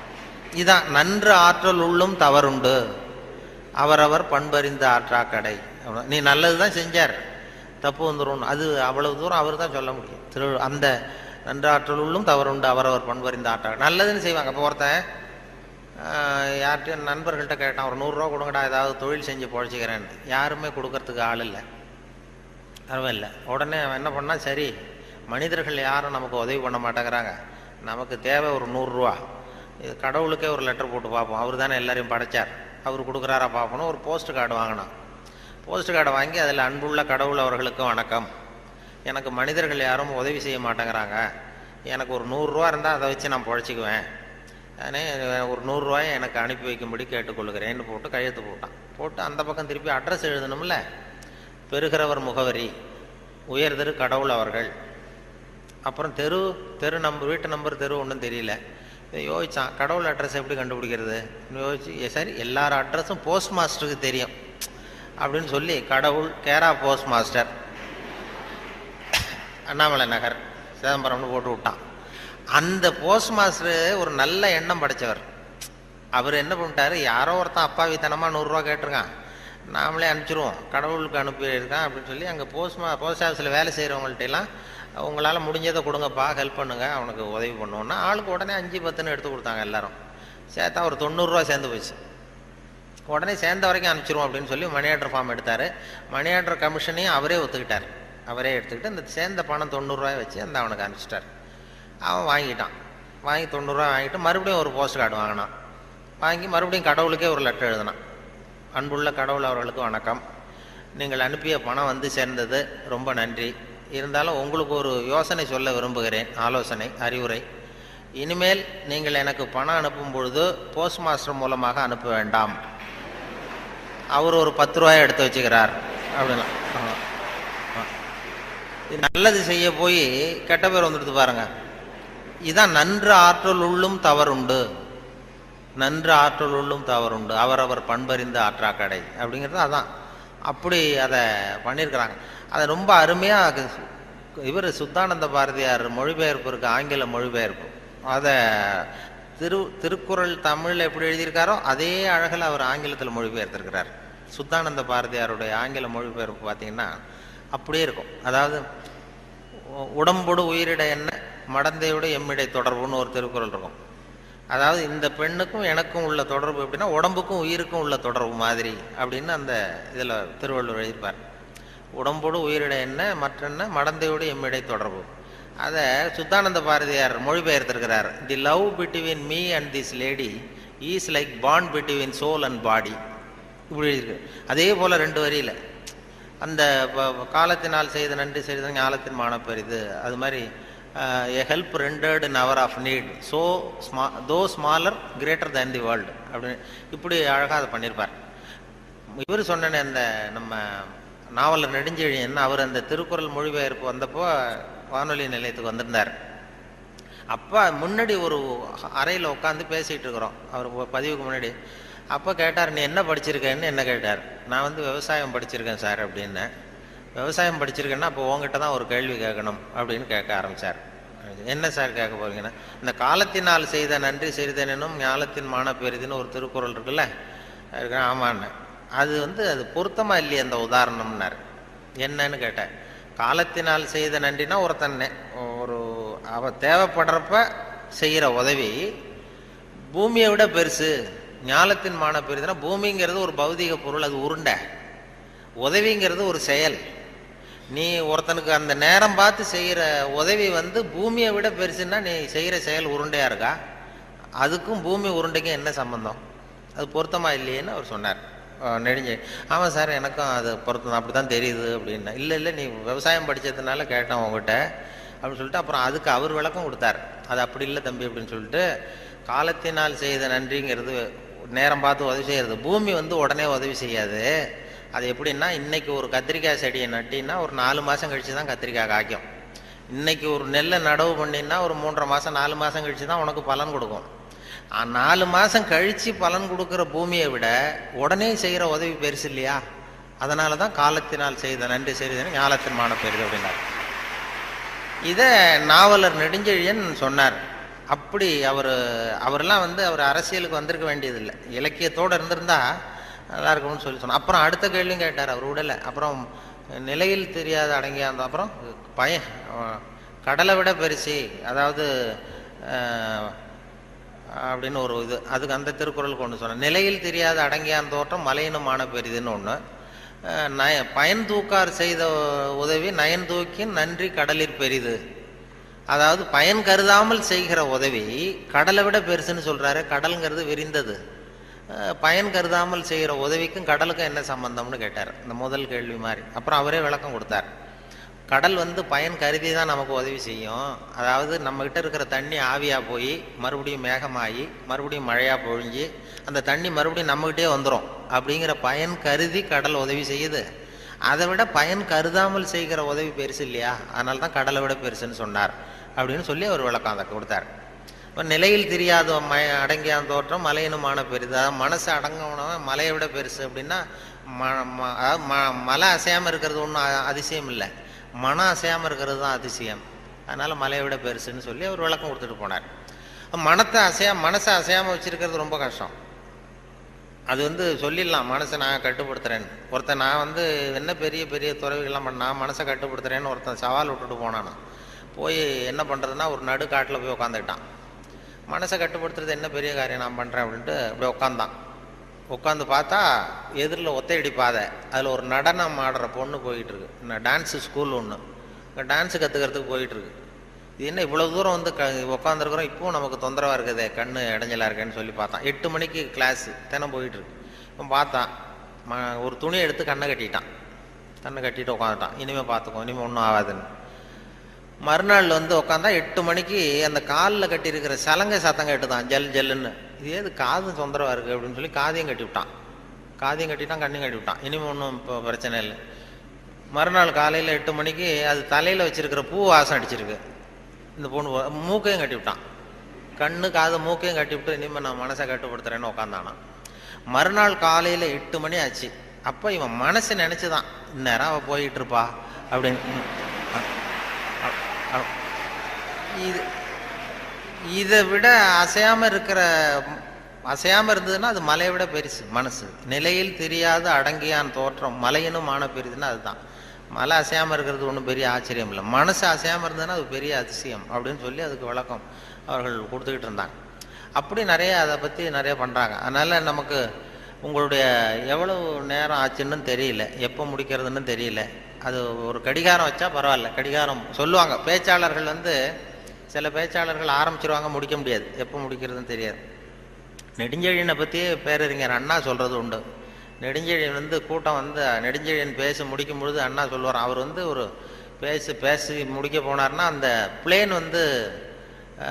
இதான் நன்று ஆற்றல் உள்ளும் தவறுண்டு, அவரவர் பண்பறிந்த ஆற்றா கடை. நீ நல்லது தான் செஞ்சார், தப்பு வந்துடும், அது அவ்வளவு தூரம் அவர் தான் சொல்ல முடியும். அந்த நன்று ஆற்றல் உள்ளும் தவறுண்டு, அவரவர் பண்பறிந்த ஆற்றா. நல்லதுன்னு செய்வாங்க. அப்போ ஒருத்தன் யார்கிட்டையும் நண்பர்கள்ட்ட கேட்டான், ஒரு 100 ரூபா கொடுங்கடா, ஏதாவது தொழில் செஞ்சு பொழைச்சிக்கிறேன்னு. யாருமே கொடுக்கறதுக்கு ஆள் இல்லை, பரவாயில்ல. உடனே அவன் என்ன பண்ணால், சரி மனிதர்கள் யாரும் நமக்கு உதவி பண்ண மாட்டேங்கிறாங்க, நமக்கு தேவை ஒரு 100 ரூபா, இது கடவுளுக்கே ஒரு லெட்டர் போட்டு பார்ப்போம், அவர் தானே எல்லாரையும் படைச்சார், அவர் கொடுக்குறாரா பார்ப்போம். ஒரு போஸ்ட் கார்டு வாங்கினான். போஸ்ட் கார்டை வாங்கி அதில் அன்புள்ள கடவுள் அவர்களுக்கு வணக்கம், எனக்கு மனிதர்கள் யாரும் உதவி செய்ய மாட்டேங்கிறாங்க, எனக்கு ஒரு 100 ரூபா இருந்தால் அதை வச்சு நான் பொழைச்சிக்குவேன், நானே ஒரு 100 ரூபாயை எனக்கு அனுப்பி வைக்கும்படி கேட்டுக்கொள்கிறேன்னு போட்டு கையெழுத்து போட்டான். போட்டு அந்த பக்கம் திருப்பி அட்ரஸ் எழுதணும்ல, பெறுகிறவர் முகவரி, உயர்திரு கடவுள் அவர்கள், அப்புறம் தெரு நம்பர், வீட்டு நம்பர், தெரு ஒன்றும் தெரியல. யோசிச்சான், கடவுள் அட்ரஸ் எப்படி கண்டுபிடிக்கிறது யோசிச்சு, சரி எல்லார் அட்ரஸும் போஸ்ட் மாஸ்டருக்கு தெரியும் அப்படின்னு சொல்லி கடவுள் கேரா போஸ்ட் மாஸ்டர் அண்ணாமலை நகர் சிதம்பரம்னு போட்டு விட்டான். அந்த போஸ்ட் மாஸ்டர் ஒரு நல்ல எண்ணம் படைச்சவர். அவர் என்ன பண்ணிட்டாரு, யாரோ ஒருத்தன் அப்பாவித்தனமாக 100 ரூபா கேட்டிருக்கான், நாமளே அனுப்பிச்சிருவோம், கடவுளுக்கு அனுப்பியிருக்கான் அப்படின்னு சொல்லி அங்கே போஸ்ட் ஆஃபீஸில் வேலை செய்கிறவங்கள்ட்டெல்லாம் உங்களால் முடிஞ்சதை கொடுங்கப்பா, ஹெல்ப் பண்ணுங்க, அவனுக்கு உதவி பண்ணுவோன்னா ஆளுக்கு உடனே 5, 10ன்னு எடுத்து கொடுத்தாங்க. எல்லாரும் சேர்த்தா ஒரு 90 ரூபா சேர்ந்து போச்சு. உடனே சேர்ந்த வரைக்கும் அனுப்பிச்சிருவோம் அப்படின்னு சொல்லி மணி ஆர்டர் ஃபார்ம் எடுத்தார். மணி ஆர்டர் கமிஷனையும் அவரே ஒத்துக்கிட்டார். அவரே எடுத்துக்கிட்டு அந்த சேர்ந்த பணம் 90 ரூபாய் வச்சு அந்த அவனுக்கு அனுப்பிச்சிட்டார். அவன் வாங்கிட்டான். வாங்கி 90 ரூபா வாங்கிட்டு மறுபடியும் ஒரு போஸ்ட் கார்டு வாங்கினான். வாங்கி மறுபடியும் கடவுளுக்கே ஒரு லெட்டர் எழுதினான். அன்புள்ள கடவுள் அவர்களுக்கு வணக்கம், நீங்கள் அனுப்பிய பணம் வந்து சேர்ந்தது, ரொம்ப நன்றி. இருந்தாலும் உங்களுக்கு ஒரு யோசனை சொல்ல விரும்புகிறேன், ஆலோசனை, அறிவுரை. இனிமேல் நீங்கள் எனக்கு பணம் அனுப்பும் பொழுது போஸ்ட் மாஸ்டர் மூலமாக அனுப்ப வேண்டாம், அவர் ஒரு 10 ரூபாயை எடுத்து வச்சுக்கிறார் அப்படின்னா. நல்லது செய்ய போய் கெட்ட பேர் வந்துடுது பாருங்க. இதான் நன்று ஆற்றல் உள்ளும் தவறுண்டு, நன்று ஆற்றல் உள்ளும் தவறுண்டு, அவரவர் பண்பறிந்த ஆற்றா கடை அப்படிங்கிறது அதான். அப்படி அதை பண்ணியிருக்கிறாங்க. அதை ரொம்ப அருமையாக இவர் சுத்தானந்த பாரதியார் மொழிபெயர்ப்பு இருக்கு, ஆங்கில மொழிபெயர்ப்பு. அதை திருக்குறள் தமிழில் எப்படி எழுதியிருக்காரோ அதே அழகில் அவர் ஆங்கிலத்தில் மொழிபெயர்த்திருக்கிறார். சுத்தானந்த பாரதியாருடைய ஆங்கில மொழிபெயர்ப்பு பார்த்தீங்கன்னா அப்படியே இருக்கும். அதாவது உடம்போடு உயிரிட என்ன, மடந்தையோடு எம்மிடை தொடர்புன்னு ஒரு திருக்குறள் இருக்கும். அதாவது இந்த பெண்ணுக்கும் எனக்கும் உள்ள தொடர்பு எப்படின்னா உடம்புக்கும் உயிருக்கும் உள்ள தொடர்பு மாதிரி அப்படின்னு அந்த இதில் திருவள்ளுவர் எழுதியிருப்பார். உடம்போடு உயிரிட என்ன, மற்றென்ன, மடந்தையோடு எம்மிடை தொடர்பு. அதை சுத்தானந்த பாரதியார் மொழிபெயர்த்திருக்கிறார். The love between me and this lady is like bond between soul and body, இப்படி எழுதியிருக்கு. அதே போல் 2 வரியில் அந்த காலத்தினால் செய்த நன்றி செய்த ஞாலத்தின் மானப்பெரிது, அது மாதிரி a help rendered in hour of need, so though smaller greater than the world அப்படின்னு இப்படி அழகாக அதை பண்ணியிருப்பார். இவர் சொன்ன அந்த நம்ம நாவலர் நெடுஞ்செழியன், அவர் அந்த திருக்குறள் மொழிபெயர்ப்பு வந்தப்போ வானொலி நிலையத்துக்கு வந்திருந்தார். அப்போ முன்னாடி ஒரு அறையில் உட்காந்து பேசிகிட்டு இருக்கிறோம், அவர் பதிவுக்கு முன்னாடி. அப்போ கேட்டார், நீ என்ன படிச்சிருக்கேன்னு என்ன கேட்டார். நான் வந்து விவசாயம் படிச்சிருக்கேன் சார் அப்படின்னேன். விவசாயம் படிச்சிருக்கேன்னா அப்போ உங்ககிட்ட தான் ஒரு கேள்வி கேட்கணும் அப்படின்னு கேட்க ஆரம்பித்தார். என்ன சார் கேட்க போறீங்கன்னா, இந்த காலத்தினால் செய்த நன்றி செய்தேனும் ஞாலத்தின் மான பெரிதுன்னு ஒரு திருக்குறள் இருக்குல்ல, ஆமான்னு. அது வந்து அது பொருத்தமாக இல்லையே அந்த உதாரணம்னார். என்னன்னு கேட்டேன். காலத்தினால் செய்த நன்றினா ஒருத்தன் ஒரு அவ தேவைப்படுறப்ப செய்கிற உதவி பூமியை விட பெருசு. ஞாலத்தின் மான பெரிதுனா பூமிங்கிறது ஒரு பௌதிக பொருள், அது உருண்டை. உதவிங்கிறது ஒரு செயல். நீ ஒருத்தனுக்கு அந்த நேரம் பார்த்து செய்கிற உதவி வந்து பூமியை விட பெருசுன்னா நீ செய்கிற செயல் உருண்டையாக இருக்கா? அதுக்கும் பூமி உருண்டைக்கும் என்ன சம்பந்தம்? அது பொருத்தமாக இல்லையேன்னு அவர் சொன்னார். நெடுஞ்சு ஆமாம் சார் எனக்கும் அது பொருத்தம் அப்படி தான் தெரியுது அப்படின்னா. இல்லை நீ விவசாயம் படித்ததுனால கேட்டேன் உங்ககிட்ட அப்படின்னு சொல்லிட்டு அப்புறம் அதுக்கு அவர் விளக்கம் கொடுத்தார். அது அப்படி இல்லை தம்பி அப்படின்னு சொல்லிட்டு, காலத்தினால் செய்த நன்றிங்கிறது நேரம் பார்த்து உதவி செய்கிறது. பூமி வந்து உடனே உதவி செய்யாது. அது எப்படின்னா, இன்னைக்கு ஒரு கத்திரிக்காய் செடியை நட்டின்னா ஒரு 4 மாதம் கழிச்சு தான் கத்திரிக்காய் காய்க்கும். இன்னைக்கு ஒரு நெல்லை நடவு பண்ணின்னா ஒரு 3.5 மாதம் 4 மாதம் கழிச்சு தான் உனக்கு பலன் கொடுக்கும். 4 மாதம் கழித்து பலன் கொடுக்குற பூமியை விட உடனே செய்கிற உதவி பெருசு இல்லையா? அதனால தான் காலத்தினால் செய்த நன்றி செய்தேன்னு ஞாலத்தின் மான பெரிது அப்படின்னார். இதை நாவலர் நெடுஞ்செழியன் சொன்னார். அப்படி அவரெல்லாம் அவர் அரசியலுக்கு வந்திருக்க வேண்டியதில்லை, இலக்கியத்தோடு இருந்திருந்தா நல்லா இருக்கும்னு சொன்னார். அப்புறம் அடுத்த கேள்வியும் கேட்டார், அவர் விடலை. அப்புறம் நிலையில் தெரியாத அடங்கிய அந்த அப்புறம் கடலை விட பெருசி, அதாவது அப்படின்னு ஒரு இது, அதுக்கு அந்த திருக்குறளுக்கு ஒன்று சொன்னேன். நிலையில் தெரியாத அடங்கியான் தோற்றம் மலையினுமான பெரிதுன்னு ஒன்று. பயன் தூக்கார் செய்த உதவி நயன் தூக்கின் நன்றி கடலிற் பெரிது. அதாவது பயன் கருதாமல் செய்கிற உதவி கடலை விட பெருசுன்னு சொல்கிறாரு. கடலுங்கிறது விரிந்தது. பயன் கருதாமல் செய்கிற உதவிக்கும் கடலுக்கும் என்ன சம்பந்தம்னு கேட்டார், இந்த முதல் கேள்வி மாதிரி. அப்புறம் அவரே விளக்கம் கொடுத்தார். கடல் பயன் கருதி தான் நமக்கு உதவி செய்யும். அதாவது நம்மகிட்ட இருக்கிற தண்ணி ஆவியாக போய் மறுபடியும் மேகமாகி மறுபடியும் மழையாக பொழிஞ்சு அந்த தண்ணி மறுபடியும் நம்மகிட்டே வந்துடும். அப்படிங்கிற பயன் கருதி கடல் உதவி செய்யுது. அதை விட பயன் கருதாமல் செய்கிற உதவி பெருசு இல்லையா? அதனால தான் கடலை விட பெருசுன்னு சொன்னார் அப்படின்னு சொல்லி அவர் விளக்கம் அதை கொடுத்தார். இப்போ நிலையில் தெரியாத அடங்கிய தோற்றம் மலையினுமான பெரிது. அதாவது மனசு அடங்கினவன் மலையை விட பெருசு அப்படின்னா மலை அசையாமல் இருக்கிறது ஒன்றும் அதிசயம் இல்லை, மனம் அசையாமல் இருக்கிறது தான் அதிசயம். அதனால் மலையை விட பெருசுன்னு சொல்லி அவர் விளக்கம் கொடுத்துட்டு போனார். மனசை அசையாமல் வச்சுருக்கிறது ரொம்ப கஷ்டம். அது சொல்லிடலாம், மனசை நான் கட்டுப்படுத்துகிறேன்னு. ஒருத்தன் நான் என்ன பெரிய பெரிய துறவிகள்லாம் நான் மனசை கட்டுப்படுத்துகிறேன்னு ஒருத்தன் சவால் விட்டுட்டு போனானா, போய் என்ன பண்ணுறதுன்னா ஒரு நடுக்காட்டில் போய் உட்காந்துக்கிட்டான். மனசை கட்டுப்படுத்துறது என்ன பெரிய காரியம் நான் பண்ணுறேன் அப்படின்ட்டு அப்படியே உட்காந்தான். உட்காந்து பார்த்தா எதிரில் ஒத்தையடி பாதை, அதில் ஒரு நடனம் ஆடுற பொண்ணு போயிட்டுருக்கு. டான்ஸு ஸ்கூல் ஒன்று, டான்ஸு கற்றுக்கிறதுக்கு போயிட்டுருக்கு. இது என்ன இவ்வளோ தூரம் உட்காந்துருக்குறோம், இப்போவும் நமக்கு தொந்தரவாக இருக்குதே, கண்ணு இடைஞ்சலாக இருக்கேன்னு சொல்லி பார்த்தான். 8 மணிக்கு கிளாஸு தினம் போயிட்டுருக்கு. இப்போ பார்த்தான், ஒரு துணியை எடுத்து கண்ணை கட்டிட்டு உட்காந்துட்டான். இனிமேல் பார்த்துக்கோ, இனிமேல் ஒன்றும் ஆகாதுன்னு. மறுநாள் உட்காந்தா 8 மணிக்கு அந்த காலில் கட்டியிருக்கிற சலங்கை சத்தம் கேட்டுதான், ஜல் ஜல்லுன்னு. இது ஏது காது தொந்தரவாக இருக்குது அப்படின்னு சொல்லி காதையும் கட்டிவிட்டான். கண்ணையும் கட்டிவிட்டான். இனிமேல் ஒன்றும் இப்போ பிரச்சனை இல்லை. மறுநாள் காலையில் 8 மணிக்கு அது தலையில் வச்சுருக்கிற பூ வாசம் அடிச்சிருக்கு. இந்த பொண்ணு மூக்கையும் கட்டிவிட்டான். கண்ணு காது மூக்கையும் கட்டிவிட்டு இனிமேல் நான் மனசை கட்டுப்படுத்துறேன்னு உட்காந்தானா. மறுநாள் காலையில் 8 மணி ஆச்சு. அப்போ இவன் மனசை நினச்சிதான், இந்நேரம் அவள் போயிட்டு இருப்பா அப்படின்னு. இதை விட அசையாமல் இருந்ததுன்னா அது மலையை விட பெருசு மனசு. நிலையில் தெரியாத அடங்கியான் தோற்றம் மலையினும் மான பெரிதுன்னா அதுதான். மலை அசையாமல் இருக்கிறது ஒன்றும் பெரிய ஆச்சரியம் இல்லை, மனசு அசையாமல் இருந்ததுன்னா அது பெரிய அதிசயம் அப்படின்னு சொல்லி அதுக்கு விளக்கம் அவர்கள் கொடுத்துக்கிட்டு இருந்தாங்க. அப்படி நிறைய அதை பற்றி நிறைய பண்ணுறாங்க. அதனால் நமக்கு உங்களுடைய எவ்வளவு நேரம் ஆச்சுன்னு தெரியல, எப்போ முடிக்கிறதுன்னு தெரியல. அது ஒரு கடிகாரம் வச்சா பரவாயில்ல. கடிகாரம் சொல்லுவாங்க பேச்சாளர்கள், சில பேச்சாளர்கள் ஆரம்பிச்சிருவாங்க, முடிக்க முடியாது, எப்போ முடிக்கிறதுன்னு தெரியாது. நெடுஞ்செழியனை பற்றியே பேரறிஞர் அண்ணா சொல்கிறது உண்டு. நெடுஞ்செழியன் கூட்டம் நெடுஞ்செழியன் பேசி முடிக்கும் பொழுது அண்ணா சொல்லுவார், அவர் ஒரு பேசி முடிக்க போனார்னா அந்த பிளேன்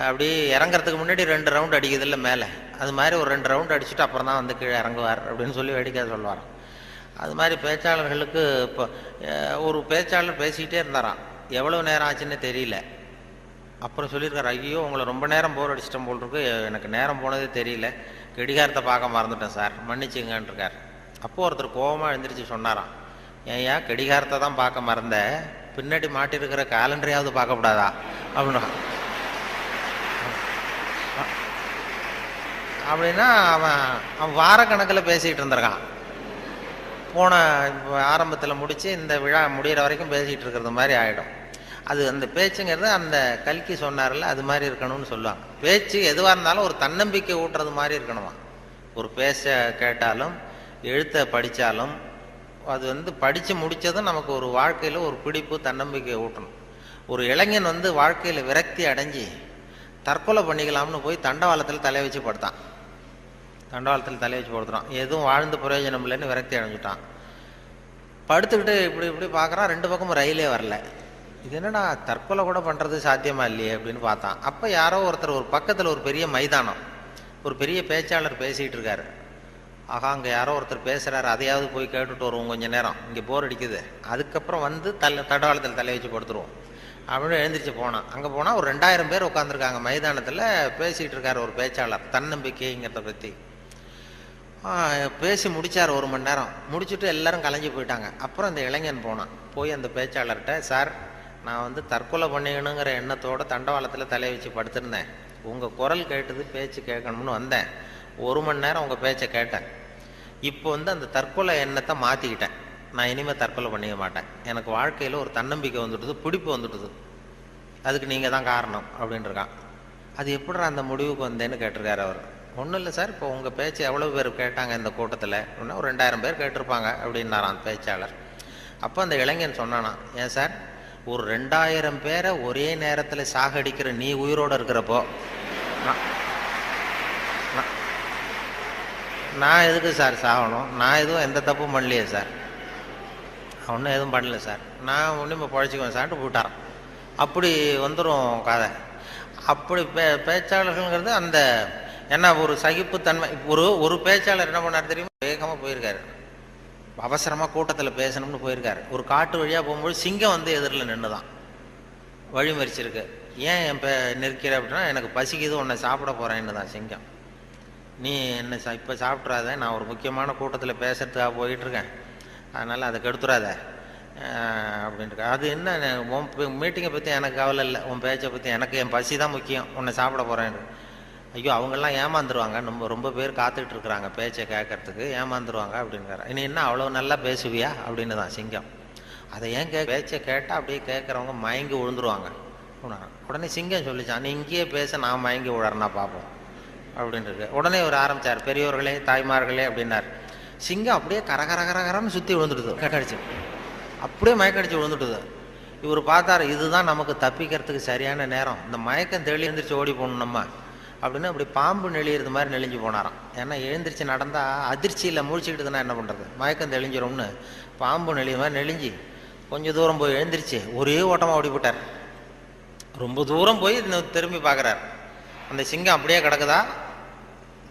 அப்படி இறங்குறதுக்கு முன்னாடி 2 ரவுண்ட் அடிக்குதில்ல மேலே, அது மாதிரி ஒரு 2 ரவுண்ட் அடிச்சுட்டு அப்புறம் தான் கீழே இறங்குவார் அப்படின்னு சொல்லி வேடிக்கை சொல்லுவார். அது மாதிரி பேச்சாளர்களுக்கு இப்போ ஒரு பேச்சாளர் பேசிக்கிட்டே இருந்தாராம், எவ்வளோ நேரம் ஆச்சுன்னு தெரியல. அப்புறம் சொல்லியிருக்காரு, ஐயோ உங்களை ரொம்ப நேரம் போர் அடிச்சிட்டோம் போல் இருக்கு, எனக்கு நேரம் போனதே தெரியல, கடிகாரத்தை பார்க்க மறந்துட்டேன் சார், மன்னிச்சுங்கன்னு இருக்கார். அப்போது ஒருத்தர் கோபமாக எழுந்திரிச்சு சொன்னாராம், ஏன் கடிகாரத்தை தான் பார்க்க மறந்த, பின்னாடி மாட்டிருக்கிற கேலண்டரையாவது பார்க்கக்கூடாதா அப்படின்னா அவன் வாரக்கணக்கில் பேசிக்கிட்டு இருந்திருக்கான். போன ஆரம்பத்தில் முடித்து இந்த விழா முடிகிற வரைக்கும் பேசிகிட்டு இருக்கிறது மாதிரி ஆகிடும். அது அந்த பேச்சுங்கிறது அந்த கல்கி சொன்னார்ல, அது மாதிரி இருக்கணும்னு சொல்லுவாங்க. பேச்சு எதுவாக இருந்தாலும் ஒரு தன்னம்பிக்கை ஊட்டுறது மாதிரி இருக்கணுமா. ஒரு பேச கேட்டாலும் எழுத்தை படித்தாலும் அது படித்து முடித்ததும் நமக்கு ஒரு வாழ்க்கையில் ஒரு பிடிப்பு தன்னம்பிக்கை ஊட்டணும். ஒரு இளைஞன் வாழ்க்கையில் விரக்தி அடைஞ்சி தற்கொலை பண்ணிக்கலாம்னு போய் தண்டவாளத்தில் தலை வச்சு படுத்தான். தண்டவாளத்தில் தலை வச்சு படுத்துறான், எதுவும் வாழ்ந்து பிரயோஜனம் இல்லைன்னு விரக்தி அடைஞ்சிட்டான். படுத்துக்கிட்டு இப்படி பார்க்குறான், 2 பக்கமும் ரயிலே வரல. இது என்னடா தற்கொலை கூட பண்ணுறது சாத்தியமா இல்லையே அப்படின்னு பார்த்தான். அப்போ யாரோ ஒருத்தர் ஒரு பக்கத்தில் ஒரு பெரிய மைதானம், ஒரு பெரிய பேச்சாளர் பேசிகிட்டு இருக்காரு. ஆகா, அங்கே யாரோ ஒருத்தர் பேசுகிறாரு, அதையாவது போய் கேட்டுட்டு வருவோம் கொஞ்சம் நேரம், இங்கே போர் அடிக்குது, அதுக்கப்புறம் தண்டவாளத்தில் தலை வச்சு படுத்துருவோம். அப்படின்னு எழுந்திரிச்சு போனான். அங்கே போனால் ஒரு 2000 பேர் உட்காந்துருக்காங்க மைதானத்தில். பேசிகிட்டு இருக்கார் ஒரு பேச்சாளர் தன்னம்பிக்கைங்கிறத பற்றி. பேசி முடித்தார் 1 மணி நேரம். முடிச்சுட்டு எல்லாரும் கலைஞ்சி போயிட்டாங்க. அப்புறம் அந்த இளைஞன் போனான். போய் அந்த பேச்சாளர்கிட்ட, சார் நான் வந்து தற்கொலை பண்ணிக்கணுங்கிற எண்ணத்தோடு தண்டவாளத்தில் தலையை வச்சு படுத்திருந்தேன். உங்கள் குரல் கேட்டது, பேச்சு கேட்கணும்னு வந்தேன். 1 மணி நேரம் உங்கள் பேச்சை கேட்டேன். இப்போ வந்து அந்த தற்கொலை எண்ணத்தை மாற்றிக்கிட்டேன். நான் இனிமேல் தற்கொலை பண்ணிக்க மாட்டேன். எனக்கு வாழ்க்கையில் ஒரு தன்னம்பிக்கை வந்துடுது, பிடிப்பு வந்துடுது. அதுக்கு நீங்கள் தான் காரணம் அப்படின்ட்டுருக்கான். அது எப்படிடா அந்த முடிவுக்கு வந்தேன்னு கேட்டிருக்காரு அவர். ஒன்றும் இல்லை சார், இப்போ உங்கள் பேச்சு எவ்வளோ பேர் கேட்டாங்க இந்த கூட்டத்தில் அப்படின்னா ஒரு 2000 பேர் கேட்டிருப்பாங்க அப்படின்னாரான் அந்த பேச்சாளர். அப்போ அந்த இளைஞன் சொன்னானா, ஏன் சார் ஒரு 2000 பேரை ஒரே நேரத்தில் சாகடிக்கிற நீ உயிரோடு இருக்கிறப்போ நான் எதுக்கு சார் சாகணும்? நான் எதுவும் எந்த தப்பும் பண்ணலையே சார், ஒன்றும் எதுவும் பண்ணல சார், நான் ஒன்றும் இப்போ பழச்சிக்குவேன் சார்ட்டு போட்டாரான். அப்படி வந்துடும் கதை. அப்படி பேச்சாளர்கள்ங்கிறது அந்த ஏன்னா ஒரு சகிப்புத்தன்மை. ஒரு பேச்சாளர் என்ன பண்ணார் தெரியுமா, வேகமாக போயிருக்காரு, அவசரமாக கூட்டத்தில் பேசணும்னு போயிருக்காரு. ஒரு காட்டு வழியாக போகும்போது சிங்கம் வந்து எதிரில் நின்று தான் வழி மறிச்சிருக்கு. ஏன் என் நிற்கிற அப்படின்னா, எனக்கு பசிக்குது, உன்னை சாப்பிட போகிறேன்னு தான் சிங்கம். நீ என்ன இப்போ சாப்பிட்றாத, நான் ஒரு முக்கியமான கூட்டத்தில் பேசுறதுக்காக போயிட்டுருக்கேன், அதனால் அதை கெடுத்துறாத அப்படின்ட்டு. அது என்ன, உன் மீட்டிங்கை பற்றி எனக்கு கவலை இல்லை, உன் பேச்சை பற்றி எனக்கு, என் பசி தான் முக்கியம், உன்னை சாப்பிட போகிறேன். ஐயோ அவங்கெல்லாம் ஏமாந்துருவாங்க, ரொம்ப பேர் காத்துக்கிட்டு இருக்கிறாங்க பேச்சை கேட்கறதுக்கு, ஏமாந்துருவாங்க அப்படின்றாரு. இனி என்ன அவ்வளோ நல்லா பேசுவியா அப்படின்னு தான் சிங்கம். அதை ஏன் பேச்சை கேட்டால் அப்படியே கேட்குறவங்க மயங்கி விழுந்துருவாங்க. உடனே சிங்கம் சொல்லிச்சான், நீ இங்கேயே பேச, நான் மயங்கி விழறேன்னா பார்ப்போம் அப்படின்ட்டு. உடனே ஒரு ஆரம்பித்தார், பெரியோர்களே தாய்மார்களே அப்படின்னார். சிங்கம் அப்படியே கரகரகரகரன்னு சுற்றி விழுந்துடுது, கடிச்சு அப்படியே மயக்கடிச்சு விழுந்துட்டுது. இவர் பார்த்தார், இதுதான் நமக்கு தப்பிக்கிறதுக்கு சரியான நேரம், இந்த மயக்கம் தெளி எழுந்திரிச்சு ஓடி போகணும் நம்ம அப்படின்னு. அப்படி பாம்பு நெளியிறது மாதிரி நெளிஞ்சு போனாராம். ஏன்னா எழுந்திரிச்சு நடந்தால் அதிர்ச்சியில் முழிச்சுக்கிட்டுதுன்னா என்ன பண்ணுறது, மயக்கம் தெளிஞ்சிடும்னு பாம்பு நெளிய மாதிரி நெளிஞ்சு கொஞ்சம் தூரம் போய் எழுந்திரிச்சு ஒரே ஓட்டமாக ஓடி போட்டார். ரொம்ப தூரம் போய் திரும்பி பார்க்குறார், அந்த சிங்கம் அப்படியே கிடக்குதா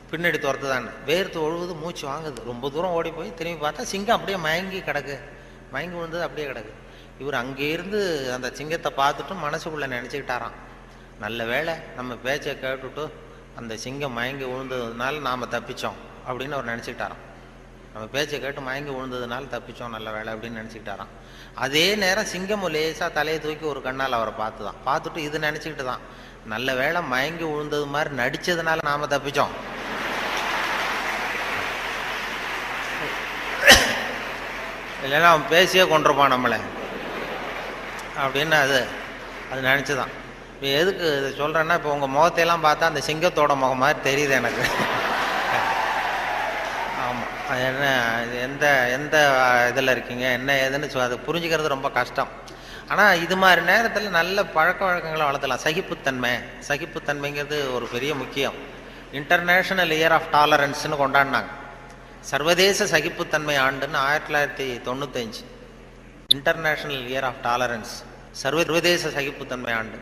பின்னாடி துரத்துதான்னு. வேர்த்து ஒழுகுது, மூச்சு வாங்குது. ரொம்ப தூரம் ஓடி போய் திரும்பி பார்த்தா சிங்கம் அப்படியே மயங்கி கிடக்கு, மயங்கி விழுந்தது அப்படியே கிடக்கு. இவர் அங்கேருந்து அந்த சிங்கத்தை பார்த்துட்டும் மனசுக்குள்ளே நினச்சிக்கிட்டாராம், நல்ல வேளை நம்ம பேச்சை கேட்டுட்டு அந்த சிங்கம் மயங்கி விழுந்ததுனால நாம் தப்பித்தோம் அப்படின்னு அவர் நினச்சிக்கிட்டாராம். நம்ம பேச்சை கேட்டு மயங்கி விழுந்ததுனால தப்பித்தோம், நல்ல வேலை அப்படின்னு நினச்சிக்கிட்டாராம். அதே நேரம் சிங்கம் லேசாக தலையை தூக்கி ஒரு கண்ணால் அவரை பார்த்துட்டு இது நினச்சிக்கிட்டு தான், நல்ல வேளை மயங்கி விழுந்தது மாதிரி நடித்ததுனால நாம் தப்பித்தோம், இல்லைன்னா அவன் பேசியே கொண்டிருப்பான் நம்மளை அப்படின்னு அது நினச்சிதான். இப்போ எதுக்கு இதை சொல்கிறேன்னா, இப்போ உங்கள் முகத்தையெல்லாம் பார்த்தா அந்த சிங்கத்தோட முகம் மாதிரி தெரியுது எனக்கு. ஆமாம், அது என்ன, இது எந்த இதில் இருக்கீங்க என்ன ஏதுன்னு அது புரிஞ்சுக்கிறது ரொம்ப கஷ்டம். ஆனால் இது மாதிரி நேரத்தில் நல்ல பழக்க வழக்கங்களை வளர்த்தலாம். சகிப்புத்தன்மைங்கிறது ஒரு பெரிய முக்கியம். இன்டர்நேஷ்னல் இயர் ஆஃப் டாலரன்ஸ்னு கொண்டாடினாங்க. சர்வதேச சகிப்புத்தன்மை ஆண்டுன்னு 1995 இன்டர்நேஷ்னல் இயர் ஆஃப் டாலரன்ஸ், சர்வதேச சகிப்புத்தன்மை ஆண்டு.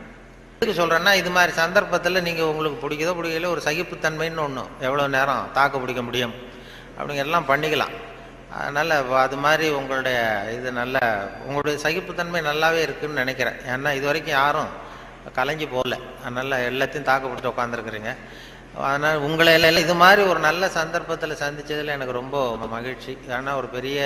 எதுக்கு சொல்கிறேன்னா, இது மாதிரி சந்தர்ப்பத்தில் நீங்கள் உங்களுக்கு பிடிக்குதோ பிடிக்கல ஒரு சகிப்புத்தன்மைன்னு ஒன்று, எவ்வளோ நேரம் தாக்கு பிடிக்க முடியும் அப்படிங்கிறதெல்லாம் பண்ணிக்கலாம். அதனால் அது மாதிரி உங்களுடைய உங்களுடைய சகிப்புத்தன்மை நல்லாவே இருக்குதுன்னு நினைக்கிறேன். ஏன்னா இது வரைக்கும் யாரும் கலைஞ்சி போகல, அதனால் எல்லாத்தையும் தாக்கு பிடிச்சி உட்காந்துருக்குறீங்க. அதனால் உங்களை எல்லாம் இது மாதிரி ஒரு நல்ல சந்தர்ப்பத்தில் சந்தித்ததில் எனக்கு ரொம்ப மகிழ்ச்சி. ஏன்னா ஒரு பெரிய